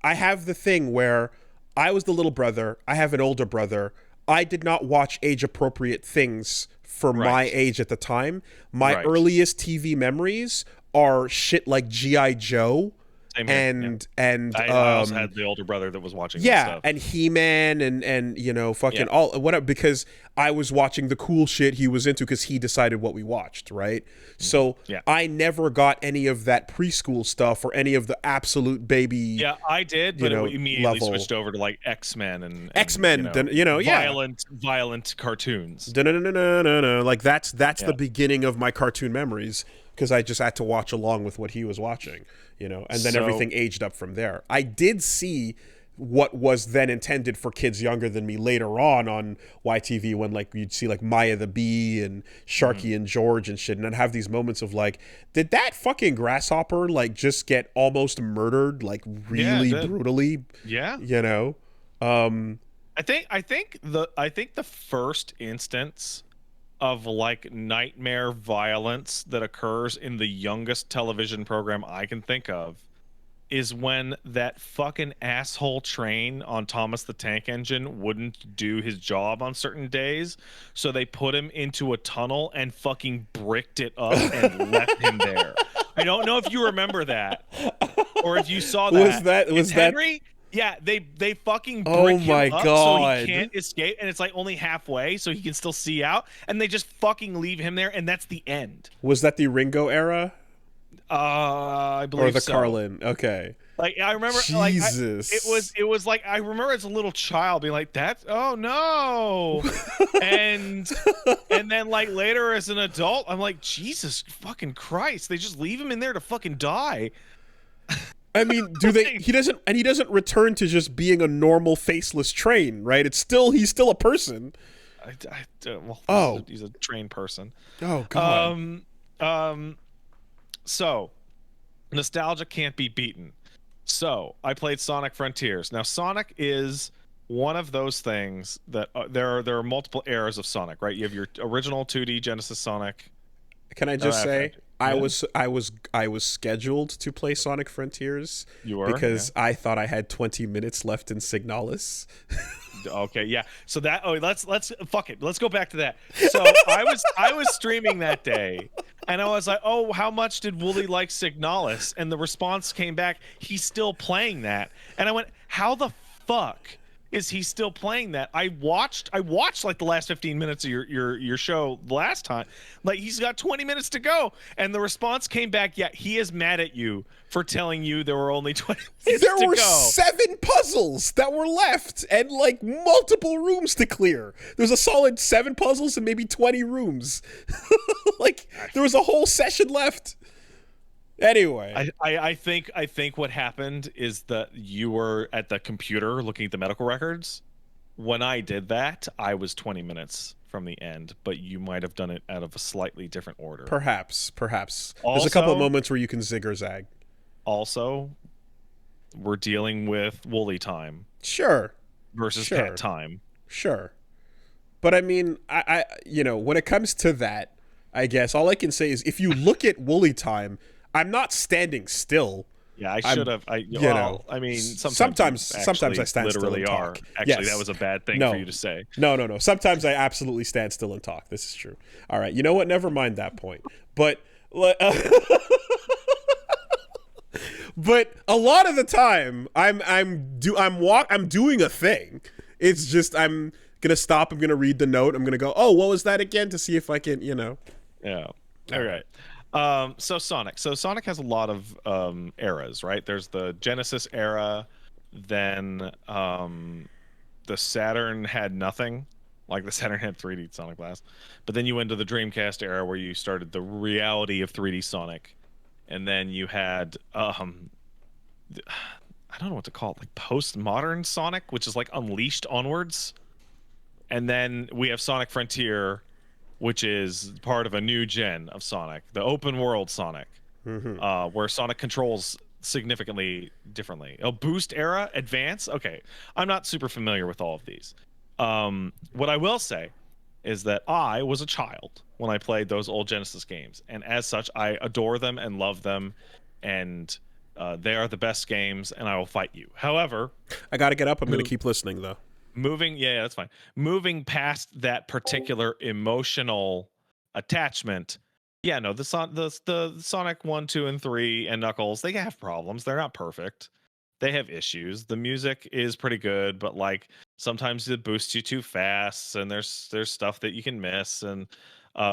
I have the thing where I was the little brother. I have an older brother. I did not watch age-appropriate things for my age at the time. My earliest TV memories are shit like G.I. Joe. And I also had the older brother that was watching that stuff. And He-Man and you know, fucking all whatever, because I was watching the cool shit he was into because he decided what we watched, right? So I never got any of that preschool stuff or any of the absolute baby. Yeah, I did, but it immediately switched over to like X-Men and X-Men, violent cartoons. No. Like that's the beginning of my cartoon memories. because I just had to watch along with what he was watching, you know, and then So everything aged up from there. I did see what was then intended for kids younger than me later on YTV, when like you'd see like Maya the Bee and Sharky and George and shit, and I'd have these moments of like, did that fucking grasshopper like just get almost murdered like really brutally? Yeah. You know? I think the first instance of like nightmare violence that occurs in the youngest television program I can think of is when that fucking asshole train on Thomas the Tank Engine wouldn't do his job on certain days, so they put him into a tunnel and fucking bricked it up and left him there. I don't know if you remember that or if you saw that. Was that Henry? Yeah, they fucking Oh brick him my up so God. he can't escape, and it's like only halfway, so he can still see out, and they just fucking leave him there, and that's the end. Was that the Ringo era? I believe Or the so. Carlin? Okay. Like I remember, Jesus. it was like I remember as a little child being like, "That's oh no," and then like later as an adult, I'm like, Jesus fucking Christ, they just leave him in there to fucking die. I mean, he doesn't return to just being a normal faceless train, right? He's still a person. He's a trained person. Oh God. So nostalgia can't be beaten. So I played Sonic Frontiers. Now Sonic is one of those things that there are multiple eras of Sonic, right? You have your original 2D Genesis Sonic. Can I just say I was scheduled to play Sonic Frontiers because I thought I had 20 minutes left in Signalis. Okay, yeah. So that let's fuck it. Let's go back to that. So I was streaming that day, and I was like, "Oh, how much did Wooly like Signalis?" And the response came back, "He's still playing that." And I went, "How the fuck is he still playing that?" I watched like the last 15 minutes of your show last time. Like he's got 20 minutes to go, and the response came back, "Yeah, he is mad at you for telling you there were only 20 minutes to go." There were 7 puzzles that were left and like multiple rooms to clear. There's a solid 7 puzzles and maybe 20 rooms. Like there was a whole session left. Anyway, I think what happened is that you were at the computer looking at the medical records. When I did that, I was 20 minutes from the end, but you might have done it out of a slightly different order. Perhaps. Also, There's a couple of moments where you can zig or zag. Also, we're dealing with Wooly time. Sure. Versus Pet time. Sure. But I mean, I when it comes to that, I guess all I can say is if you look at Wooly time, I'm not standing still. Yeah, I should have. I mean, sometimes I stand still and talk. Actually, that was a bad thing for you to say. No. Sometimes I absolutely stand still and talk. This is true. All right. You know what? Never mind that point. But but a lot of the time, I'm doing a thing. It's just I'm gonna stop. I'm gonna read the note. I'm gonna go, oh, what was that again? To see if I can, Yeah. All right. So Sonic has a lot of eras, right? There's the Genesis era, then the Saturn had nothing, like the Saturn had 3D Sonic Blast, but then you went to the Dreamcast era where you started the reality of 3D Sonic, and then you had I don't know what to call it, like postmodern Sonic, which is like Unleashed onwards, and then we have Sonic Frontier, which is part of a new gen of Sonic, the open world Sonic, where Sonic controls significantly differently. Boost era, Advance. Okay, I'm not super familiar with all of these. What I will say is that I was a child when I played those old Genesis games, and as such, I adore them and love them, and they are the best games, and I will fight you. However, I got to get up. I'm going to keep listening, though. Yeah, that's fine. Moving past that particular emotional attachment, yeah, no, the Sonic 1, 2, and 3 and Knuckles, they have problems. They're not perfect. They have issues. The music is pretty good, but like sometimes it boosts you too fast, and there's stuff that you can miss, and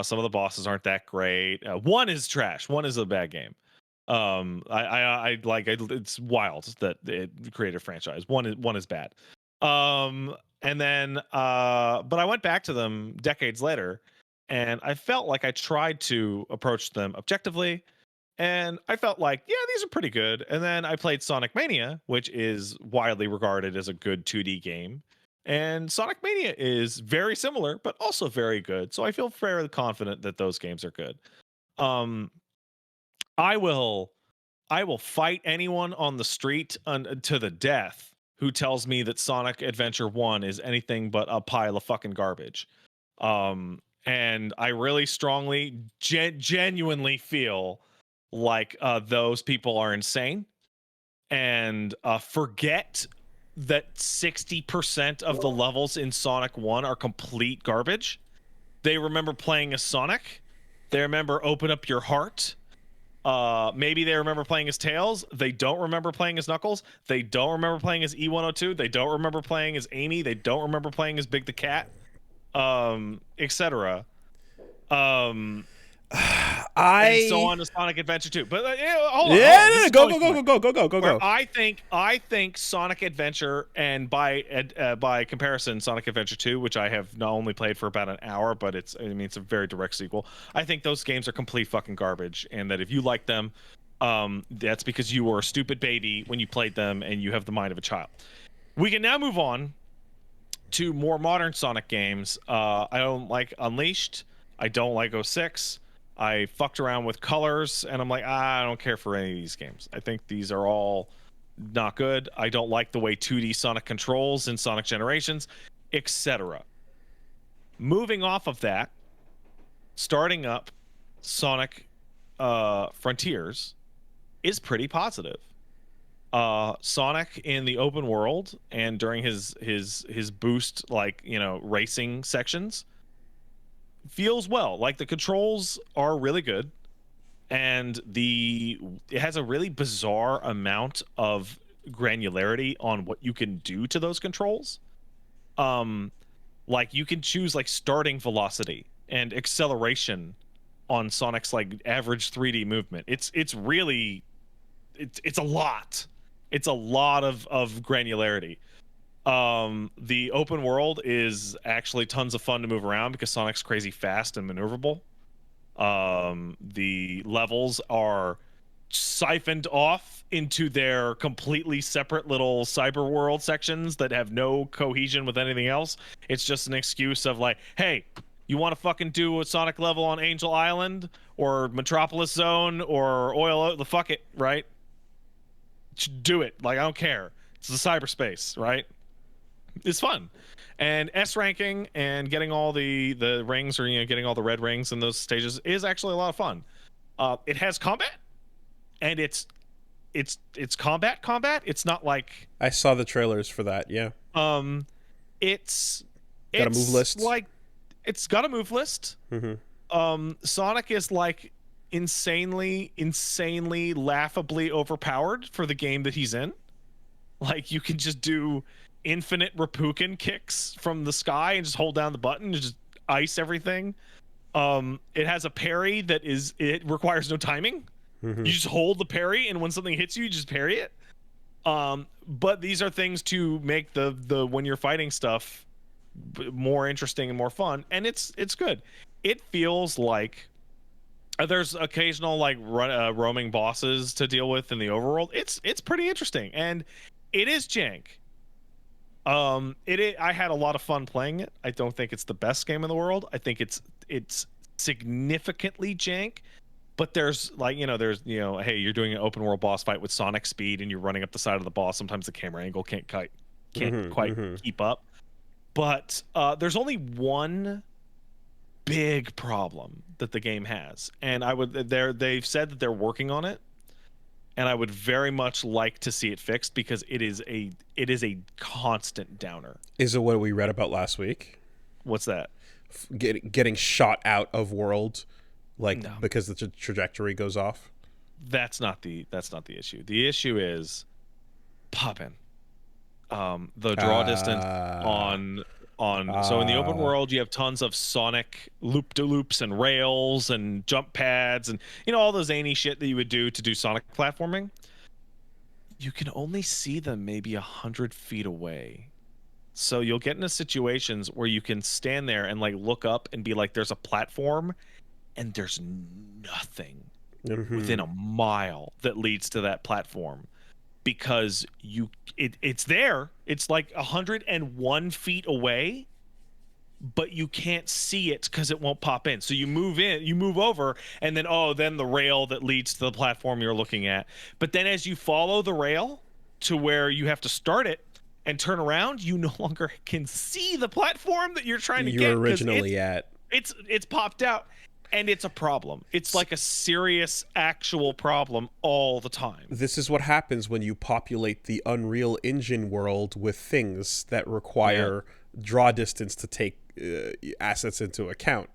some of the bosses aren't that great. One is trash. One is a bad game. It's wild that it created a franchise. One is bad. And then but I went back to them decades later, and I felt like I tried to approach them objectively, and I felt like, yeah, these are pretty good. And then I played Sonic Mania, which is widely regarded as a good 2D game. And Sonic Mania is very similar, but also very good. So I feel fairly confident that those games are good. Um, I will fight anyone on the street to the death who tells me that Sonic Adventure 1 is anything but a pile of fucking garbage. And I really strongly, genuinely feel like those people are insane and forget that 60% of the levels in Sonic 1 are complete garbage. They remember playing as Sonic. They remember Open Up Your Heart. Maybe they remember playing as Tails. They don't remember playing as Knuckles. They don't remember playing as E102. They don't remember playing as Amy. They don't remember playing as Big the Cat, etc. And so on to Sonic Adventure 2. But hold on. Go. I think Sonic Adventure, and by comparison, Sonic Adventure 2, which I have not only played for about an hour, but it's a very direct sequel. I think those games are complete fucking garbage, and that if you like them, that's because you were a stupid baby when you played them, and you have the mind of a child. We can now move on to more modern Sonic games. I don't like Unleashed. I don't like 06. I fucked around with colors, and I'm like, I don't care for any of these games. I think these are all not good. I don't like the way 2D Sonic controls in Sonic Generations, etc. Moving off of that, starting up Sonic Frontiers is pretty positive. Sonic in the open world and during his boost, racing sections, feels well. Like, the controls are really good, and it has a really bizarre amount of granularity on what you can do to those controls. Like, you can choose starting velocity and acceleration on Sonic's average 3D movement. It's really it's a lot. It's a lot of granularity. The open world is actually tons of fun to move around because Sonic's crazy fast and maneuverable. The levels are siphoned off into their completely separate little cyber world sections that have no cohesion with anything else. It's just an excuse of hey, you want to fucking do a Sonic level on Angel Island or Metropolis Zone or the fuck it, right? Do it. I don't care. It's the cyberspace, right? It's fun. And S ranking and getting all the rings, or getting all the red rings in those stages, is actually a lot of fun. It has combat, and it's combat. It's not like, I saw the trailers for that. Yeah. It's got a move list. It's got a move list. Mm-hmm. Sonic is insanely laughably overpowered for the game that he's in. You can just do infinite Rapukin kicks from the sky and just hold down the button and just ice everything. It has a parry it requires no timing. Mm-hmm. You just hold the parry, and when something hits you just parry it. But these are things to make the when you're fighting stuff more interesting and more fun, and it's good. It feels like there's occasional roaming bosses to deal with in the overworld. It's pretty interesting, and it is jank. I had a lot of fun playing it. I don't think it's the best game in the world. I think it's significantly jank, but there's hey, you're doing an open world boss fight with Sonic speed and you're running up the side of the boss. Sometimes the camera angle can't quite keep up. But there's only one big problem that the game has, and they've said that they're working on it. And I would very much like to see it fixed, because it is a constant downer. Is it what we read about last week? What's that? Getting shot out of world, no. Because the trajectory goes off. That's not the issue. The issue is popping. The draw distance on so in the open world you have tons of Sonic loop-de-loops and rails and jump pads and all those zany shit that you would do to do Sonic platforming. You can only see them maybe 100 feet away, So you'll get into situations where you can stand there and like look up and be like, there's a platform, and there's nothing within a mile that leads to that platform, because it's there. It's like 101 feet away, but you can't see it because it won't pop in. So you move over, and then the rail that leads to the platform you're looking at. But then as you follow the rail to where you have to start it and turn around, you no longer can see the platform that you're trying to You were get, because originally at. it's popped out. And it's a problem. It's like a serious, actual problem all the time. This is what happens when you populate the Unreal Engine world with things that require draw distance to take assets into account.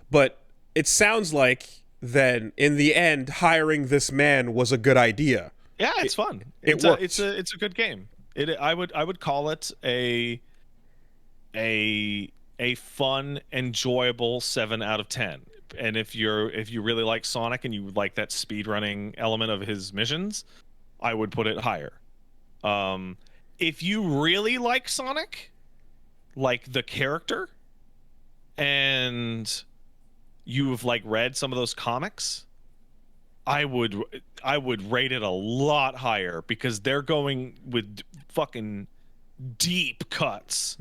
But it sounds like then, in the end, hiring this man was a good idea. Yeah, it's fun. It worked. It's a good game. I would call it a fun, enjoyable 7 out of 10. And if you really like Sonic and you like that speedrunning element of his missions, I would put it higher. If you really like Sonic, like the character, and you've like read some of those comics, I would rate it a lot higher, because they're going with fucking deep cuts.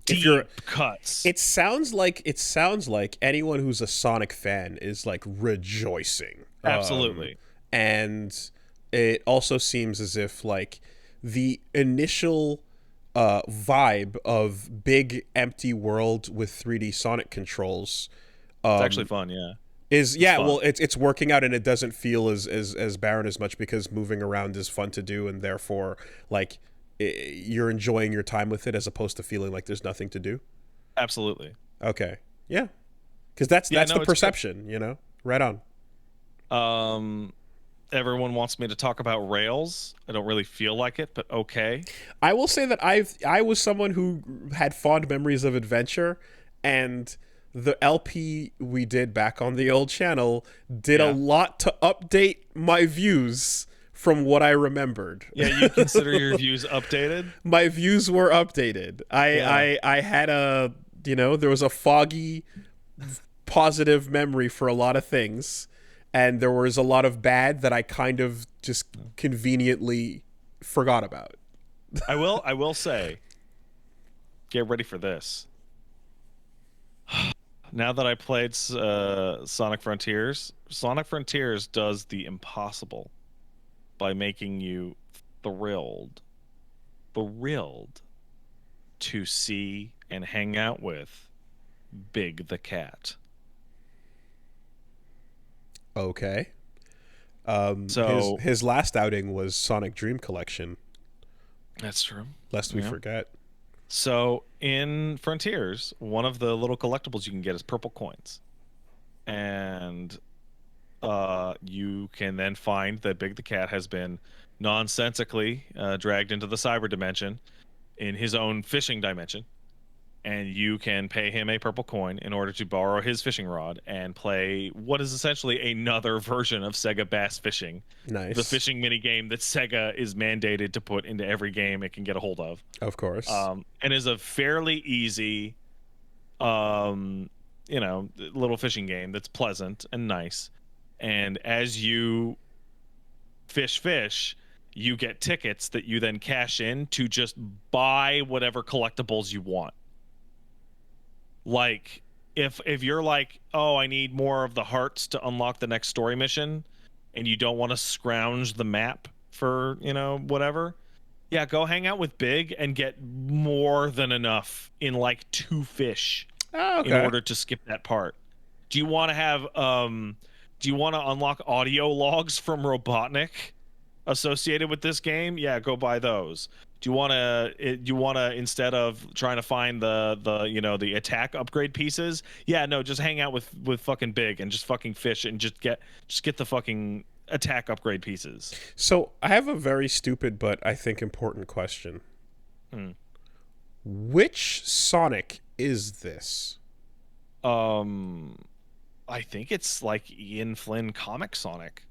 Deep cuts. It sounds like anyone who's a Sonic fan is like rejoicing. Absolutely. And it also seems as if like the initial vibe of big empty world with 3D Sonic controls it's actually fun, yeah. It's working out, and it doesn't feel as barren as much, because moving around is fun to do, and therefore like you're enjoying your time with it as opposed to feeling like there's nothing to do. Absolutely. Okay. Yeah. Because that's the perception, you know? Right on. Everyone wants me to talk about Rails. I don't really feel like it, but okay. I will say that I was someone who had fond memories of adventure, and the LP we did back on the old channel did a lot to update my views from what I remembered. Yeah, you consider your views updated? My views were updated. I had there was a foggy, positive memory for a lot of things, and there was a lot of bad that I kind of just conveniently forgot about. I will say, get ready for this. Now that I played Sonic Frontiers does the impossible by making you thrilled to see and hang out with Big the Cat. Okay. So his last outing was Sonic Dream Collection. That's true. Lest we forget. So in Frontiers, one of the little collectibles you can get is purple coins. And you can then find that Big the Cat has been nonsensically dragged into the cyber dimension in his own fishing dimension, and you can pay him a purple coin in order to borrow his fishing rod and play what is essentially another version of Sega Bass Fishing. Nice. The fishing mini game that Sega is mandated to put into every game it can get a hold of. Of course. And is a fairly easy little fishing game that's pleasant and nice. And as you fish, you get tickets that you then cash in to just buy whatever collectibles you want. Like, if you're like, oh, I need more of the hearts to unlock the next story mission, and you don't want to scrounge the map for, whatever, yeah, go hang out with Big and get more than enough in like 2 fish in order to skip that part. Do you want to have do you want to unlock audio logs from Robotnik associated with this game? Yeah, go buy those. Do you want to instead of trying to find the attack upgrade pieces? Yeah, no, just hang out with fucking Big and just fucking fish and just get the fucking attack upgrade pieces. So I have a very stupid but I think important question. Which Sonic is this? I think it's like Ian Flynn comic Sonic.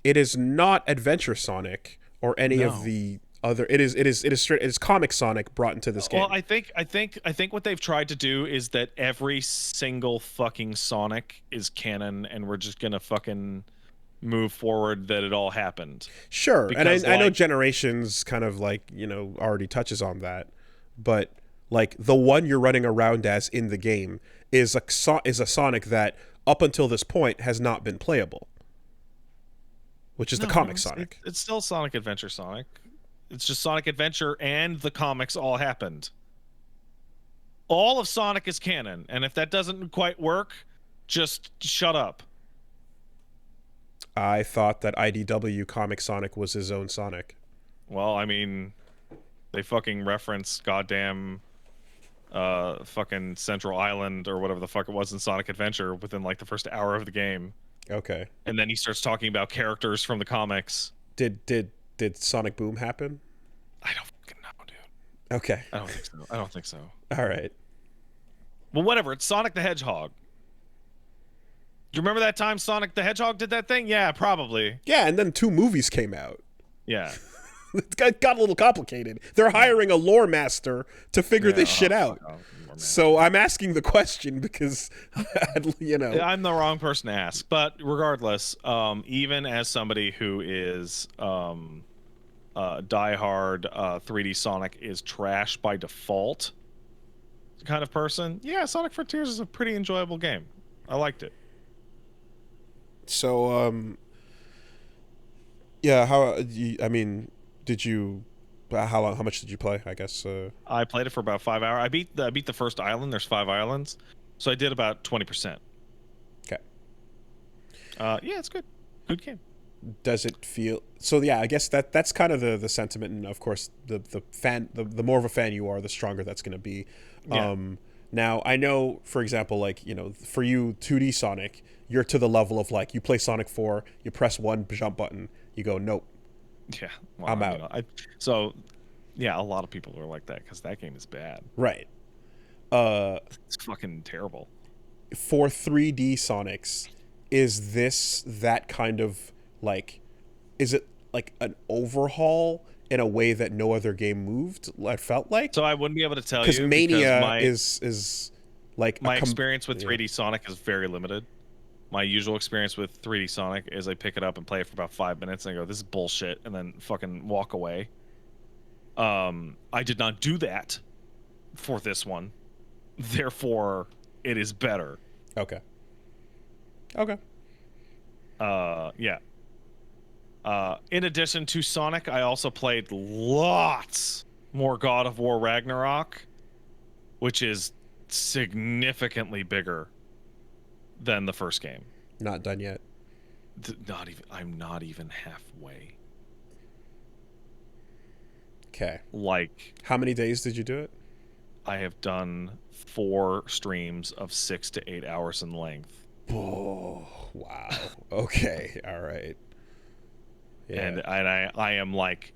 It is not Adventure Sonic or any of the It is comic Sonic brought into this game. Well, I think what they've tried to do is that every single fucking Sonic is canon, and we're just gonna fucking move forward that it all happened. Sure, Because, and I know like, Generations kind of like already touches on that, but like the one you're running around as in the game is a Sonic that up until this point has not been playable, which is the comic Sonic. it's still Sonic Adventure Sonic. It's just Sonic Adventure and the comics all happened. All of Sonic is canon, and if that doesn't quite work, just shut up. I thought that IDW comic Sonic was his own Sonic. Well, I mean, they fucking reference goddamn fucking Central Island or whatever the fuck it was in Sonic Adventure within like the first hour of the game. Okay. And then he starts talking about characters from the comics. Did Sonic Boom happen? I don't fucking know, dude. Okay. I don't think so. All right. Well, whatever. It's Sonic the Hedgehog. Do you remember that time Sonic the Hedgehog did that thing? Yeah, probably. Yeah, and then 2 movies came out. Yeah. It got a little complicated. They're hiring a lore master to figure this shit out. So I'm asking the question because, I'm the wrong person to ask. But regardless, even as somebody who is diehard 3D Sonic is trash by default kind of person, yeah, Sonic Frontiers is a pretty enjoyable game. I liked it. So, yeah, how much did you play? I guess I played it for about 5 hours. I beat the first island. There's 5 islands, so I did about 20%. Okay. Yeah, it's good. Good game. Does it feel so? Yeah, I guess that's kind of the sentiment, and of course the more of a fan you are, the stronger that's going to be. Yeah. Now I know, for example, like for you, 2D Sonic, you're to the level of like you play Sonic 4, you press one jump button, you go nope. Yeah, well, I'm out. So, yeah, a lot of people are like that because that game is bad. Right. It's fucking terrible. For 3D Sonics, is this that kind of like? Is it like an overhaul in a way that no other game moved? I felt like. So I wouldn't be able to tell you because Mania is like my experience with 3D Sonic is very limited. My usual experience with 3D Sonic is I pick it up and play it for about 5 minutes and I go, this is bullshit, and then fucking walk away. I did not do that for this one. Therefore, it is better. Okay. Yeah. In addition to Sonic, I also played lots more God of War Ragnarok, which is significantly bigger than the first game. Not done yet. I'm not even halfway. Okay. Like, how many days did you do it? I have done 4 streams of 6 to 8 hours in length. Oh, wow. Okay. All right. Yeah. And I am like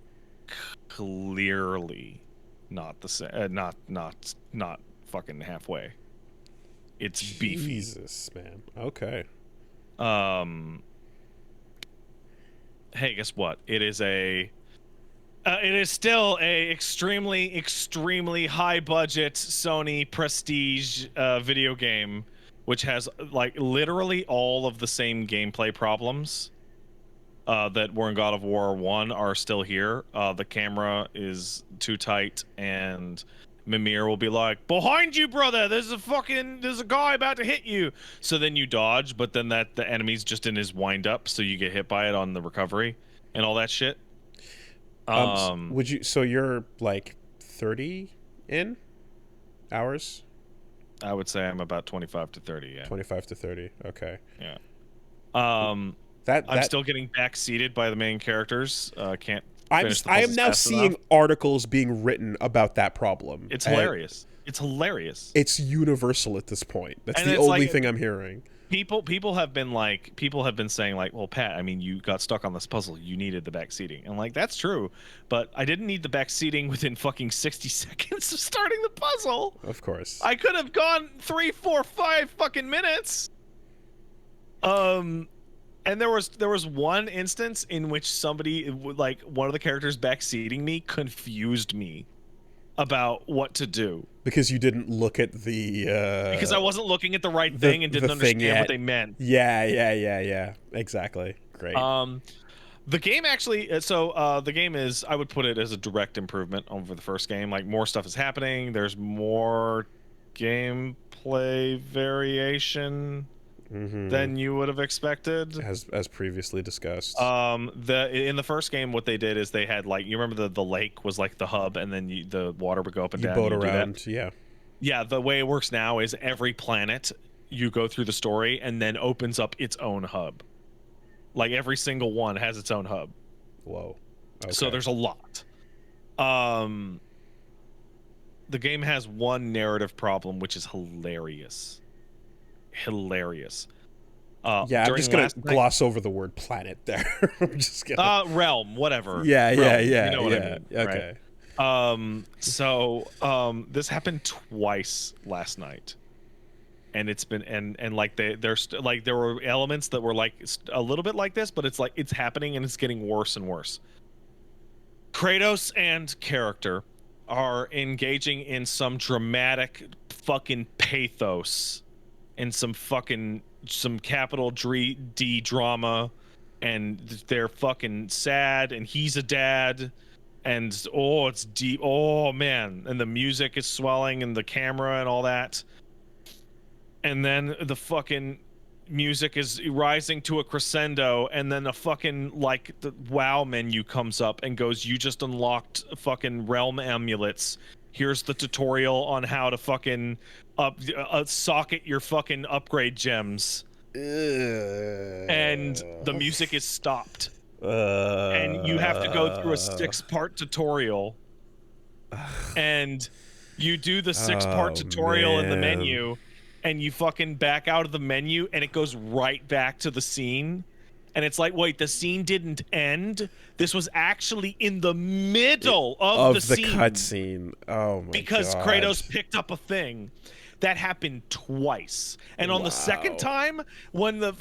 clearly not the same. Not fucking halfway. It's beefy. Jesus, man. Okay. Hey, guess what? It is still a extremely high budget Sony prestige video game, which has like literally all of the same gameplay problems that were in God of War 1 are still here. The camera is too tight, and Mimir will be like, behind you, brother, there's a guy about to hit you. So then you dodge, but then the enemy's just in his wind up, so you get hit by it on the recovery and all that shit. So you're like 30 in hours? I would say I'm about 25 to 30, yeah. 25 to 30. Okay. Yeah. I'm still getting backseated by the main characters. I am now seeing articles being written about that problem. It's hilarious. It's hilarious. It's universal at this point. That's the only thing I'm hearing. People have been saying like, well, Pat, I mean, you got stuck on this puzzle. You needed the back seating. And like, that's true, but I didn't need the back seating within fucking 60 seconds of starting the puzzle. Of course. I could have gone 3, 4, 5 fucking minutes. And there was one instance in which somebody, like one of the characters backseating me, confused me about what to do Because you didn't look at the because I wasn't looking at the right thing and the didn't thing understand what yet. they meant. Yeah. Exactly. Great. The game actually, the game is, I would put it as a direct improvement over the first game. Like, more stuff is happening. There's more gameplay variation than you would have expected. As previously discussed. In the first game, what they did is they had, like, you remember the lake was like the hub, and then the water would go up and down. Boat and around, yeah. Yeah, the way it works now is every planet you go through the story and then opens up its own hub. Like, every single one has its own hub. Whoa. Okay. So there's a lot. The game has one narrative problem, which is hilarious. Yeah, I'm just gonna gloss over the word planet there. I'm just gonna realm, whatever. Yeah, realm, yeah. You know what I mean, okay. Right? This happened twice last night. And it's been and like there were elements that were like a little bit like this, but it's like it's happening and it's getting worse and worse. Kratos and character are engaging in some dramatic fucking pathos and some capital D drama, and they're fucking sad, and he's a dad, and it's deep. Oh man, and the music is swelling and the camera and all that. And then the fucking music is rising to a crescendo, and then a fucking, like, the WoW menu comes up and goes, "You just unlocked fucking realm amulets. Here's the tutorial on how to fucking socket your fucking upgrade gems." And the music is stopped. And you have to go through a 6-part tutorial. And you do the 6-part tutorial in the menu, and you fucking back out of the menu, and it goes right back to the scene. And it's like, wait, the scene didn't end. This was actually in the middle of the scene. Cutscene. Oh my because God. Kratos picked up a thing. That happened twice. And on the second time, when the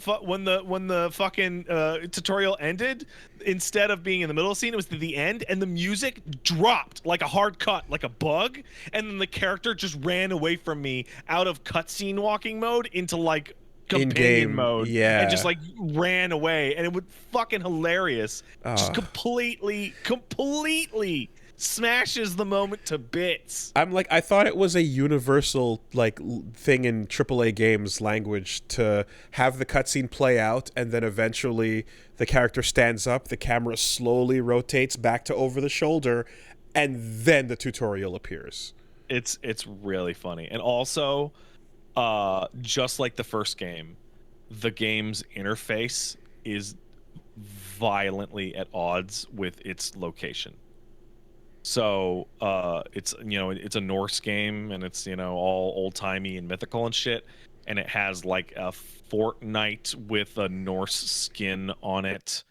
fucking tutorial ended, instead of being in the middle of the scene, it was to the end, and the music dropped like a hard cut, like a bug, and then the character just ran away from me out of cutscene walking mode into, like, companion mode, and just, like, ran away, and it was fucking hilarious. Just completely smashes the moment to bits. I'm like, I thought it was a universal, like, thing in AAA games language to have the cutscene play out, and then eventually the character stands up, the camera slowly rotates back to over the shoulder, and then the tutorial appears. It's really funny. And also, just like the first game, the game's interface is violently at odds with its location. So it's a Norse game, and it's all old-timey and mythical and shit, and it has like a Fortnite with a Norse skin on it,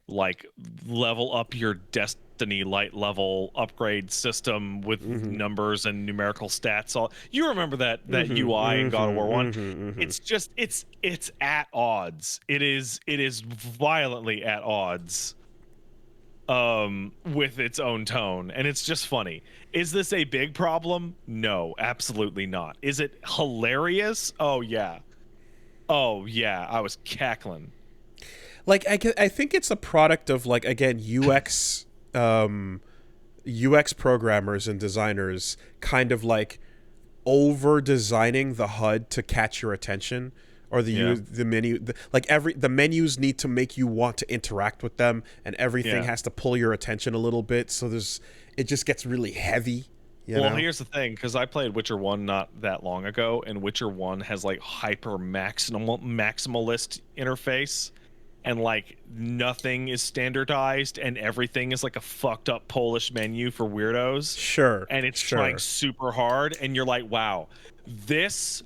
like level up your Destiny light level upgrade system with numbers and numerical stats. All you remember that UI in God of War 1. It's just it's at odds. It is violently at odds with its own tone, and it's just funny. Is this a big problem? No, absolutely not. Is it hilarious? Oh yeah, I was cackling. Like, I think it's a product of, like, again, UX programmers and designers kind of, like, over designing the HUD to catch your attention. Or the menu, the menus need to make you want to interact with them, and everything has to pull your attention a little bit. So it just gets really heavy. You know? Here's the thing, because I played Witcher 1 not that long ago, and Witcher 1 has, like, hyper maximalist interface, and, like, nothing is standardized, and everything is like a fucked up Polish menu for weirdos. Sure. And it's trying super hard, and you're like, wow, this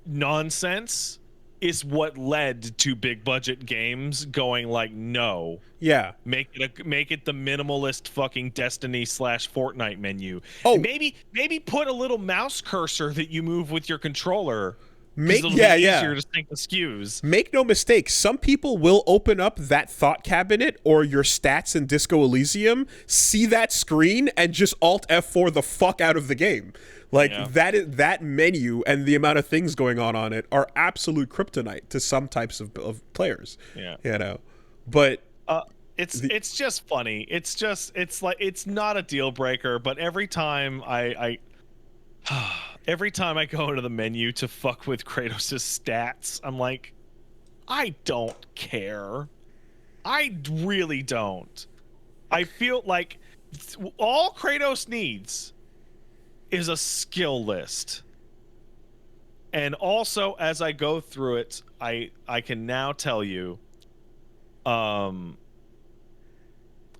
nonsense is what led to big budget games going, like, no. Yeah. Make it the minimalist fucking Destiny / Fortnite menu. Oh, and maybe put a little mouse cursor that you move with your controller. Make it'll be easier to sync the SKUs. Make no mistake, some people will open up that thought cabinet or your stats in Disco Elysium, see that screen, and just Alt F4 the fuck out of the game. Like that menu and the amount of things going on it are absolute kryptonite to some types of players. Yeah, you know, but it's just funny. It's like it's not a deal breaker, but every time every time I go into the menu to fuck with Kratos' stats, I'm like, I don't care. I really don't. I feel like all Kratos needs is a skill list. And also, as I go through it, I can now tell you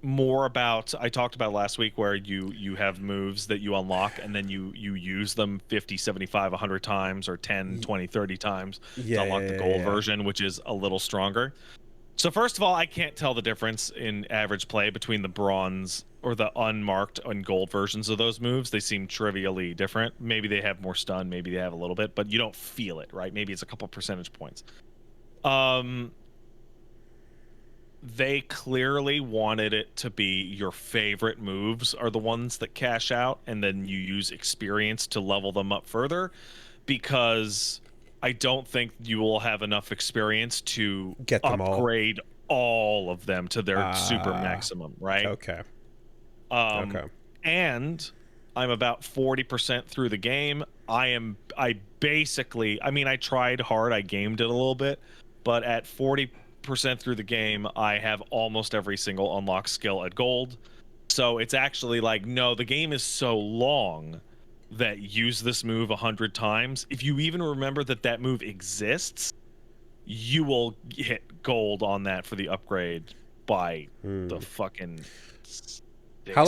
more about, I talked about last week where you have moves that you unlock and then you use them 50, 75, 100 times or 10, 20, 30 times to unlock the gold version, which is a little stronger. So first of all, I can't tell the difference in average play between the bronze or the unmarked and gold versions of those moves. They seem trivially different. Maybe they have more stun, maybe they have a little bit, but you don't feel it, right? Maybe it's a couple percentage points. They clearly wanted it to be your favorite moves are the ones that cash out, and then you use experience to level them up further, because I don't think you will have enough experience to get them upgrade all of them to their super maximum, right? Okay. And I'm about 40% through the game. I tried hard, I gamed it a little bit, but at 40% through the game, I have almost every single unlock skill at gold. So it's actually like, no, the game is so long that use this move 100 times. If you even remember that move exists, you will hit gold on that for the upgrade by the fucking 60, How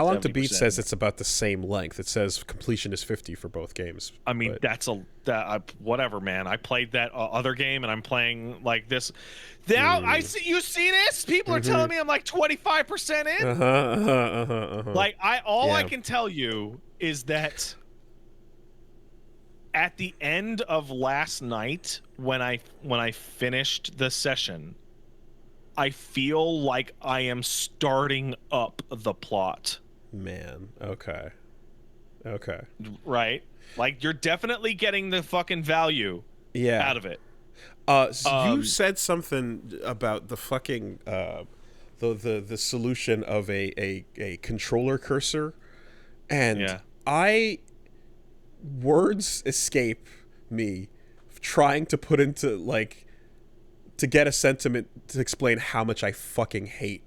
long to beat 70%. says it's about the same length. It says completion is 50 for both games. I mean, whatever, man. I played that other game, and I'm playing like this. Now I see you see this. People are telling me I'm like 25% in. Like I can tell you is that at the end of last night, when I finished the session, I feel like I am starting up the plot. Man, okay. Right? Like, you're definitely getting the fucking value out of it. So you said something about the fucking the solution of a controller cursor, and words escape me trying to put into like to get a sentiment to explain how much I fucking hate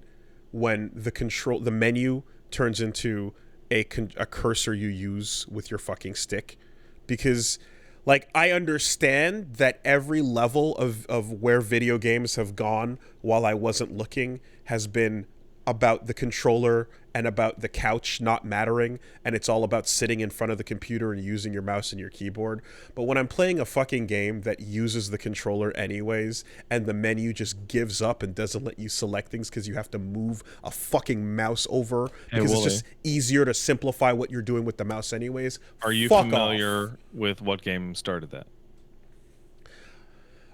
when the menu turns into a cursor you use with your fucking stick, because like I understand that every level of where video games have gone while I wasn't looking has been about the controller and about the couch not mattering, and it's all about sitting in front of the computer and using your mouse and your keyboard. But when I'm playing a fucking game that uses the controller anyways, and the menu just gives up and doesn't let you select things because you have to move a fucking mouse over because it's just easier to simplify what you're doing with the mouse anyways. Are you familiar with what game started that?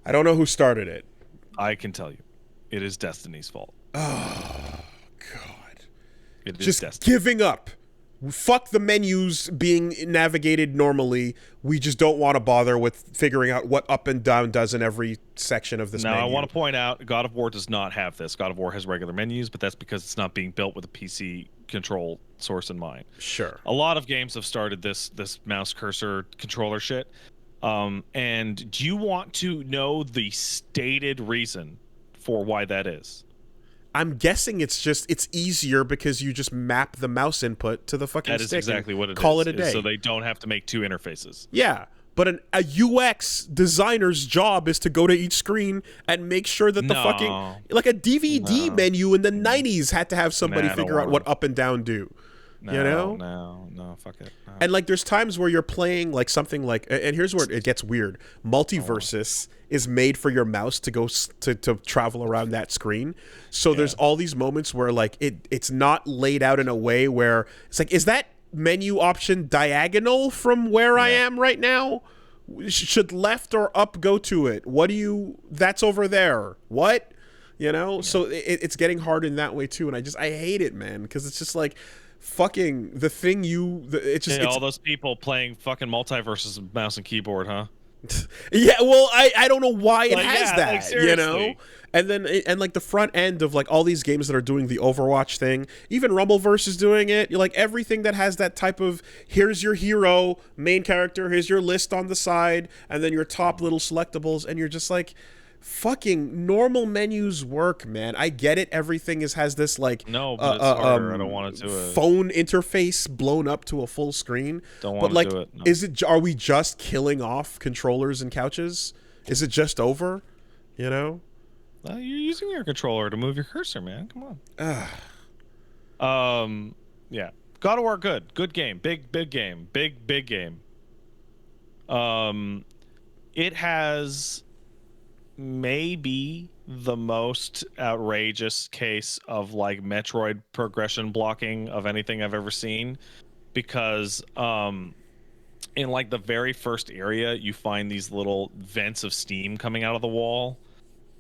I don't know who started it. I can tell you. It is Destiny's fault. Oh, God. It is just Destiny. Giving up. Fuck the menus being navigated normally. We just don't want to bother with figuring out what up and down does in every section of this menu. Now, I want to point out, God of War does not have this. God of War has regular menus, but that's because it's not being built with a PC control source in mind. Sure. A lot of games have started this mouse cursor controller shit. And do you want to know the stated reason for why that is? I'm guessing it's easier because you just map the mouse input to the fucking stick. That is exactly what it is. Call it a day. So they don't have to make two interfaces. Yeah, but a UX designer's job is to go to each screen and make sure that the fucking... Like a DVD menu in the 90s had to have somebody figure out what up and down do. No, you know? No, fuck it. No. And like there's times where you're playing like something like... And here's where it gets weird. Multiversus is made for your mouse to go to travel around that screen. So there's all these moments where like it's not laid out in a way where it's like, is that menu option diagonal from where I am right now? should left or up go to it? What do you? That's over there. What? You know? Yeah. So it's getting hard in that way too, and I hate it, man, because it's just like fucking the thing it's just all those people playing fucking multiverses mouse and keyboard, huh? Yeah, well, I don't know why it has that, like, you know? And then, and like the front end of like all these games that are doing the Overwatch thing, even Rumbleverse is doing it. You're like everything that has that type of, here's your hero, main character, here's your list on the side, and then your top little selectables, and you're just like, fucking normal menus work, man. I get it. Everything has this like no, but it's harder. I don't want to do it. Phone interface blown up to a full screen. Don't want to do it. No. Is it? Are we just killing off controllers and couches? Is it just over? You know. You're using your controller to move your cursor, man. Come on. Yeah. God of War, good game. Big game. Big game. It has maybe the most outrageous case of like Metroid progression blocking of anything I've ever seen, because in like the very first area you find these little vents of steam coming out of the wall,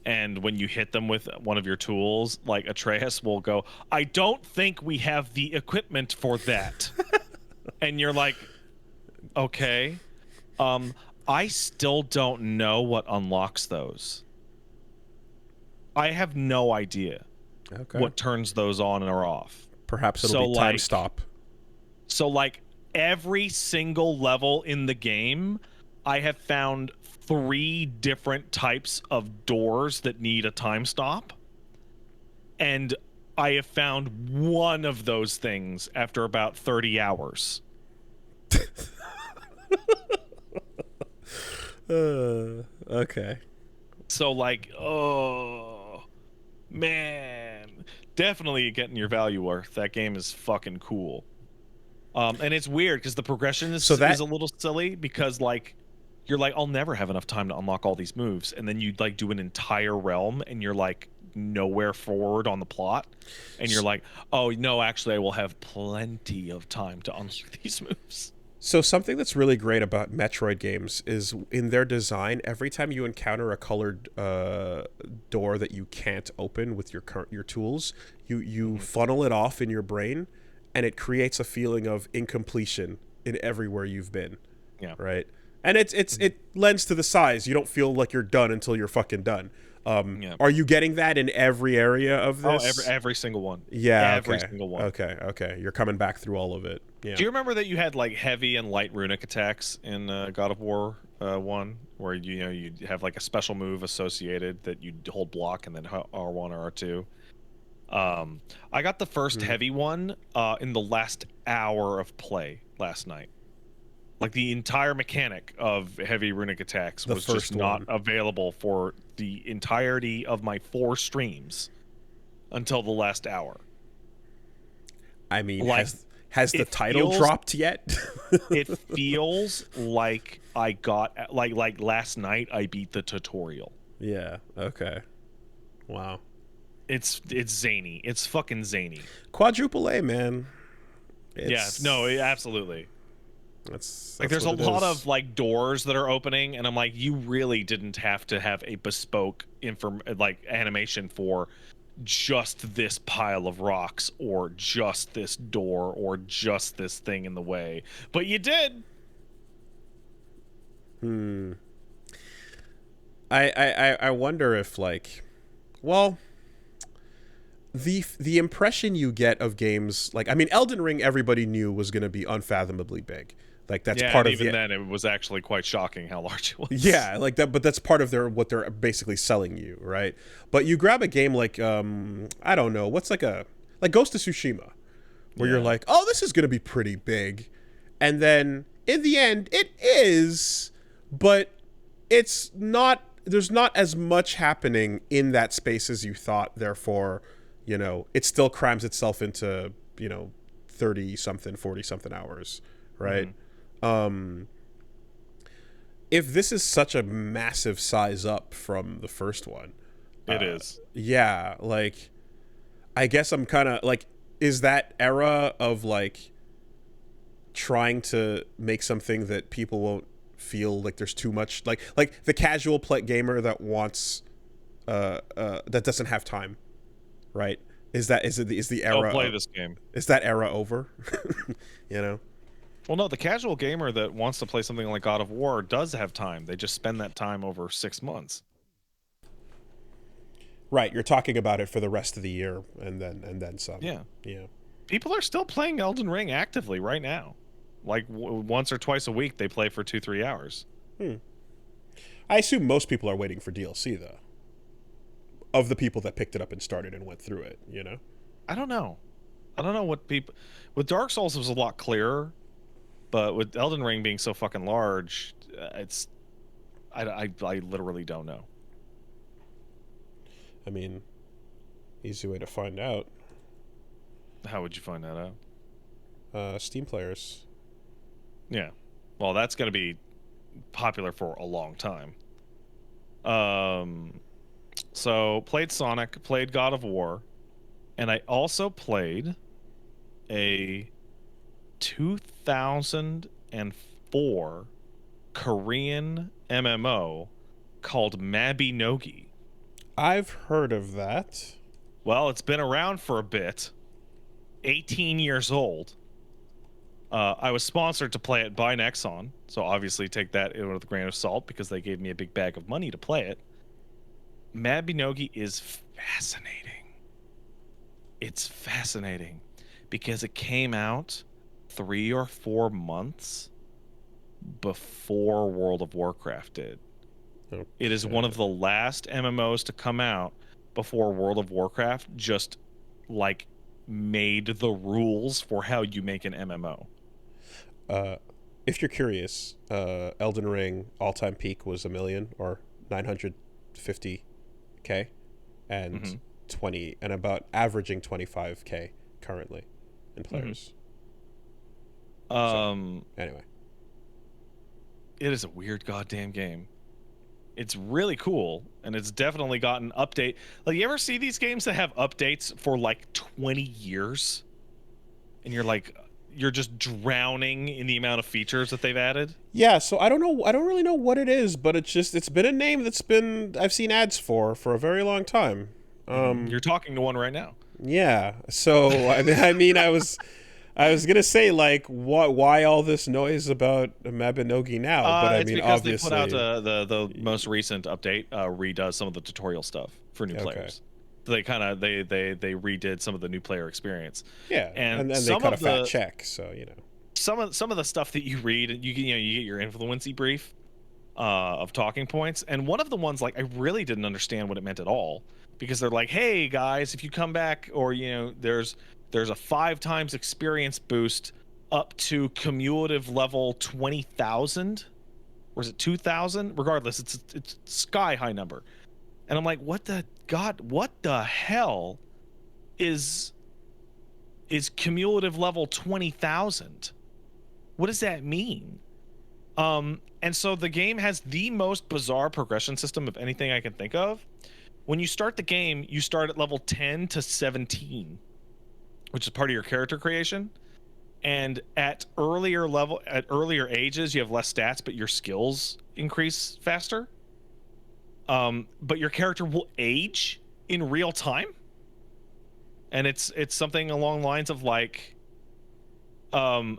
and when you hit them with one of your tools, like Atreus will go, I don't think we have the equipment for that. And you're like, okay. I still don't know what unlocks those. I have no idea what turns those on or off. Perhaps it'll be time stop. So like every single level in the game, I have found 3 different types of doors that need a time stop. And I have found one of those things after about 30 hours. Okay. So like, oh man, definitely getting your value worth. That game is fucking cool. And it's weird because the progression is a little silly, because like you're like, I'll never have enough time to unlock all these moves, and then you like do an entire realm and you're like nowhere forward on the plot, and you're like, oh no, actually I will have plenty of time to unlock these moves. So something that's really great about Metroid games is in their design, every time you encounter a colored door that you can't open with your tools, you funnel it off in your brain, and it creates a feeling of incompletion in everywhere you've been. Yeah. Right? And it lends to the size. You don't feel like you're done until you're fucking done. Are you getting that in every area of this? Oh, every single one. Yeah, every single one. Okay. You're coming back through all of it. Yeah. Do you remember that you had like heavy and light runic attacks in God of War 1, where you have like a special move associated that you hold block and then R1 or R2? I got the first heavy one in the last hour of play last night. Like the entire mechanic of heavy runic attacks was just not available for the entirety of my 4 streams until the last hour. I mean, like, has the title dropped yet? It feels like I got like last night I beat the tutorial. Yeah. Okay. Wow. It's zany. It's fucking zany. Quadruple A, man. Absolutely. That's like there's a lot of like doors that are opening, and I'm like, you really didn't have to have a bespoke animation for just this pile of rocks or just this door or just this thing in the way, but you did. I wonder if like, well, the impression you get of games like, I mean, Elden Ring, everybody knew was going to be unfathomably big. Like that's part of even then it was actually quite shocking how large it was. Yeah, like that, but that's part of what they're basically selling you, right? But you grab a game like I don't know, what's like Ghost of Tsushima, where you're like, oh, this is gonna be pretty big, and then in the end it is, but it's not. There's not as much happening in that space as you thought. Therefore, it still crams itself into 30-something, 40-something hours, right? Mm-hmm. If this is such a massive size up from the first one, it is. Yeah, like, I guess I'm kind of like, is that era of like trying to make something that people won't feel like there's too much, like the casual gamer that wants that doesn't have time, right? Is the I'll era play this game. is that era over? You know? Well, no, the casual gamer that wants to play something like God of War does have time. They just spend that time over 6 months. Right, you're talking about it for the rest of the year and then some. Yeah. Yeah. People are still playing Elden Ring actively right now. Like once or twice a week, they play for 2-3 hours. I assume most people are waiting for DLC though. Of the people that picked it up and started and went through it, you know? I don't know. I don't know what people. With Dark Souls, it was a lot clearer, but with Elden Ring being so fucking large, it's. I literally don't know. I mean, easy way to find out. How would you find that out? Steam players. Yeah. Well, that's going to be popular for a long time. So played Sonic, played God of War, and I also played a 2004 Korean MMO called Mabinogi. I've heard of that. Well, it's been around for a bit. 18 years old. I was sponsored to play it by Nexon, so obviously take that with a grain of salt because they gave me a big bag of money to play it. Mabinogi is fascinating. It's fascinating because it came out 3 or 4 months before World of Warcraft did. Okay. It is one of the last MMOs to come out before World of Warcraft just like made the rules for how you make an MMO. If you're curious, Elden Ring all-time peak was 1 million or 950K and 20 and about averaging 25K currently in players. Anyway, it is a weird goddamn game. It's really cool, and it's definitely got an update. Like, you ever see these games that have updates for like 20 years? And you're just drowning in the amount of features that they've added? Yeah, so I don't really know what it is, but it's been a name I've seen ads for a very long time. You're talking to one right now. Yeah. So I mean I was gonna say, like, why all this noise about Mabinogi now? But I mean, because obviously they put out the most recent update redoes some of the tutorial stuff for new players. So they kind of they redid some of the new player experience. Yeah, and they cut a fat check, so you know. Some of the stuff that you read, you get your influency brief of talking points, and one of the ones, like, I really didn't understand what it meant at all, because they're like, hey guys, if you come back, or there's a 5 times experience boost up to cumulative level 20,000, or is it 2,000? Regardless, it's sky high number. And I'm like, what the hell is cumulative level 20,000? What does that mean? And so the game has the most bizarre progression system of anything I can think of. When you start the game, you start at level 10 to 17, which is part of your character creation. And at earlier ages, you have less stats, but your skills increase faster. But your character will age in real time. And it's something along the lines of like 1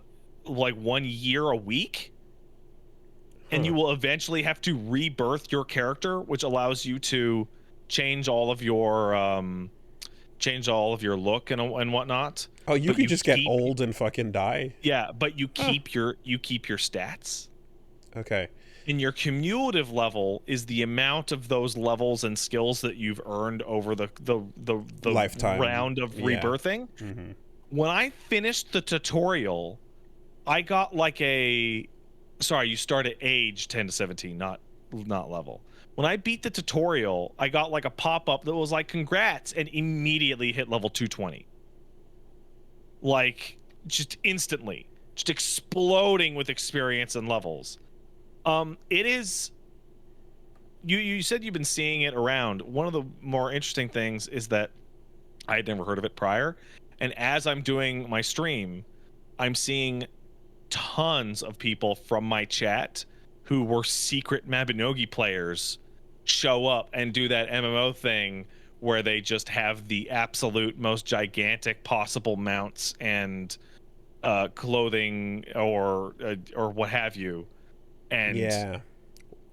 year a week. And you will eventually have to rebirth your character, which allows you to change all of your look and whatnot. Oh, you could just get old and fucking die. Yeah, but you keep your stats. Okay. And your cumulative level is the amount of those levels and skills that you've earned over the lifetime round of rebirthing. Mm-hmm. When I finished the tutorial, I got like you start at age 10 to 17, not level. When I beat the tutorial, I got like a pop-up that was like, congrats, and immediately hit level 220. Like, just instantly. Just exploding with experience and levels. It is... You said you've been seeing it around. One of the more interesting things is that I had never heard of it prior. And as I'm doing my stream, I'm seeing tons of people from my chat who were secret Mabinogi players show up and do that MMO thing where they just have the absolute most gigantic possible mounts and clothing or what have you, and Yeah.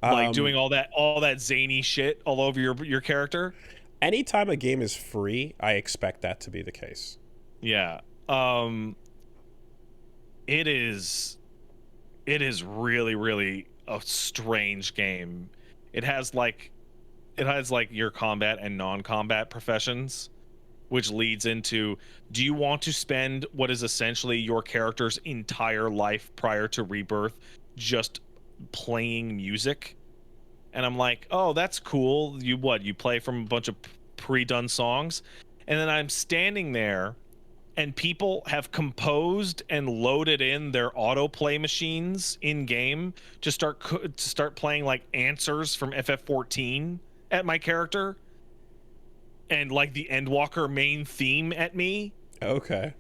like doing all that zany shit all over your character. Anytime a game is free, I expect that to be the case. Yeah. It is really, really a strange game. It has like your combat and non-combat professions, which leads into, do you want to spend what is essentially your character's entire life prior to rebirth just playing music? And I'm like, oh, that's cool. You play from a bunch of pre-done songs? And then I'm standing there and people have composed and loaded in their autoplay machines in game to start playing like answers from FF14 at my character, and like the Endwalker main theme at me. Okay.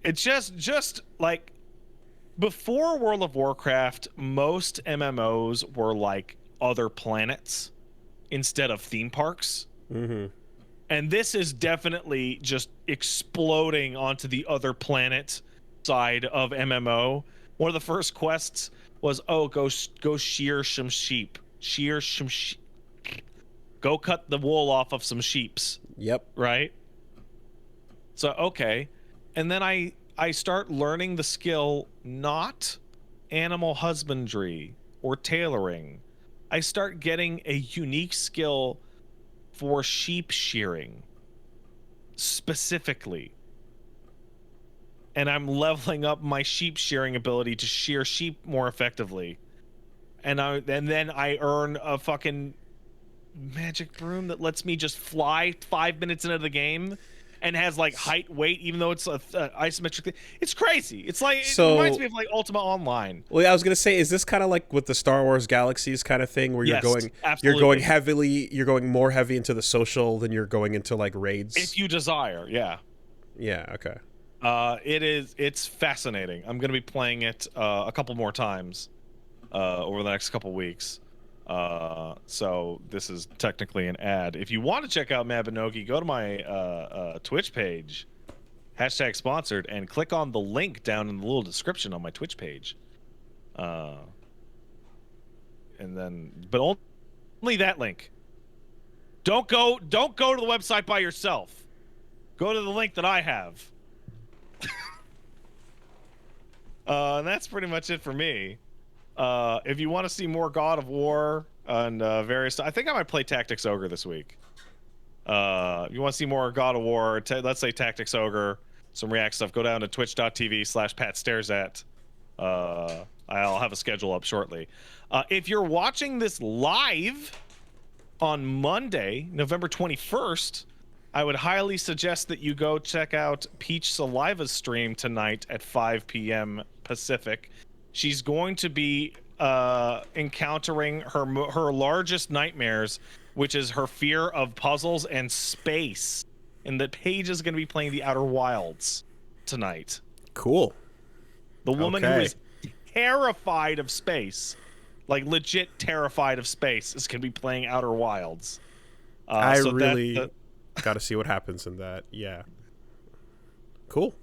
It's just like, before World of Warcraft, most MMOs were like other planets instead of theme parks. Mm-hmm. And this is definitely just exploding onto the other planet side of MMO. One of the first quests was, go shear some sheep. Go cut the wool off of some sheeps. Yep. Right? So, okay. And then I start learning the skill, not animal husbandry or tailoring. I start getting a unique skill for sheep shearing specifically, and I'm leveling up my sheep shearing ability to shear sheep more effectively, and then I earn a fucking magic broom that lets me just fly 5 minutes into the game and has like height, weight, even though it's isometric. It's crazy. It's like, it reminds me of like Ultima Online. Well, I was gonna say, is this kind of like with the Star Wars Galaxies kind of thing, where Yes, you're going more heavy into the social than you're going into like raids? If you desire, yeah. Yeah. Okay. It's fascinating. I'm gonna be playing it a couple more times over the next couple weeks. So this is technically an ad. If you want to check out Mabinogi, go to my Twitch page, #sponsored, and click on the link down in the little description on my Twitch page. And then, but only that link. Don't go to the website by yourself. Go to the link that I have. And that's pretty much it for me. If you want to see more God of War and various, I think I might play Tactics Ogre this week. If you want to see more God of War, let's say Tactics Ogre, some React stuff, go down to twitch.tv/PatStaresAt. I'll have a schedule up shortly. If you're watching this live on Monday, November 21st, I would highly suggest that you go check out Peach Saliva's stream tonight at 5 p.m. Pacific. She's going to be encountering her largest nightmares, which is her fear of puzzles and space. And that Paige is going to be playing the Outer Wilds tonight. Cool. The woman who is terrified of space, like legit terrified of space, is going to be playing Outer Wilds. I really got to see what happens in that. Yeah. Cool.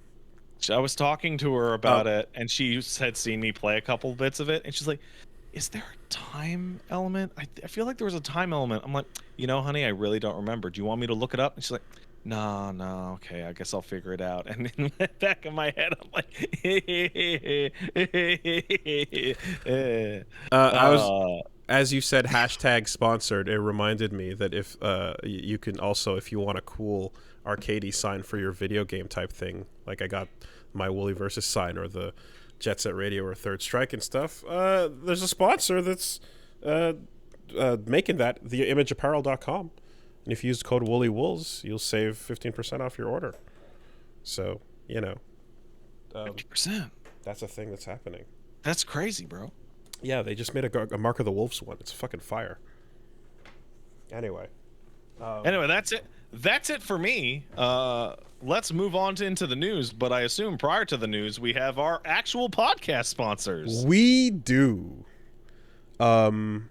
I was talking to her about it, and she had seen me play a couple bits of it, and she's like, is there a time element? I feel like there was a time element. I'm like, honey, I really don't remember. Do you want me to look it up? And she's like, no, okay, I guess I'll figure it out. And in the back of my head, I'm like, I was, as you said, #sponsored, it reminded me that if you can also, if you want a cool arcadey sign for your video game type thing, like I got my Wooly Versus sign or the Jet Set Radio or Third Strike and stuff, there's a sponsor that's making that, theimageapparel.com. And if you use the code WoolyWolves, you'll save 15% off your order. So, 50%. That's a thing that's happening. That's crazy, bro. Yeah, they just made a Mark of the Wolves one. It's fucking fire. Anyway, that's it. That's it for me. Let's move on into the news. But I assume prior to the news, we have our actual podcast sponsors. We do. Not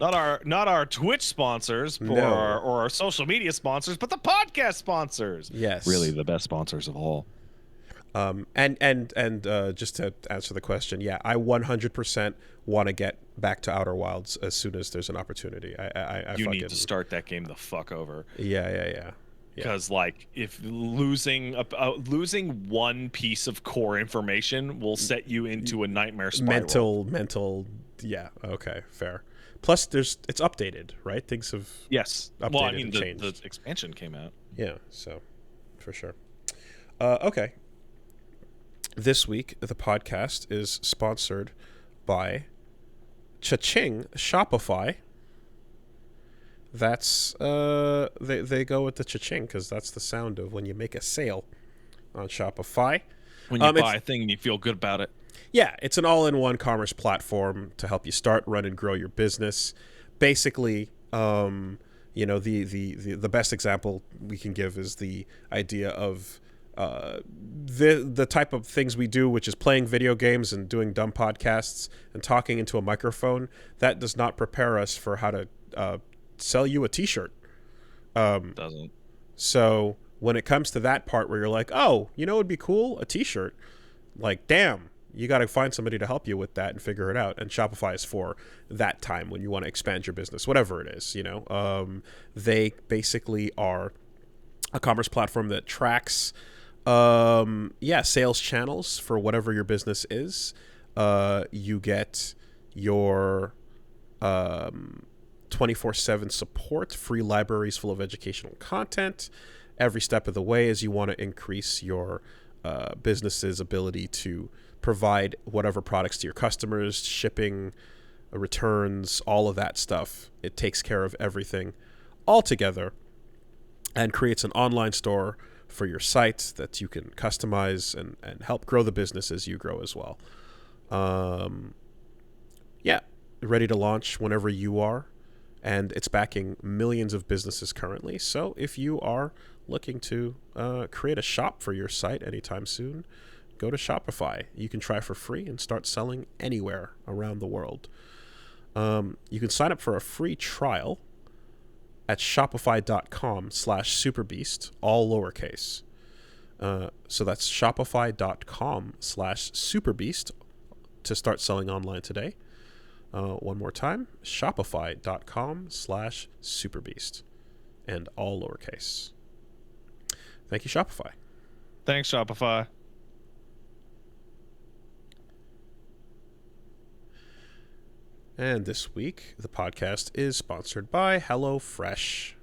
our Twitch sponsors No. or our social media sponsors, but the podcast sponsors. Yes. Really the best sponsors of all. And just to answer the question, yeah, I 100% want to get back to Outer Wilds as soon as there's an opportunity. You need to start that game the fuck over. Yeah. Because like, if losing one piece of core information will set you into a nightmare spiral. Mental. Yeah. Okay. Fair. Plus, it's updated, right? Things have updated. Well, I mean, and the changed. expansion came out. Yeah. So, for sure. Okay. This week, the podcast is sponsored by Cha-Ching Shopify. That's they go with the cha-ching because that's the sound of when you make a sale on Shopify. When you buy a thing and you feel good about it. Yeah, it's an all-in-one commerce platform to help you start, run, and grow your business. Basically, the best example we can give is the idea of the type of things we do, which is playing video games and doing dumb podcasts and talking into a microphone. That does not prepare us for how to sell you a t-shirt. Doesn't. So when it comes to that part where you're like, oh, you know what would be cool? A t-shirt. Like, damn, you got to find somebody to help you with that and figure it out. And Shopify is for that time when you want to expand your business, whatever it is, They basically are a commerce platform that tracks sales channels for whatever your business is. You get your 24/7 support, free libraries full of educational content every step of the way as you want to increase your business's ability to provide whatever products to your customers, shipping, returns, all of that stuff. It takes care of everything all together and creates an online store for your site that you can customize and help grow the business as you grow as well. Ready to launch whenever you are. And it's backing millions of businesses currently. So if you are looking to create a shop for your site anytime soon, go to Shopify. You can try for free and start selling anywhere around the world. You can sign up for a free trial at shopify.com/superbeast, all lowercase. So that's shopify.com/superbeast to start selling online today. One more time, shopify.com/superbeast, and all lowercase. Thank you, Shopify. Thanks, Shopify. And this week, the podcast is sponsored by HelloFresh.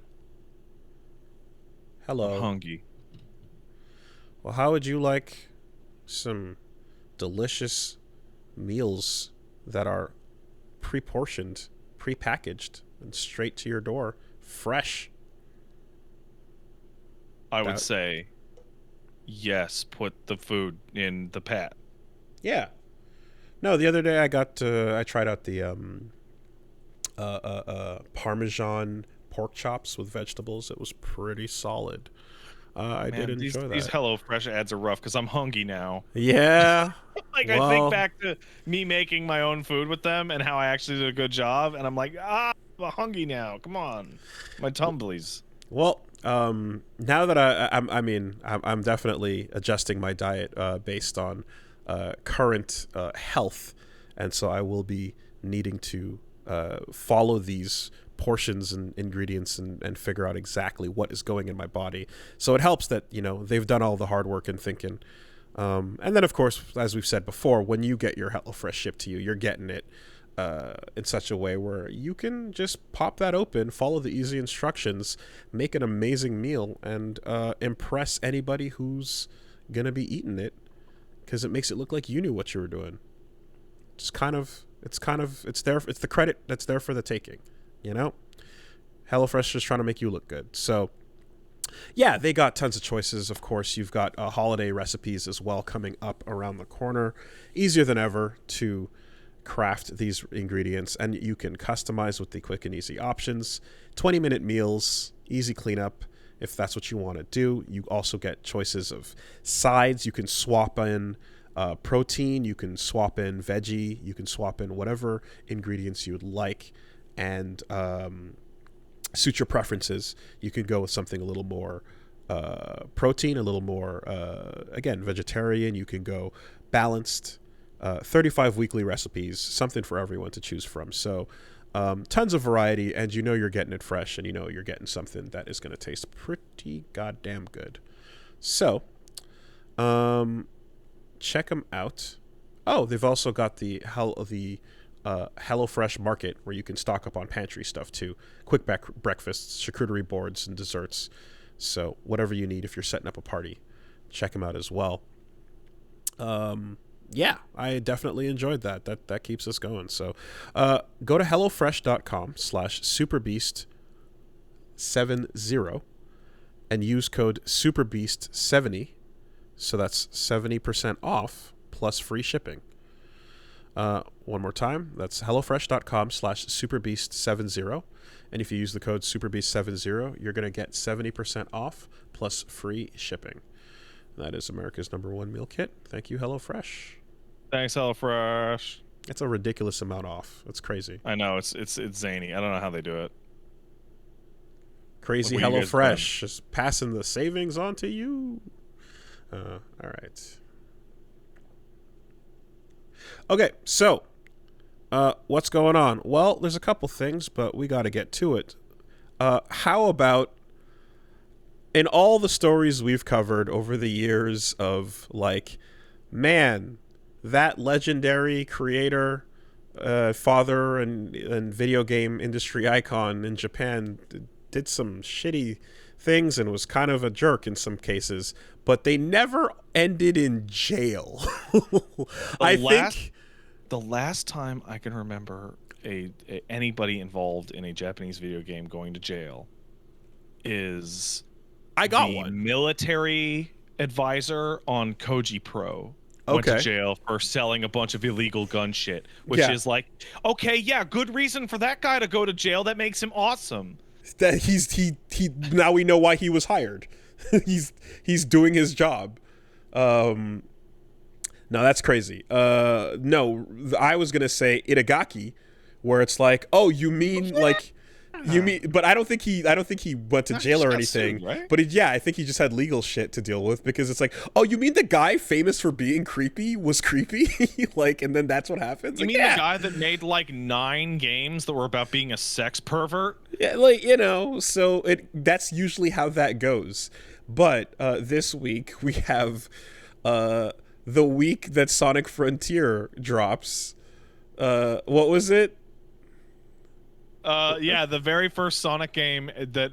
Hello. I'm hungry. Well, how would you like some delicious meals that are pre-portioned, pre-packaged, and straight to your door, fresh? I would say, yes, put the food in the pat. Yeah. No, the other day I tried out the Parmesan pork chops with vegetables. It was pretty solid. I did enjoy that. These HelloFresh ads are rough because I'm hungry now. Yeah. I think back to me making my own food with them and how I actually did a good job, and I'm like, I'm hungry now. Come on, my tumblies. Well, now that I'm definitely adjusting my diet based on current health, and so I will be needing to follow these portions and ingredients and figure out exactly what is going in my body. So it helps that they've done all the hard work and thinking. And then, of course, as we've said before, when you get your HelloFresh shipped to you, you're getting it in such a way where you can just pop that open, follow the easy instructions, make an amazing meal, and impress anybody who's gonna be eating it, because it makes it look like you knew what you were doing. It's there. It's the credit that's there for the taking. HelloFresh is just trying to make you look good. So, yeah, they got tons of choices. Of course, you've got holiday recipes as well coming up around the corner. Easier than ever to craft these ingredients, and you can customize with the quick and easy options. 20-minute meals, easy cleanup if that's what you want to do. You also get choices of sides. You can swap in protein, you can swap in veggie, you can swap in whatever ingredients you would like, and suit your preferences. You could go with something a little more protein, a little more, again, vegetarian. You can go balanced. 35 weekly recipes, something for everyone to choose from. So tons of variety, and you know you're getting it fresh, and you know you're getting something that is going to taste pretty goddamn good. So check them out. Oh, they've also got the HelloFresh Market, where you can stock up on pantry stuff too. Quick breakfasts, charcuterie boards, and desserts. So whatever you need if you're setting up a party, check them out as well. Yeah, I definitely enjoyed that. That keeps us going. So go to hellofresh.com/superbeast70 and use code superbeast70. So that's 70% off plus free shipping. One more time, that's hellofresh.com/superbeast70. And if you use the code superbeast70, you're going to get 70% off plus free shipping. That is America's #1 meal kit. Thank you, HelloFresh. Thanks, HelloFresh. It's a ridiculous amount off. It's crazy. I know, it's zany. I don't know how they do it. Crazy HelloFresh, just passing the savings on to you. All right. Okay, so what's going on? Well, there's a couple things, but we got to get to it. How about, in all the stories we've covered over the years of, like, man, that legendary creator, father, and video game industry icon in Japan did some shitty things and was kind of a jerk in some cases, but they never ended in jail. The last time I can remember anybody involved in a Japanese video game going to jail is the military advisor on Koji Pro went to jail for selling a bunch of illegal gun shit, which is like, okay, yeah, good reason for that guy to go to jail. That makes him awesome. That he now we know why he was hired. he's doing his job. No, that's crazy. No, I was gonna say Itagaki, where it's like, oh, you mean like, you mean, but I don't think he went to jail or anything. Sued, right? But I think he just had legal shit to deal with, because it's like, oh, you mean the guy famous for being creepy was creepy, like, and then that's what happens. You like, mean the guy that made like 9 games that were about being a sex pervert? Yeah, like, you know, so that's usually how that goes. But this week we have the week that Sonic Frontier drops. What was it? Yeah, the very first Sonic game that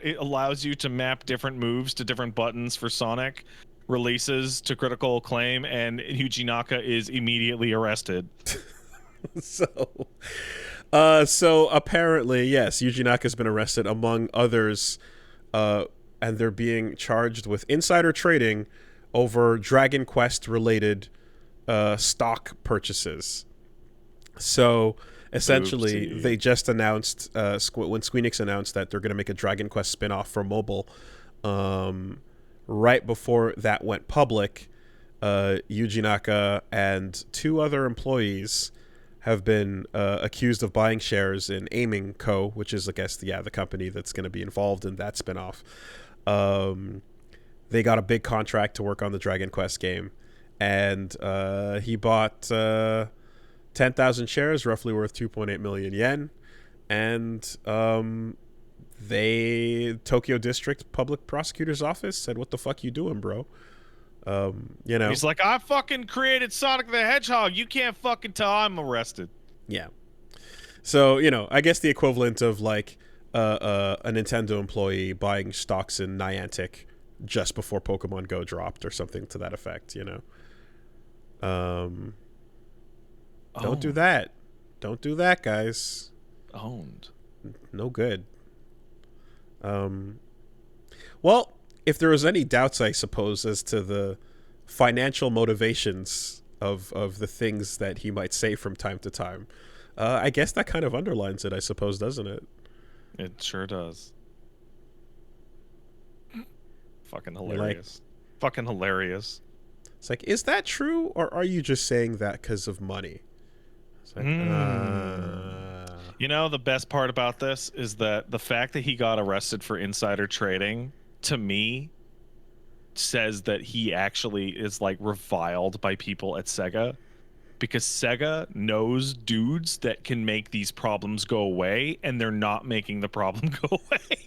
it allows you to map different moves to different buttons for Sonic releases to critical acclaim, and Yuji Naka is immediately arrested. So apparently, yes, Yuji Naka's been arrested, among others, and they're being charged with insider trading over Dragon Quest related stock purchases. So essentially, Oopsie. They just announced, when Square Enix announced that they're going to make a Dragon Quest spin-off for mobile, right before that went public, Yuji Naka and 2 other employees have been accused of buying shares in Aiming Co., which is, I guess, the company that's going to be involved in that spin-off. They got a big contract to work on the Dragon Quest game, and he bought 10,000 shares, roughly worth 2.8 million yen, and Tokyo District Public Prosecutor's Office said, "What the fuck you doing, bro?" You know, he's like, I fucking created Sonic the Hedgehog. You can't fucking tell I'm arrested. Yeah. So, you know, I guess the equivalent of like a Nintendo employee buying stocks in Niantic just before Pokemon Go dropped or something to that effect, you know. Don't do that. Don't do that, guys. Owned. No good. Well, if there was any doubts, I suppose, as to the financial motivations of the things that he might say from time to time, I guess that kind of underlines it, I suppose, doesn't it? It sure does. Fucking hilarious. Fucking hilarious. It's like, is that true, or are you just saying that because of money? It's like, You know, the best part about this is that the fact that he got arrested for insider trading, to me, says that he actually is like reviled by people at Sega, because Sega knows dudes that can make these problems go away, and they're not making the problem go away.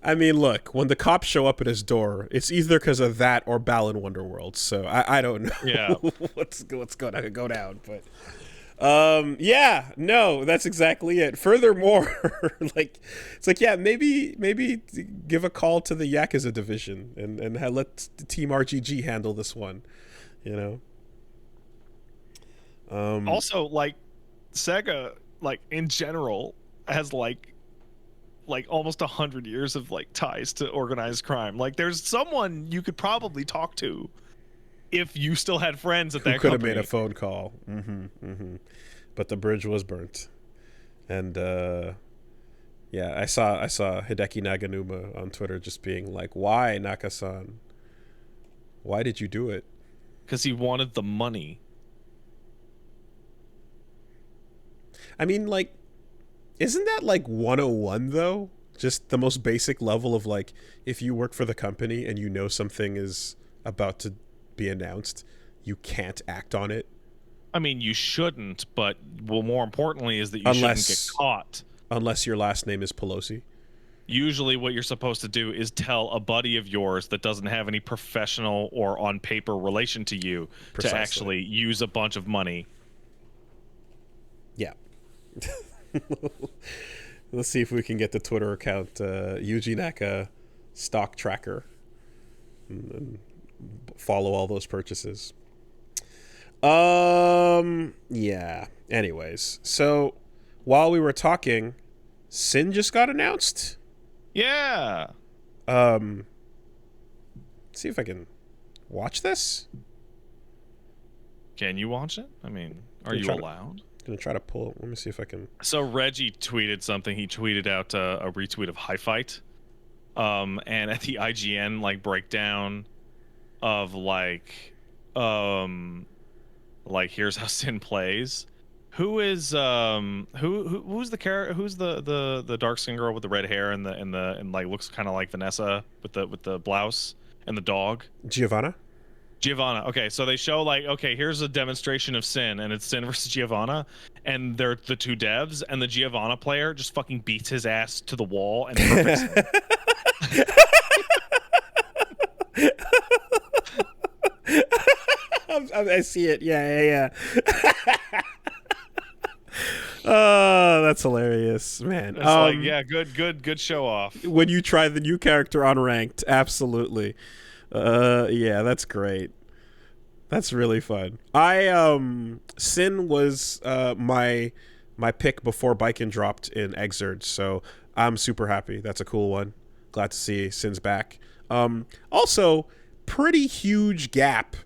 I mean, look, when the cops show up at his door, it's either because of that or Balan Wonderworld. So I don't know Yeah. what's going to go down, but yeah, no, that's exactly it. Furthermore, like it's like, yeah, maybe give a call to the Yakuza division and let Team RGG handle this one, you know. Also, like Sega, like in general, has like almost 100 years of like ties to organized crime. Like there's someone you could probably talk to if you still had friends at Who that could have company. made a phone call. But the bridge was burnt. And yeah, I saw Hideki Naganuma on Twitter just being like, why, Naka-san? Why did you do it? Because he wanted the money. I mean, like, isn't that like 101 though? Just the most basic level of like, if you work for the company and you know something is about to be announced, you can't act on it. I mean, you shouldn't, but well, more importantly is that you shouldn't get caught. Unless your last name is Pelosi. Usually what you're supposed to do is tell a buddy of yours that doesn't have any professional or on paper relation to you Precisely. to actually use a bunch of money. Yeah. Let's see if we can get the Twitter account Yuji Naka stock tracker and follow all those purchases. Yeah. Anyways, so while we were talking, Sin just got announced. Yeah. See if I can watch this. Can you watch it? I mean, are you allowed? Gonna try to pull. Let me see if I can. So Reggie tweeted something. He tweeted out a retweet of High Fight, and at the IGN like breakdown of like here's how Sin plays. Who's the character? Who's the dark skin girl with the red hair and like looks kind of like Vanessa with the blouse and the dog? Giovanna. Okay, so they show like, okay, here's a demonstration of Sin, and it's Sin versus Giovanna, and they're the two devs, and the Giovanna player just fucking beats his ass to the wall and perfects him. I see it. Yeah. Oh, that's hilarious, man. It's like, yeah, good show off. When you try the new character on ranked, absolutely. Yeah, that's great. That's really fun. Sin was my pick before Biken dropped in Exurge, so I'm super happy. That's a cool one. Glad to see Sin's back. Also, pretty huge gap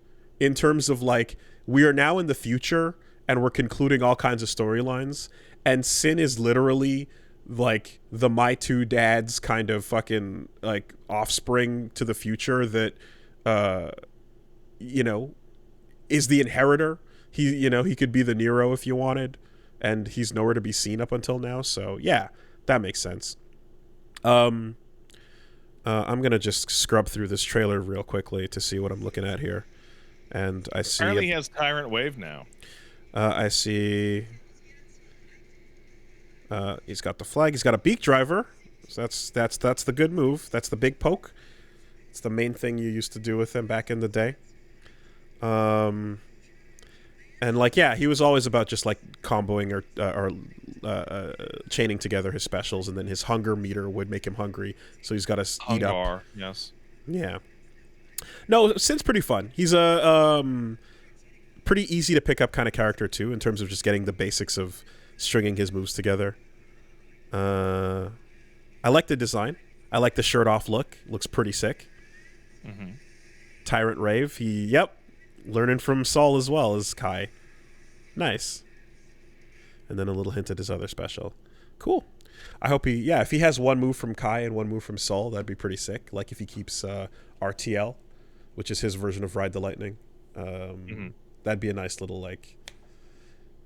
in terms of like, we are now in the future and we're concluding all kinds of storylines, and Sin is literally like the My Two Dads kind of fucking like offspring to the future that is the inheritor. He could be the Nero if you wanted, and he's nowhere to be seen up until now. So yeah, that makes sense. I'm gonna just scrub through this trailer real quickly to see what I'm looking at here, and I see apparently he has Tyrant Wave now. I see. He's got the flag. He's got a beak driver. So that's the good move. That's the big poke. It's the main thing you used to do with him back in the day. And like, yeah, he was always about just like comboing or chaining together his specials, and then his hunger meter would make him hungry, so he's got to eat up. Yes. Yeah. No, Sin's pretty fun. He's a pretty easy to pick up kind of character too, in terms of just getting the basics of stringing his moves together. I like the design. I like the shirt off look. Looks pretty sick. Mm-hmm. Tyrant Rave. Learning from Saul as well as Kai. Nice. And then a little hint at his other special. Cool. I hope if he has one move from Kai and one move from Saul, that'd be pretty sick. Like if he keeps RTL, which is his version of Ride the Lightning. That'd be a nice little like.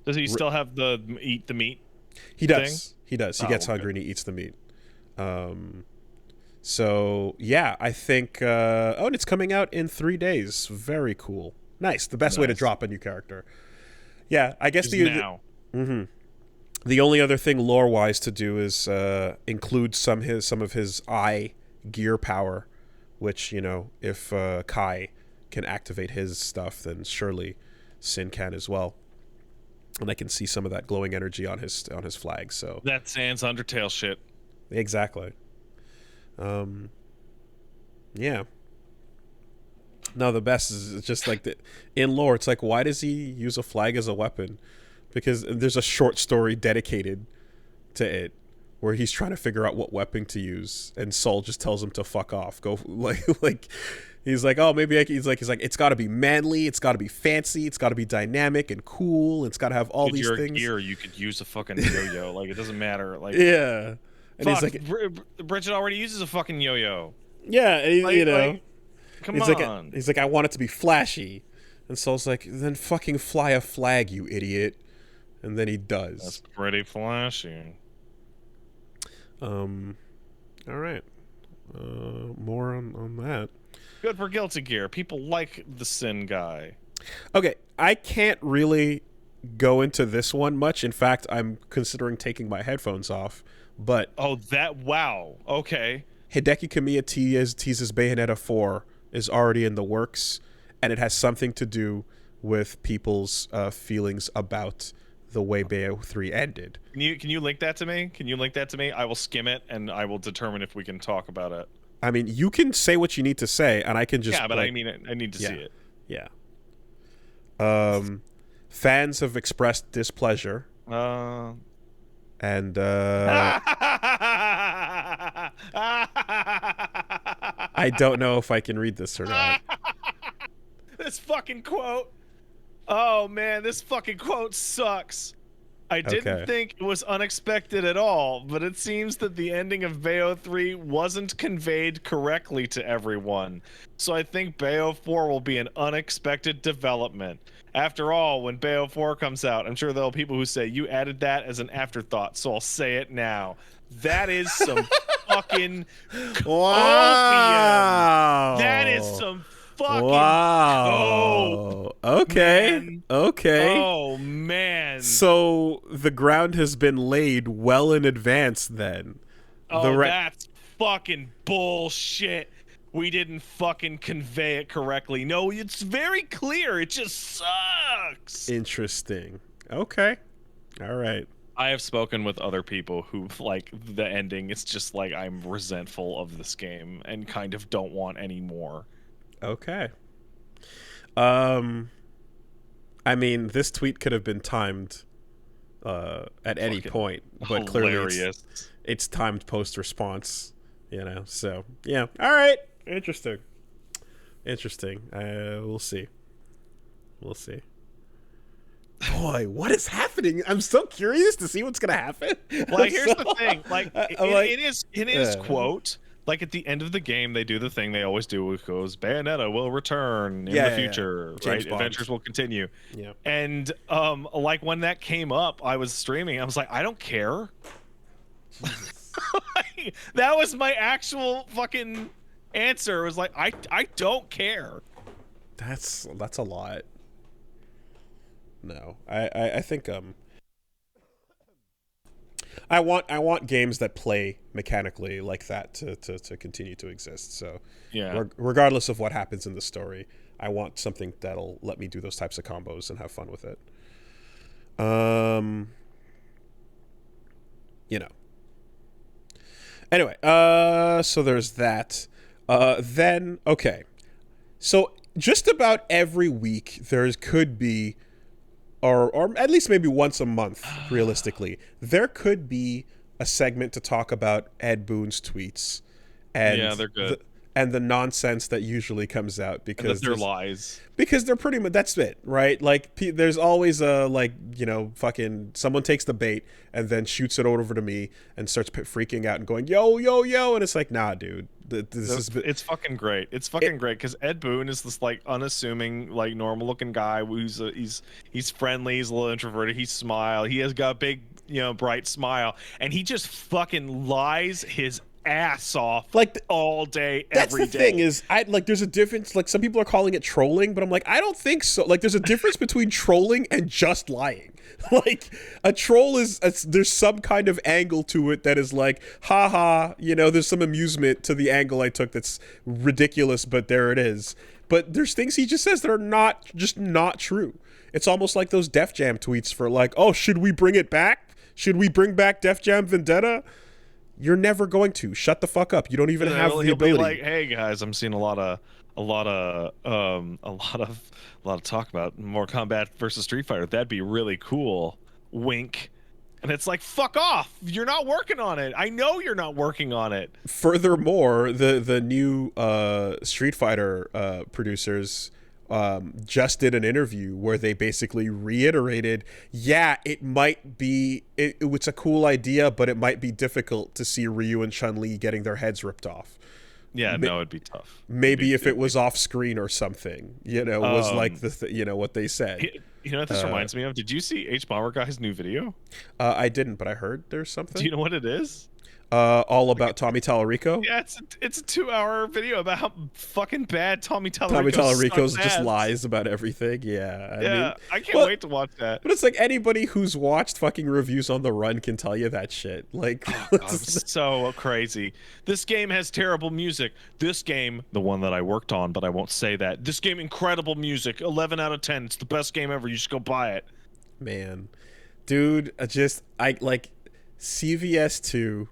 Does he still have the eat the meat? He does. Thing? He does. He gets hungry and he eats the meat. So yeah, I think. And it's coming out in 3 days. Very cool. Nice. The best way to drop a new character. Yeah, I guess now. The only other thing lore-wise to do is include some of his eye gear power, which, you know, if Kai can activate his stuff, then surely Sin can as well. And I can see some of that glowing energy on his flag. So that Sans Undertale shit. Exactly. Yeah. No, the best is just like in lore. It's like, why does he use a flag as a weapon? Because there's a short story dedicated to it where he's trying to figure out what weapon to use, and Sol just tells him to fuck off. Go like he's like, oh, maybe he's like it's got to be manly, it's got to be fancy, it's got to be dynamic and cool, it's got to have all these things. Gear, you could use a fucking yo-yo. Like, it doesn't matter. Like, yeah. And fuck, he's like, Bridget already uses a fucking yo-yo. Yeah, and like, you know, like, come on. He's like, I want it to be flashy, and Sol's like, then fucking fly a flag, you idiot. And then he does. That's pretty flashy. All right. More on that. Good for Guilty Gear. People like the Sin guy. Okay, I can't really go into this one much. In fact, I'm considering taking my headphones off. But wow. Okay. Hideki Kamiya teases Bayonetta 4 is already in the works, and it has something to do with people's feelings about the way Bayo 3 ended. Can you link that to me? I will skim it and I will determine if we can talk about it. I mean, you can say what you need to say, and I can just... Yeah, but I mean, I need to see it. Yeah. Fans have expressed displeasure. And, I don't know if I can read this or not. This fucking quote. Oh, man, this fucking quote sucks. I didn't think it was unexpected at all, but it seems that the ending of Bayo 3 wasn't conveyed correctly to everyone. So I think Bayo 4 will be an unexpected development. After all, when Bayo 4 comes out, I'm sure there'll be people who say, you added that as an afterthought, so I'll say it now. That is some fucking wow. Opium. That is some fucking cope. Okay. Man. Okay. Oh, man. So the ground has been laid well in advance then. That's fucking bullshit. We didn't fucking convey it correctly. No, it's very clear. It just sucks. Interesting. Okay. All right. I have spoken with other people who like the ending. It's just like, I'm resentful of this game and kind of don't want any more. Okay. I mean, this tweet could have been timed at any point, but clearly it's timed post-response, you know, so, yeah. All right. Interesting. We'll see. Boy, what is happening? I'm so curious to see what's going to happen. Like, here's the thing. Like, in his quote... Like, at the end of the game, they do the thing they always do, which goes, Bayonetta will return in the future, right? Adventures will continue. Yeah. And, like, when that came up, I was streaming. I was like, I don't care. That was my actual fucking answer. It was like, I don't care. That's a lot. No. I think, I want games that play mechanically like that to continue to exist. So yeah, regardless of what happens in the story, I want something that'll let me do those types of combos and have fun with it. You know. Anyway, so there's that. Then okay, so just about every week there could be. Or at least maybe once a month, realistically, there could be a segment to talk about Ed Boon's tweets. And yeah, they're good. and the nonsense that usually comes out because they're lies. Because they're pretty much, that's it, right? Like, there's always a, like, you know, fucking someone takes the bait and then shoots it over to me and starts freaking out and going, yo, yo, yo, and it's like, nah, dude, it's fucking great. It's fucking great because Ed Boon is this like unassuming, like normal looking guy who's he's friendly, he's a little introverted, he has got a big, you know, bright smile, and he just fucking lies his ass off like all day, every day. That's the thing is, there's a difference. Like, some people are calling it trolling, but I'm like, I don't think so. Like, there's a difference between trolling and just lying. Like, a troll there's some kind of angle to it that is like, haha, you know, there's some amusement to the angle I took that's ridiculous, but there it is. But there's things he just says that are not true. It's almost like those Def Jam tweets for like, oh, should we bring it back? Should we bring back Def Jam Vendetta? You're never going to. Shut the fuck up. You don't even have the ability. Be like, hey guys, I'm seeing a lot of talk about Mortal Kombat versus Street Fighter. That'd be really cool. Wink. And it's like, fuck off. You're not working on it. I know you're not working on it. Furthermore, the new Street Fighter producers just did an interview where they basically reiterated, yeah, it might be, it's a cool idea, but it might be difficult to see Ryu and Chun-Li getting their heads ripped off. Yeah, no, it'd be tough. Maybe if it was off screen or something, you know, was like you know what they said. You know what this reminds me of? Did you see H Bomber Guy's new video? I didn't, but I heard there's something. Do you know what it is? All about Tommy Tallarico. Yeah, it's a 2-hour video about how fucking bad Tommy Tallarico. Tommy Tallarico's just lies about everything. Yeah, I can't wait to watch that. But it's like anybody who's watched fucking reviews on the run can tell you that shit. Like, it's so crazy. This game has terrible music. This game, the one that I worked on, but I won't say that. This game, incredible music. 11 out of 10. It's the best game ever. You should go buy it. Man, dude, I like CVS 2.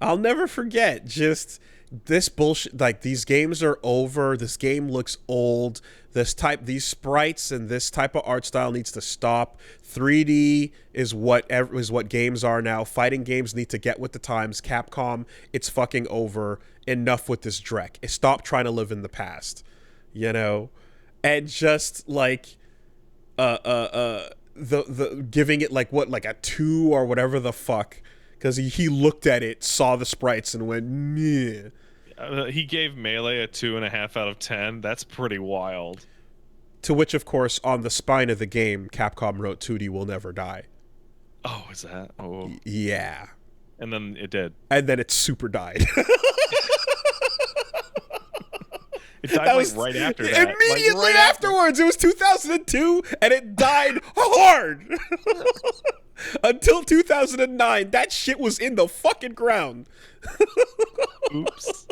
I'll never forget just this bullshit. Like, these games are over. This game looks old. These sprites and this type of art style needs to stop. 3D is what games are now. Fighting games need to get with the times. Capcom, it's fucking over. Enough with this dreck. Stop trying to live in the past, you know? And just like the giving it like a 2 or whatever the fuck. Because he looked at it, saw the sprites, and went, meh. He gave Melee a 2.5 out of 10. That's pretty wild. To which, of course, on the spine of the game, Capcom wrote 2D will never die. Oh, is that? Oh. Yeah. And then it did. And then it super died. It died right after that. Immediately right afterwards. It was 2002, and it died hard. Until 2009, that shit was in the fucking ground. Oops.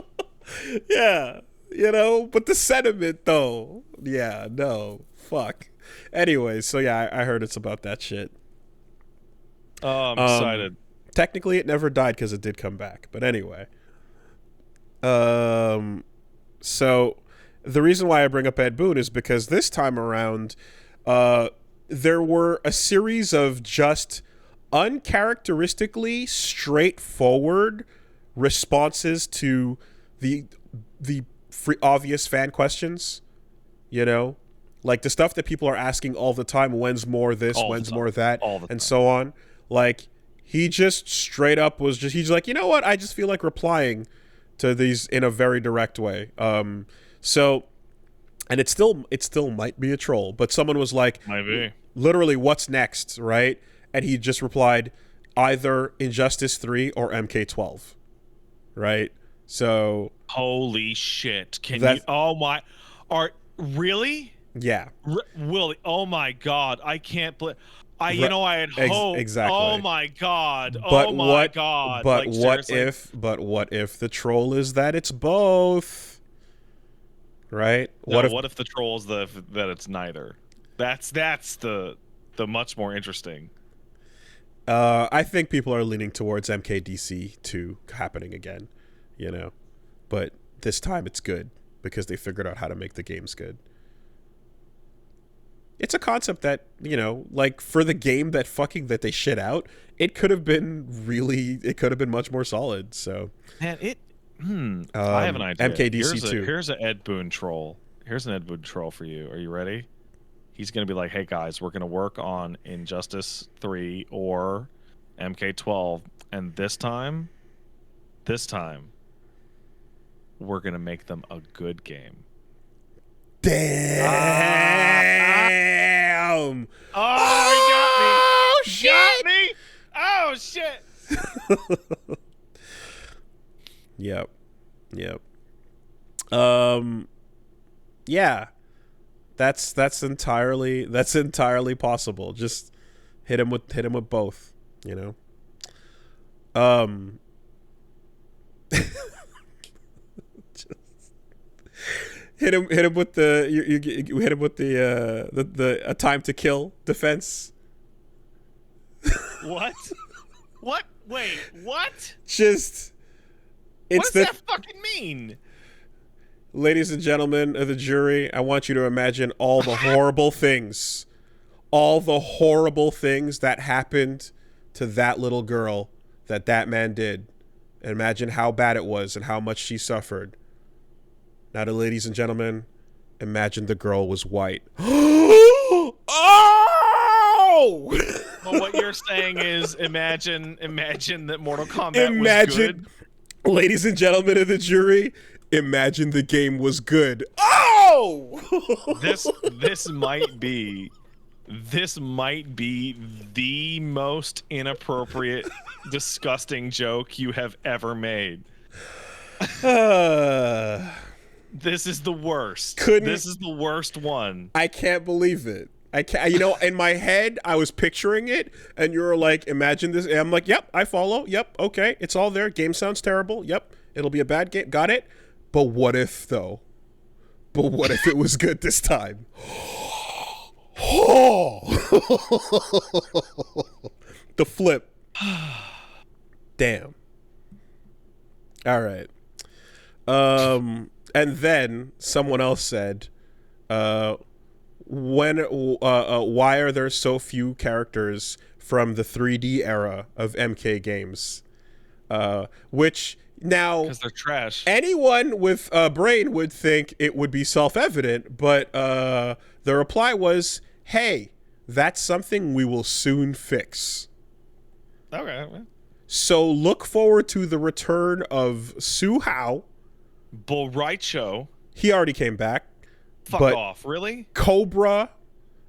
Yeah, you know, but the sentiment, though. Yeah, no, fuck. Anyway, so yeah, I heard it's about that shit. Oh, I'm excited. Technically, it never died because it did come back. But anyway. So the reason why I bring up Ed Boon is because this time around, there were a series of just uncharacteristically straightforward responses to the obvious fan questions, you know, like the stuff that people are asking all the time. When's more this? When's more that? And so on. Like, he just straight up he's like, you know what? I just feel like replying to these in a very direct way. So, and it still might be a troll, but someone was like, might be. Literally, what's next, right? And he just replied, either Injustice 3 or MK12, right? So, holy shit! Oh my, really? Yeah. Willie, oh my god, I can't believe. I had hope. Exactly. Oh my god. But oh my god. But like, what if the troll is that it's both? Right? What if the troll is that it's neither? That's the much more interesting. I think people are leaning towards MKDC 2 happening again, you know. But this time it's good because they figured out how to make the games good. It's a concept that, you know, like, for the game that they shit out, it could have been much more solid. So, man, I have an idea. MKDC2. Here's an Ed Boon troll. Here's an Ed Boon troll for you. Are you ready? He's gonna be like, "Hey guys, we're gonna work on Injustice 3 or MK12, and this time, we're gonna make them a good game." Damn! Oh, he shit! got me! Oh shit! Yep. Yeah. That's entirely possible. Just hit him with both, you know. Just hit him with the you hit him with the a time to kill defense. What? What? Wait, what? Just What does that fucking mean? Ladies and gentlemen of the jury, I want you to imagine all the horrible things that happened to that little girl that man did. And imagine how bad it was and how much she suffered. Now, ladies and gentlemen, imagine the girl was white. Oh! Well, what you're saying is imagine that Mortal Kombat was good. Ladies and gentlemen of the jury, imagine the game was good. Oh! This might be the most inappropriate, disgusting joke you have ever made. This is the worst. This is the worst one. I can't believe it. I can't. You know, in my head, I was picturing it, and you were like, "Imagine this." And I'm like, "Yep, I follow. Yep, okay, it's all there. Game sounds terrible. Yep, it'll be a bad game. Got it." But what if though? But what if it was good this time? Oh, the flip. Damn. All right. And then someone else said, why are there so few characters from the 3D era of MK games? Which now, because they're trash. Anyone with a brain would think it would be self-evident, but the reply was, "Hey, that's something we will soon fix." Okay. So look forward to the return of Su Hao. Bull right show. He already came back. Fuck off, really? Cobra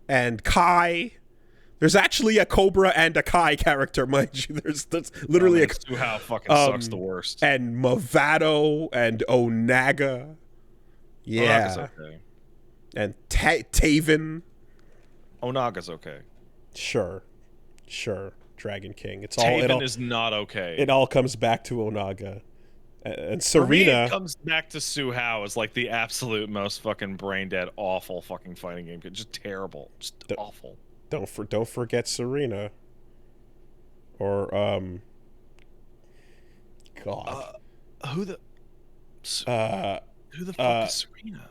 and Kai. There's actually a Cobra and a Kai character, mind you. There's literally a Su Hao fucking sucks the worst. And Mavado and Onaga. Yeah. Onaga's okay. And Taven. Onaga's okay. Sure. Dragon King. Taven is not okay. It all comes back to Onaga. And For me, Serena it comes back to Su Hao as like the absolute most fucking brain dead, awful fucking fighting game. Just terrible. Just awful. Don't forget Serena. Or God. Who the fuck is Serena?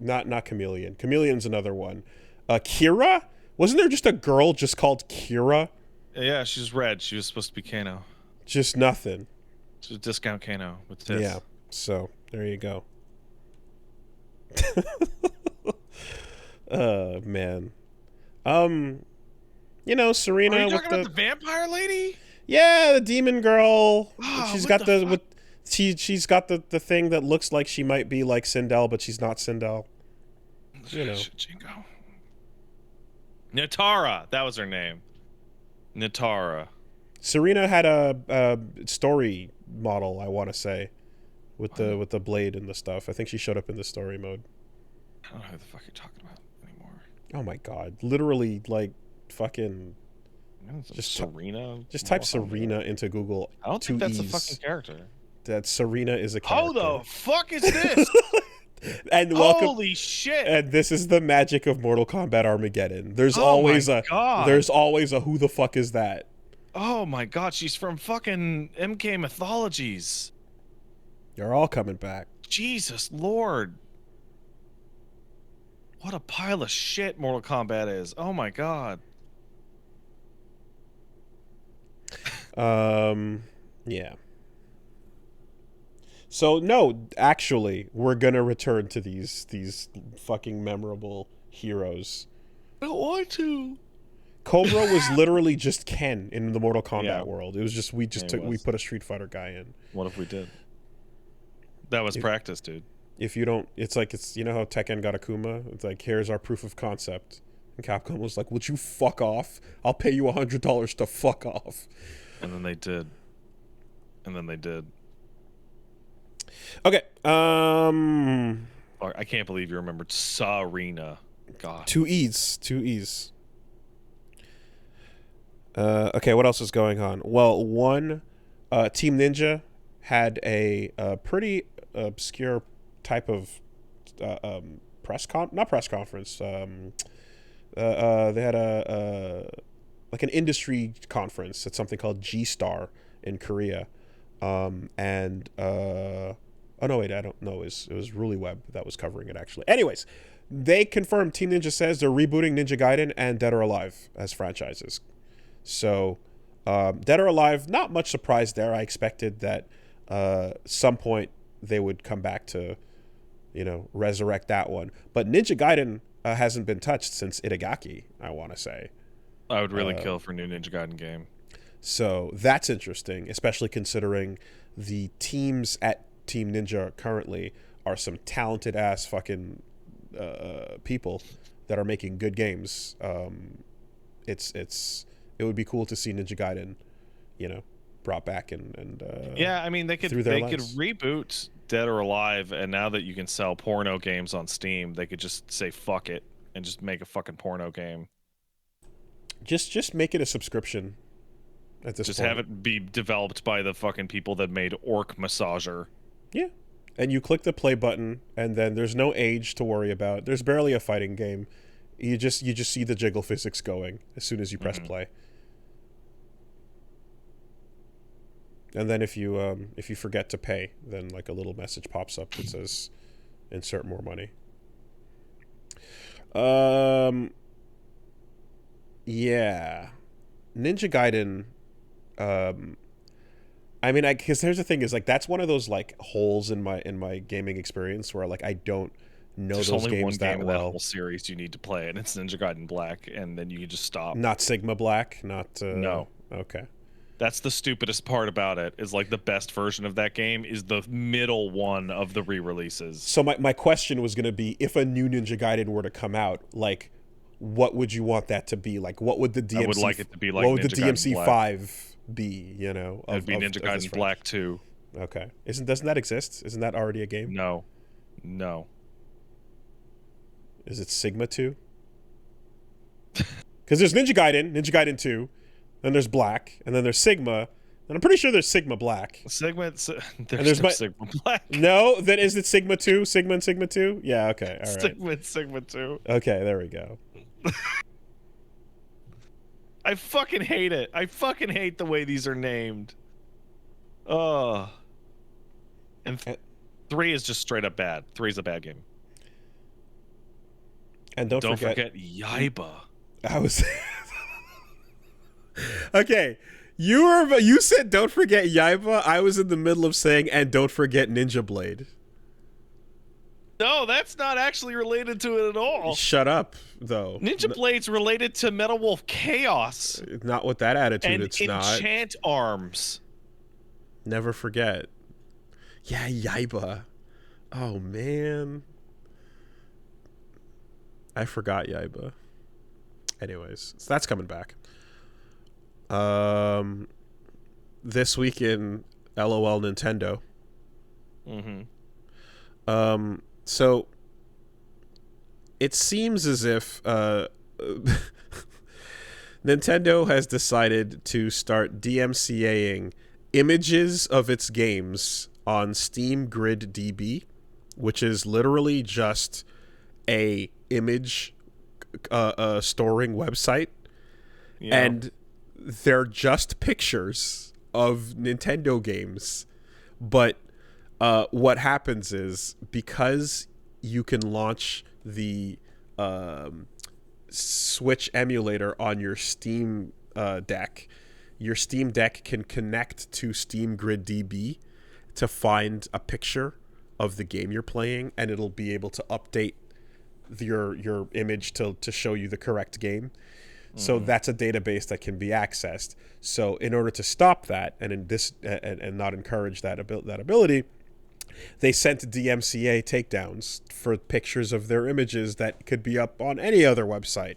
Not Chameleon. Chameleon's another one. Kira? Wasn't there just a girl just called Kira? Yeah, she's red. She was supposed to be Kano. Just nothing. She's a discount Kano with tits. Yeah. So there you go. Man. You know, Serena. Are you talking about the vampire lady? Yeah, the demon girl. Oh, she's got she's got the thing that looks like she might be like Sindel, but she's not Sindel. You know. Jingo. Natara, that was her name. Natara. Serena had a story model, I want to say, with the blade and the stuff. I think she showed up in the story mode. I don't know who the fuck you're talking about anymore. Oh my god! Literally, like, fucking. Just Serena. Just type Serena into Google. I don't think that's a fucking character. That Serena is a character. How the fuck is this? And welcome. Holy shit! And this is the magic of Mortal Kombat Armageddon. There's always a who the fuck is that? Oh my god, she's from fucking MK Mythologies. They're all coming back. Jesus Lord. What a pile of shit Mortal Kombat is. Oh my god. Yeah. So no, actually, we're gonna return to these fucking memorable heroes. I don't want to. Cobra was literally just Ken in the Mortal Kombat Yeah. world. It was just we was. put a Street Fighter guy in. What if we did? That was practice, dude. If you don't, it's you know how Tekken got Akuma. It's like, here's our proof of concept, and Capcom was like, would you fuck off? I'll pay you $100 to fuck off. And then they did. Okay. I can't believe you remembered Sarina. God. Two E's. Okay, what else is going on? Well, Team Ninja had a pretty obscure type of not press conference. They had like an industry conference at something called G-Star in Korea, and oh no, wait, I don't know. It was RuliWeb that was covering it actually. Anyways, they confirmed Team Ninja says they're rebooting Ninja Gaiden and Dead or Alive as franchises. So, Dead or Alive, not much surprise there. I expected that some point they would come back to, resurrect that one. But Ninja Gaiden hasn't been touched since Itagaki, I want to say. I would really kill for a new Ninja Gaiden game. So that's interesting, especially considering the teams at Team Ninja currently are some talented ass fucking people that are making good games. It would be cool to see Ninja Gaiden, brought back and yeah, I mean they could reboot Dead or Alive, and now that you can sell porno games on Steam, they could just say fuck it and just make a fucking porno game. Just make it a subscription. At this just point. have it be developed by the fucking people that made Orc Massager. Yeah, and you click the play button, and then there's no age to worry about. There's barely a fighting game. You just see the jiggle physics going as soon as you press play. And then if you forget to pay, then like a little message pops up that says insert more money. Yeah. Ninja Gaiden, I mean, because here's the thing is like that's one of those like holes in my gaming experience where like I don't know There's those only games one game that in well. that whole series you need to play, and it's Ninja Gaiden Black, and then you can just stop. Not Sigma Black, not no. Okay. That's the stupidest part about it. Is like the best version of that game is the middle one of the re-releases. So my question was going to be, if a new Ninja Gaiden were to come out, like, what would you want that to be? Like, what would the DMC? I would like it to be like what would Ninja the DMC Gaiden 5 be? It'd be Ninja Gaiden Black 2. Okay, doesn't that exist? Isn't that already a game? No. Is it Sigma 2? Because there's Ninja Gaiden 2, then there's Black, and then there's Sigma, and I'm pretty sure there's Sigma Black. There's no Sigma Black. No, then is it Sigma 2? Sigma and Sigma 2? Yeah, okay, all right. Sigma and Sigma 2. Okay, there we go. I fucking hate it. I fucking hate the way these are named. And 3 is just straight up bad. 3 is a bad game. And don't forget Yaiba. I was okay. You said don't forget Yaiba. I was in the middle of saying and don't forget Ninja Blade. No, that's not actually related to it at all. Shut up, though. Ninja Blade's related to Metal Wolf Chaos. Not with that attitude. And it's Enchant not. Arms. Never forget. Yeah, Yaiba. Oh man, I forgot Yaiba. Anyways, so that's coming back. This week in LOL Nintendo. So it seems as if Nintendo has decided to start DMCAing images of its games on Steam Grid DB, which is literally just a image storing website. Yeah. And they're just pictures of Nintendo games. But what happens is, because you can launch the Switch emulator on your Steam deck, your Steam Deck can connect to Steam Grid DB to find a picture of the game you're playing, and it'll be able to update your image to show you the correct game. So that's a database that can be accessed. So in order to stop that and not encourage that ability, they sent DMCA takedowns for pictures of their images that could be up on any other website.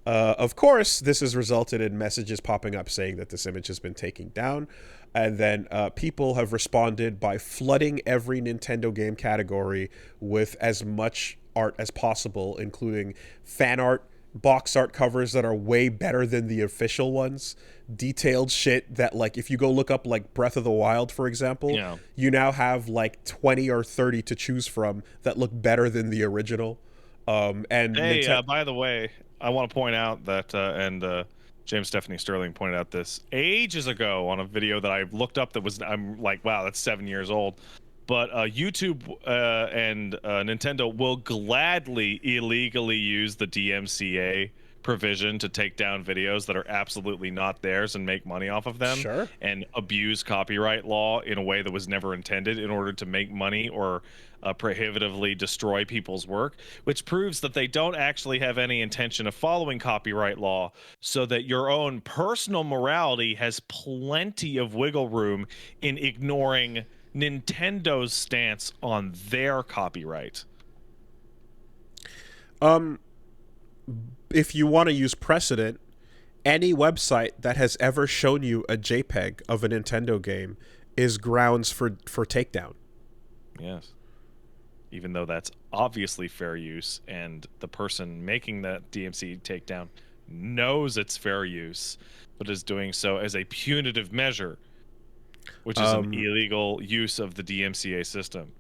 Of course, this has resulted in messages popping up saying that this image has been taken down. And then people have responded by flooding every Nintendo game category with as much art as possible, including fan art, box art covers that are way better than the official ones, detailed shit that, like, if you go look up, like, Breath of the Wild, for example, you now have, like, 20 or 30 to choose from that look better than the original. By the way, I want to point out that, James Stephanie Sterling pointed out this ages ago on a video that I looked up I'm like, wow, that's 7 years old. But YouTube and Nintendo will gladly illegally use the DMCA provision to take down videos that are absolutely not theirs and make money off of them. Sure. And abuse copyright law in a way that was never intended in order to make money or prohibitively destroy people's work, which proves that they don't actually have any intention of following copyright law, so that your own personal morality has plenty of wiggle room in ignoring Nintendo's stance on their copyright. If you want to use precedent, any website that has ever shown you a JPEG of a Nintendo game is grounds for takedown. Yes. Even though that's obviously fair use, and the person making that DMC takedown knows it's fair use, but is doing so as a punitive measure, which is an illegal use of the DMCA system.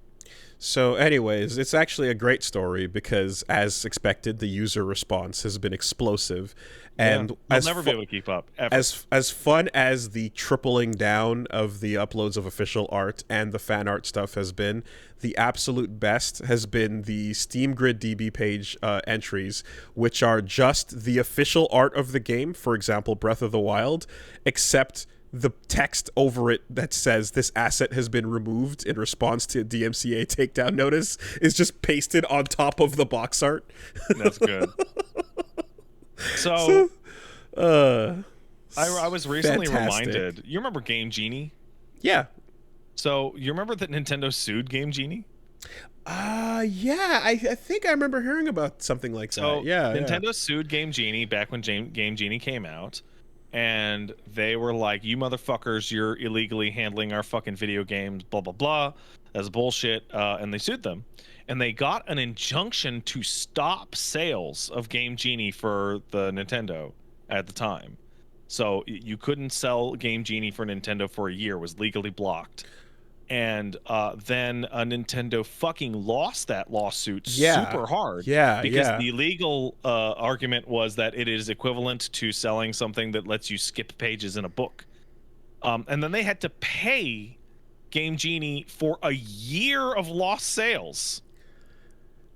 So anyways, it's actually a great story because, as expected, the user response has been explosive. And I'll never be able to keep up, ever. As fun as the tripling down of the uploads of official art and the fan art stuff has been, the absolute best has been the Steam Grid DB page entries, which are just the official art of the game, for example, Breath of the Wild, except the text over it that says this asset has been removed in response to DMCA takedown notice is just pasted on top of the box art. That's good. So I was recently reminded. You remember Game Genie? Yeah. So you remember that Nintendo sued Game Genie? Yeah. I think I remember hearing about something like that. Yeah. Nintendo sued Game Genie back when Game Genie came out. And they were like, you motherfuckers, you're illegally handling our fucking video games, blah, blah, blah. That's bullshit. And they sued them. And they got an injunction to stop sales of Game Genie for the Nintendo at the time. So you couldn't sell Game Genie for Nintendo for a year. It was legally blocked. And then Nintendo fucking lost that lawsuit super hard. Because the legal argument was that it is equivalent to selling something that lets you skip pages in a book. And then they had to pay Game Genie for a year of lost sales.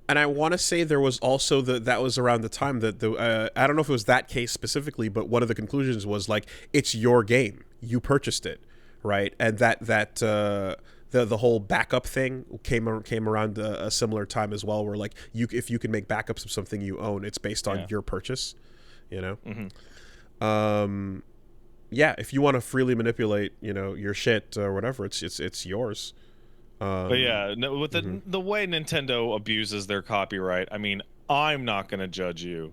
And I want to say there was also that was around the time that I don't know if it was that case specifically, but one of the conclusions was like, it's your game, you purchased it, right? And that the whole backup thing came around a similar time as well, where like if you can make backups of something you own, it's based on your purchase, you know. If you want to freely manipulate, you know, your shit or whatever, it's yours. But yeah, with the way Nintendo abuses their copyright, I mean, I'm not going to judge you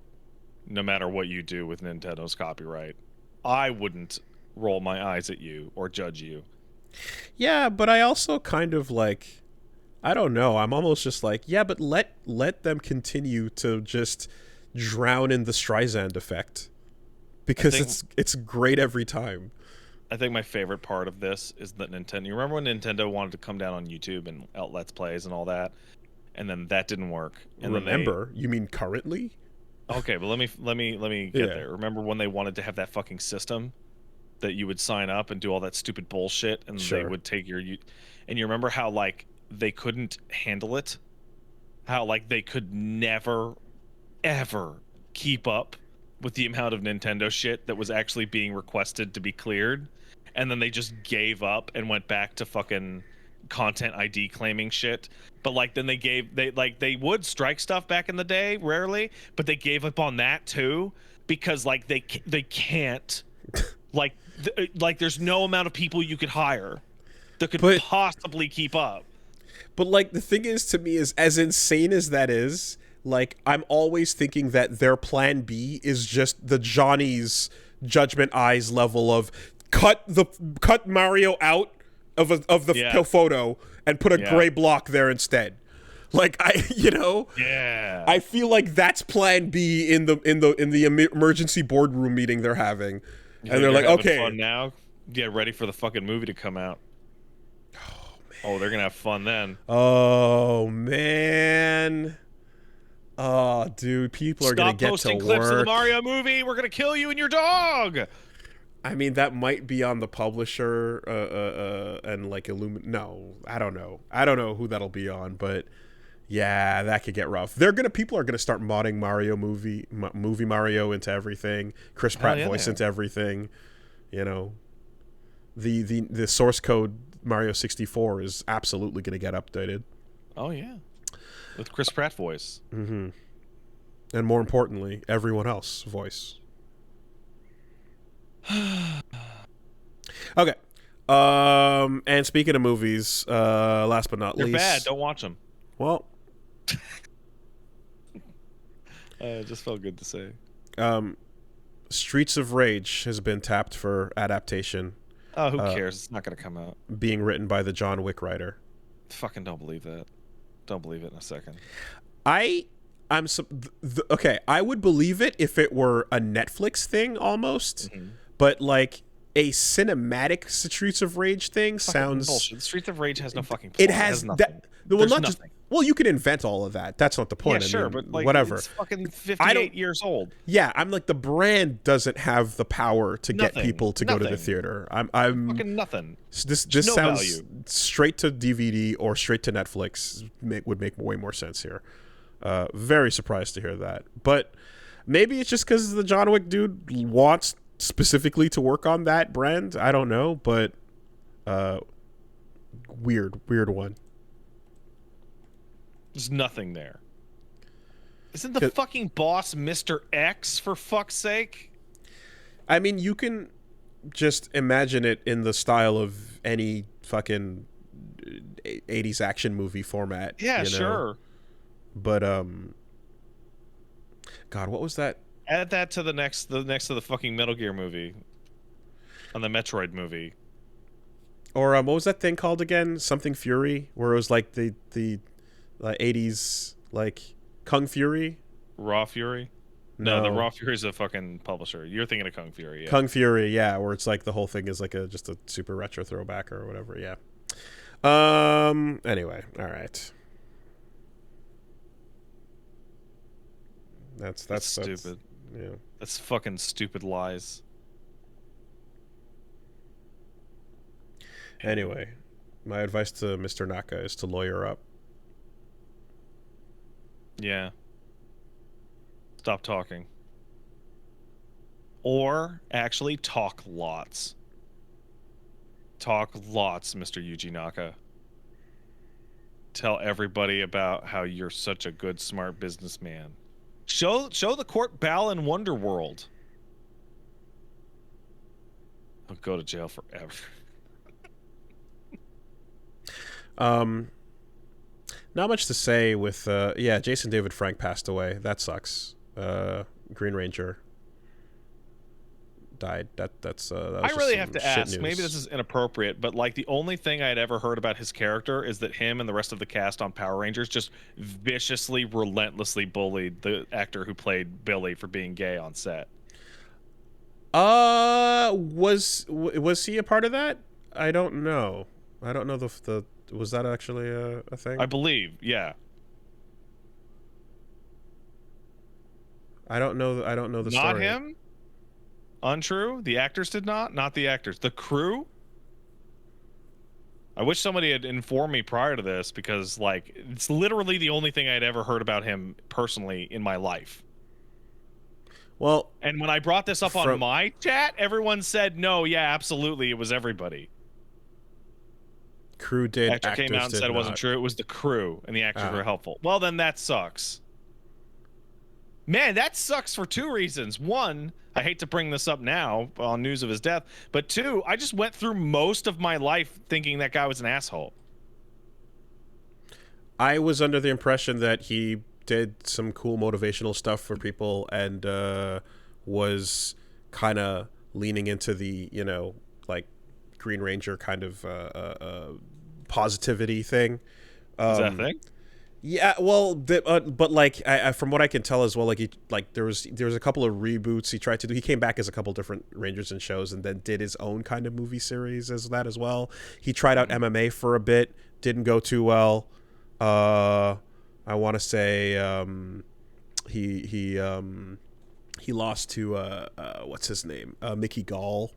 no matter what you do with Nintendo's copyright. I wouldn't roll my eyes at you or judge you. Yeah, but I also kind of like, I don't know, I'm almost just like, yeah, but let them continue to just drown in the Streisand effect, because it's great every time. I think my favorite part of this is that Nintendo. You remember when Nintendo wanted to come down on YouTube and out Let's Plays and all that, and then that didn't work. And you mean currently? Okay, but let me get there. Remember when they wanted to have that fucking system that you would sign up and do all that stupid bullshit, and they would take your and you remember how like they couldn't handle it, how like they could never ever keep up with the amount of Nintendo shit that was actually being requested to be cleared, and then they just gave up and went back to fucking content ID claiming shit. But like then they would strike stuff back in the day, rarely, but they gave up on that too because like they can't like like there's no amount of people you could hire that could possibly keep up. But like the thing is, to me, is as insane as that is, like I'm always thinking that their plan B is just the Johnny's Judgment Eyes level of cut Mario out of the photo and put a gray block there instead. Like I feel like that's plan B in the emergency boardroom meeting they're having, and they're like, okay, fun now, get ready for the fucking movie to come out. Oh, they're gonna have fun then. Oh man. Oh, dude, people are gonna get to work. Stop posting clips of the Mario movie. We're gonna kill you and your dog. I mean, that might be on the publisher and like No, I don't know. I don't know who that'll be on, but yeah, that could get rough. People are gonna start modding movie Mario into everything. Chris Pratt voice into everything. You know, the source code Mario 64 is absolutely gonna get updated. Oh yeah, with Chris Pratt voice. Mm-hmm. And more importantly, everyone else voice. Okay. And speaking of movies, last but not least, they're bad. Don't watch them. Well, it just felt good to say. Streets of Rage has been tapped for adaptation. Oh, who cares? It's not going to come out. Being written by the John Wick writer. Fucking don't believe that. Don't believe it in a second. Okay, I would believe it if it were a Netflix thing almost, but like a cinematic Streets of Rage thing sounds bullshit. Streets of Rage has no fucking plot. It has nothing. Well, not just. Well, you can invent all of that. That's not the point. Yeah, sure, but like, whatever. It's fucking 58 years old. Yeah, I'm like, the brand doesn't have the power to get people to go to the theater. I'm fucking nothing. This sounds straight to DVD or straight to Netflix would make way more sense here. Very surprised to hear that, but maybe it's just because the John Wick dude wants specifically to work on that brand. I don't know, but weird one. There's nothing there. Isn't the fucking boss Mr. X, for fuck's sake? I mean, you can just imagine it in the style of any fucking 80s action movie format. Yeah, sure. But God, what was that? Add that to the next to the fucking Metal Gear movie, on the Metroid movie. Or what was that thing called again? Something Fury, where it was like the 80s like Kung Fury. Raw Fury. No, the Raw Fury is a fucking publisher. You're thinking of Kung Fury. Yeah. Kung Fury, yeah, where it's like the whole thing is like just a super retro throwback or whatever. Yeah. Anyway, all right. That's stupid. Yeah. That's fucking stupid lies. Anyway, my advice to Mr. Naka is to lawyer up. Yeah. Stop talking. Or actually talk lots. Talk lots, Mr. Yuji Naka. Tell everybody about how you're such a good, smart businessman. Show the court Bal in Wonderworld. I'll go to jail forever. Not much to say with Jason David Frank passed away. That sucks. Green Ranger died. That was I really have to ask, news. maybe this is inappropriate, but like the only thing I had ever heard about his character is that him and the rest of the cast on Power Rangers just viciously, relentlessly bullied the actor who played Billy for being gay on set. Was he a part of that? I don't know. I don't know the was that actually a thing? I believe, yeah. I don't know the story. Not him? Untrue? The actors did not? Not the actors. The crew? I wish somebody had informed me prior to this, because like it's literally the only thing I'd ever heard about him personally in my life. Well, and when I brought this up on my chat, everyone said, no, yeah, absolutely, it was everybody. Crew did, Actor came out actors and did said it wasn't not. true. It was the crew, and the actors Ah. were helpful. Well, then that sucks. Man, that sucks for two reasons. One, I hate to bring this up now on news of his death, but two, I just went through most of my life thinking that guy was an asshole. I was under the impression that he did some cool motivational stuff for people and was kind of leaning into the, like Green Ranger kind of positivity thing. Is that a thing? Yeah, well, but like from what I can tell as well, like there was a couple of reboots he tried to do. He came back as a couple different Rangers and shows, and then did his own kind of movie series as that as well. He tried out MMA for a bit, didn't go too well. I want to say he lost to what's his name, Mickey Gall,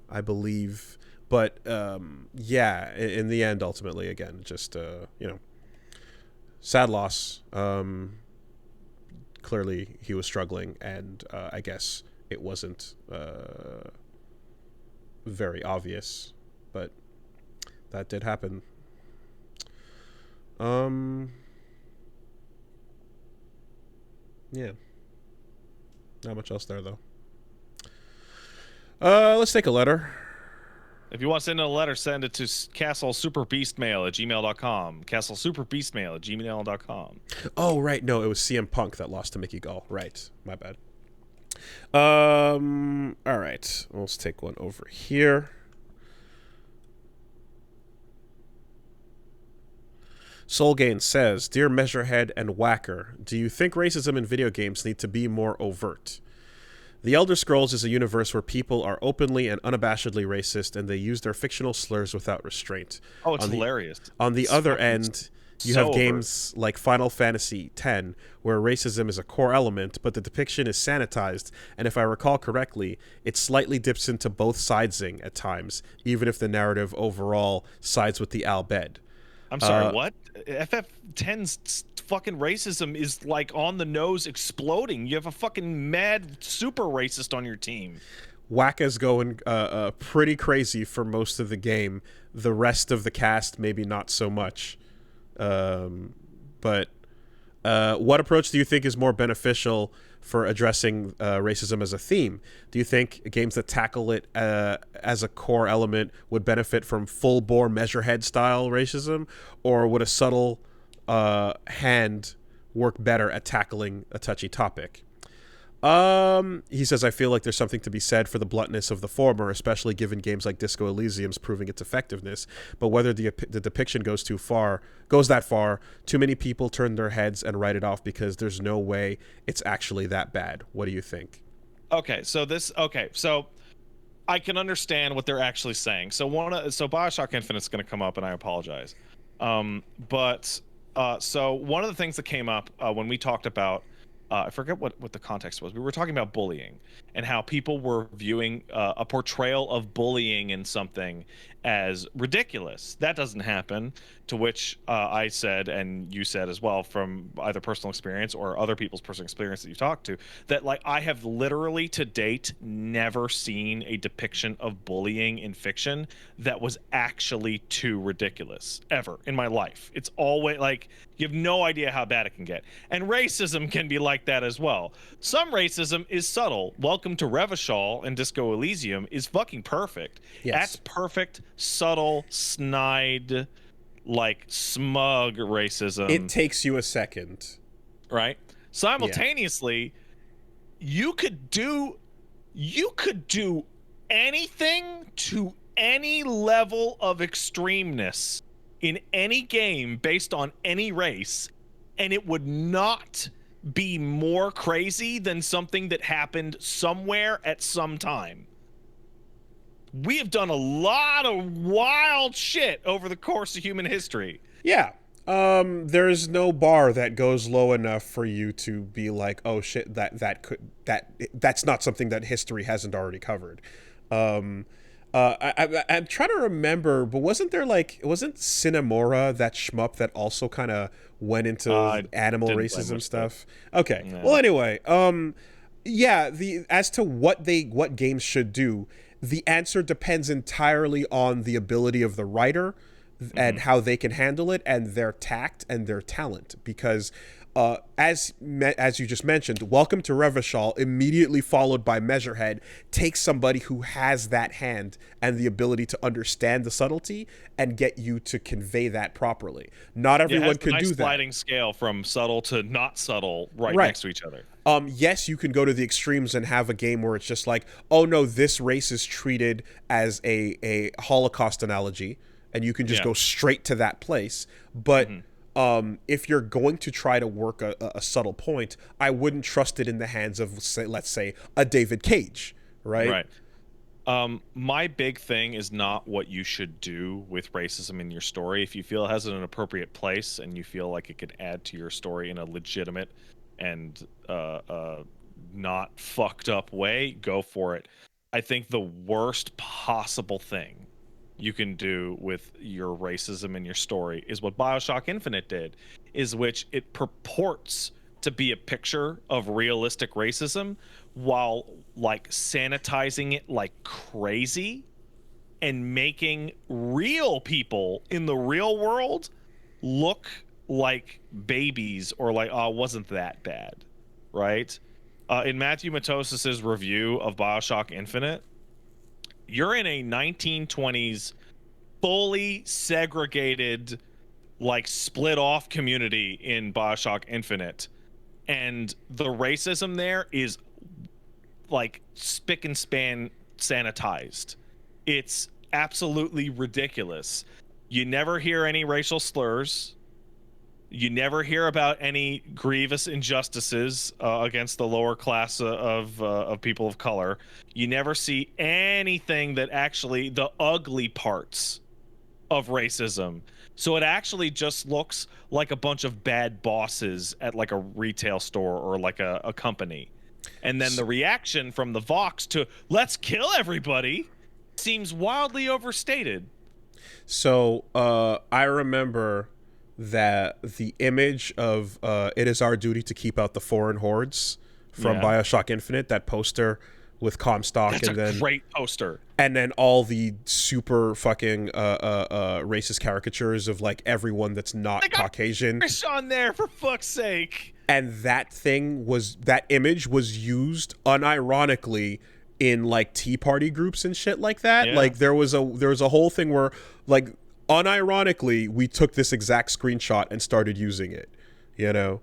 I believe. But yeah, in the end, ultimately, again, just sad loss. Clearly, he was struggling, and I guess it wasn't very obvious, but that did happen. Yeah. Not much else there, though. Let's take a letter. If you want to send a letter, send it to castlesuperbeastmail@gmail.com. Castlesuperbeastmail@gmail.com. Oh, right. No, it was CM Punk that lost to Mickey Gall. Right. My bad. All right. Let's take one over here. Soulgain says, Dear Measurehead and Whacker, do you think racism in video games need to be more overt? The Elder Scrolls is a universe where people are openly and unabashedly racist, and they use their fictional slurs without restraint. Oh, it's hilarious. On the other end, you have overt. games like Final Fantasy X, where racism is a core element, but the depiction is sanitized, and if I recall correctly, it slightly dips into both sidesing at times, even if the narrative overall sides with the Al-Bed. I'm sorry, what? FF10's fucking racism is like on the nose exploding. You have a fucking mad super racist on your team. Wakka's going pretty crazy for most of the game. The rest of the cast, maybe not so much. But what approach do you think is more beneficial for addressing racism as a theme? Do you think games that tackle it as a core element would benefit from full-bore Measurehead style racism, or would a subtle hand work better at tackling a touchy topic? He says, I feel like there's something to be said for the bluntness of the former, especially given games like Disco Elysium's proving its effectiveness. But whether the depiction goes that far, too many people turn their heads and write it off because there's no way it's actually that bad. What do you think? Okay, so I can understand what they're actually saying. So BioShock Infinite's going to come up, and I apologize. So one of the things that came up when we talked about I forget what the context was. We were talking about bullying and how people were viewing a portrayal of bullying in something as ridiculous. That doesn't happen. To which I said, and you said as well, from either personal experience or other people's personal experience that you talked to, that like I have literally to date never seen a depiction of bullying in fiction that was actually too ridiculous ever in my life. It's always like you have no idea how bad it can get. And racism can be like that as well. Some racism is subtle. Welcome to Revachol and Disco Elysium is fucking perfect. Yes. That's perfect, subtle, snide, like smug racism. It takes you a second. Right? Simultaneously, you could do anything to any level of extremeness in any game based on any race, and it would not be more crazy than something that happened somewhere at some time. We have done a lot of wild shit over the course of human history. Yeah. There's no bar that goes low enough for you to be like, oh shit, that's not something that history hasn't already covered. I'm trying to remember, but wasn't Cinemora that shmup that also kind of went into animal racism stuff? Okay. Yeah. Well, anyway, as to what games should do, the answer depends entirely on the ability of the writer and how they can handle it, and their tact and their talent. Because as you just mentioned, Welcome to Revachol, immediately followed by Measurehead, takes somebody who has that hand and the ability to understand the subtlety and get you to convey that properly. Not everyone can do that. Sliding scale from subtle to not subtle right next to each other. Yes, you can go to the extremes and have a game where it's just like, oh no, this race is treated as a Holocaust analogy, and you can just go straight to that place. But if you're going to try to work a subtle point, I wouldn't trust it in the hands of, let's say, a David Cage, right? Right. My big thing is not what you should do with racism in your story. If you feel it has an appropriate place and you feel like it could add to your story in a legitimate and not fucked up way, go for it. I think the worst possible thing you can do with your racism in your story is what BioShock Infinite did, is which it purports to be a picture of realistic racism while like sanitizing it like crazy and making real people in the real world look like babies, or like, oh, wasn't that bad, right? In Matthew Matosis's review of BioShock Infinite, you're in a 1920s fully segregated, like split off community in BioShock Infinite, and the racism there is like spick and span sanitized. It's absolutely ridiculous. You never hear any racial slurs. You never hear about any grievous injustices against the lower class of people of color. You never see anything that actually the ugly parts of racism. So it actually just looks like a bunch of bad bosses at like a retail store or like a company. And then the reaction from the Vox to let's kill everybody seems wildly overstated. So I remember that the image of it is our duty to keep out the foreign hordes from BioShock Infinite, that poster with Comstock, That's and a then great poster, and then all the super fucking racist caricatures of like everyone that's not Caucasian on there, for fuck's sake. And that image was used unironically in like Tea Party groups and shit like that. Like there was a whole thing where like unironically we took this exact screenshot and started using it, you know.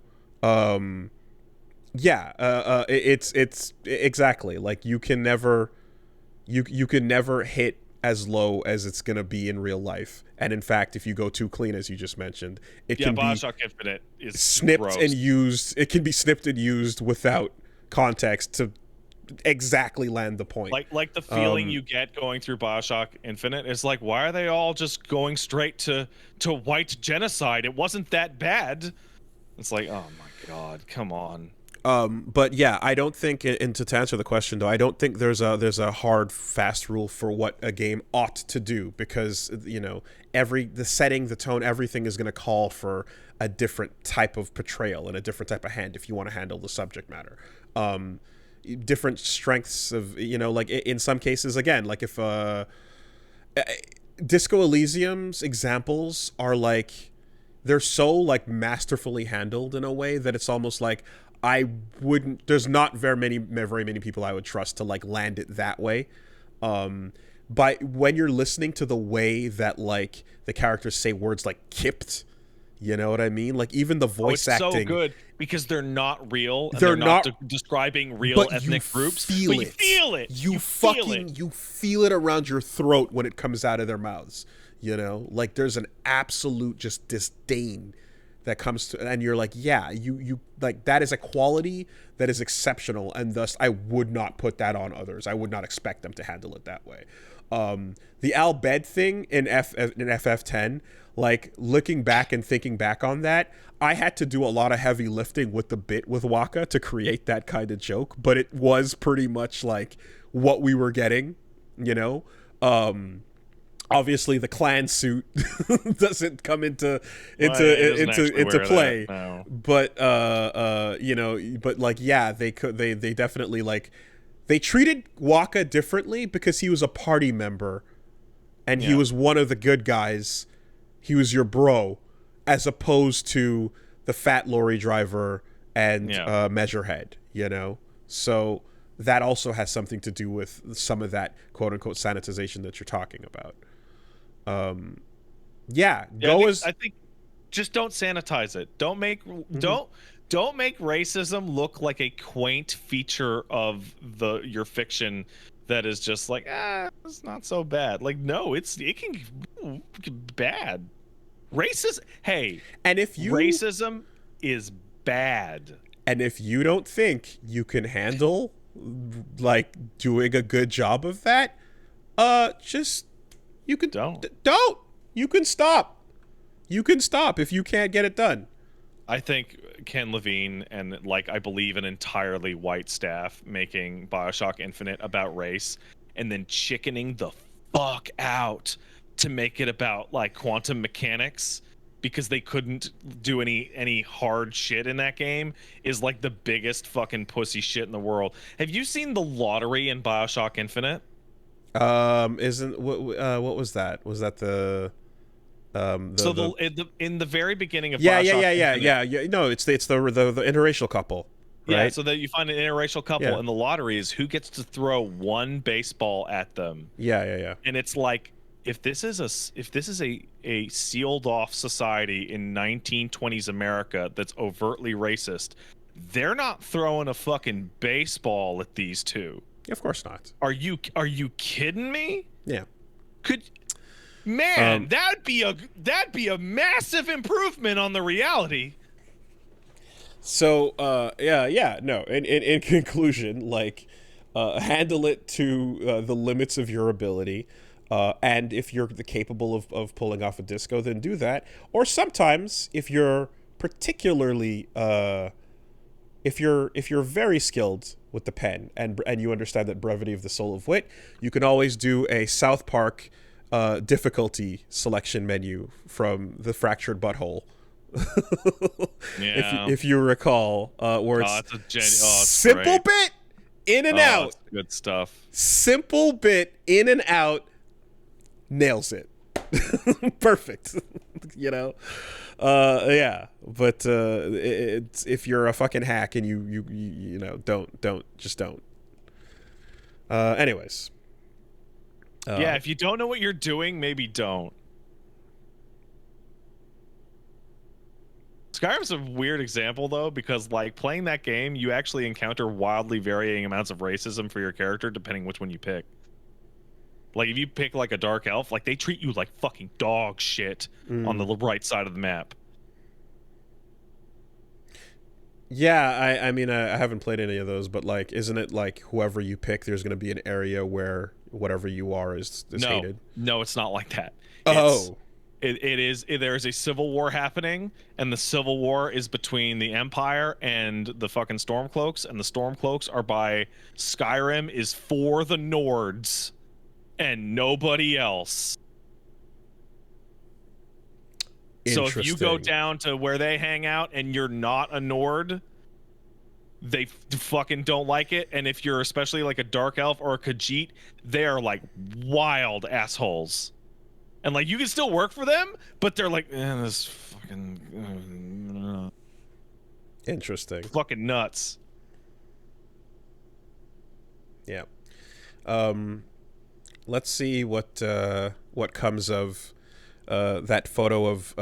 It's exactly like you can never hit as low as it's gonna be in real life. And in fact, if you go too clean, as you just mentioned, it can BioShock Infinite is snipped gross. and used. It can be snipped and used without context to exactly land the point. Like the feeling you get going through BioShock Infinite is like, why are they all just going straight to white genocide? It wasn't that bad. It's like, oh my god, come on. But yeah, I don't think, and to answer the question though, I don't think there's a hard fast rule for what a game ought to do, because you know the setting, the tone, everything is going to call for a different type of portrayal and a different type of hand if you want to handle the subject matter. Different strengths of, you know, like in some cases, again, like if Disco Elysium's examples are like, they're so like masterfully handled in a way that it's almost like there's not very many people I would trust to like land it that way. But when you're listening to the way that like the characters say words like kipped, you know what I mean? Like even the voice acting. So good because they're not real. And they're not describing real ethnic groups. But you feel it. You feel it around your throat when it comes out of their mouths. You know, like there's an absolute just disdain that comes to, and you're like, yeah, you like, that is a quality that is exceptional, and thus I would not put that on others. I would not expect them to handle it that way. The Al Bhed thing in FF10, like looking back and thinking back on that, I had to do a lot of heavy lifting with the bit with Wakka to create that kind of joke, but it was pretty much like what we were getting, you know. Obviously the clan suit doesn't come into play, no. But you know, but like, yeah, they definitely like, they treated Wakka differently because he was a party member and he was one of the good guys, he was your bro, as opposed to the fat lorry driver and Measurehead, you know? So that also has something to do with some of that quote-unquote sanitization that you're talking about. I think just don't sanitize it. Don't make don't make racism look like a quaint feature of your fiction that is just like, it's not so bad. Like, no, it can be bad. Racism is bad. And if you don't think you can handle like doing a good job of that, you can stop. You can stop if you can't get it done. I think Ken Levine and I believe an entirely white staff making BioShock Infinite about race and then chickening the fuck out to make it about like quantum mechanics because they couldn't do any hard shit in that game is like the biggest fucking pussy shit in the world. Have you seen the lottery in BioShock Infinite? What was that? Was that in the very beginning of yeah. No, it's the interracial couple. Right? Yeah, so that you find an interracial couple, and the lottery is who gets to throw one baseball at them. Yeah. And it's like if this is a sealed off society in 1920s America that's overtly racist, they're not throwing a fucking baseball at these two. Of course not. Are you kidding me? Yeah. That'd be a massive improvement on the reality. So no. In conclusion, handle it to the limits of your ability, and if you're capable of pulling off a disco, then do that. Or sometimes, if you're particularly if you're very skilled with the pen and you understand that brevity of the soul of wit, you can always do a South Park difficulty selection menu from the Fractured Butthole. if you recall, where it's simple great. Bit in and out. That's good stuff. Simple bit in and out, nails it. Perfect. You know. But if you're a fucking hack and you know, don't. Anyways. If you don't know what you're doing, maybe don't. Skyrim's a weird example though, because playing that game, you actually encounter wildly varying amounts of racism for your character depending which one you pick. Like if you pick a dark elf, they treat you like fucking dog shit on the right side of the map. Yeah, I mean I haven't played any of those, but isn't it whoever you pick, there's going to be an area where whatever you are is hated? No, it's not like that. There is a civil war happening, and the civil war is between the Empire and the fucking Stormcloaks, and the Stormcloaks are by Skyrim is for the Nords and nobody else. So if you go down to where they hang out and you're not a Nord, they fucking don't like it. And if you're especially a dark elf or a Khajiit, they are wild assholes. And you can still work for them, but they're this fucking interesting, fucking nuts. Yeah. Let's see what comes of that photo of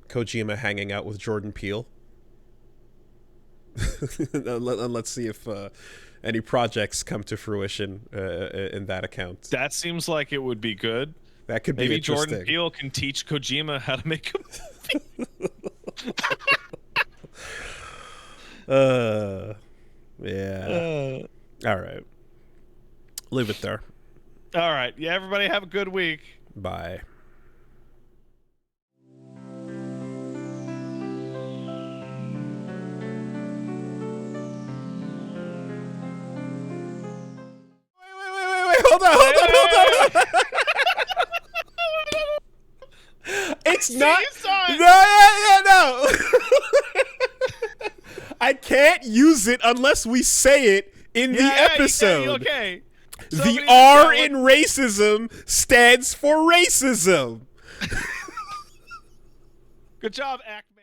Kojima hanging out with Jordan Peele. Let's see if any projects come to fruition in that account. That seems like it would be good. That could be maybe interesting. Jordan Peele can teach Kojima how to make a movie. Yeah. All right. Leave it there. All right. Yeah, everybody have a good week. Bye. Wait. Hold on. It's not. No. I can't use it unless we say it in the episode. Okay. The R in racism stands for racism. Good job, Act.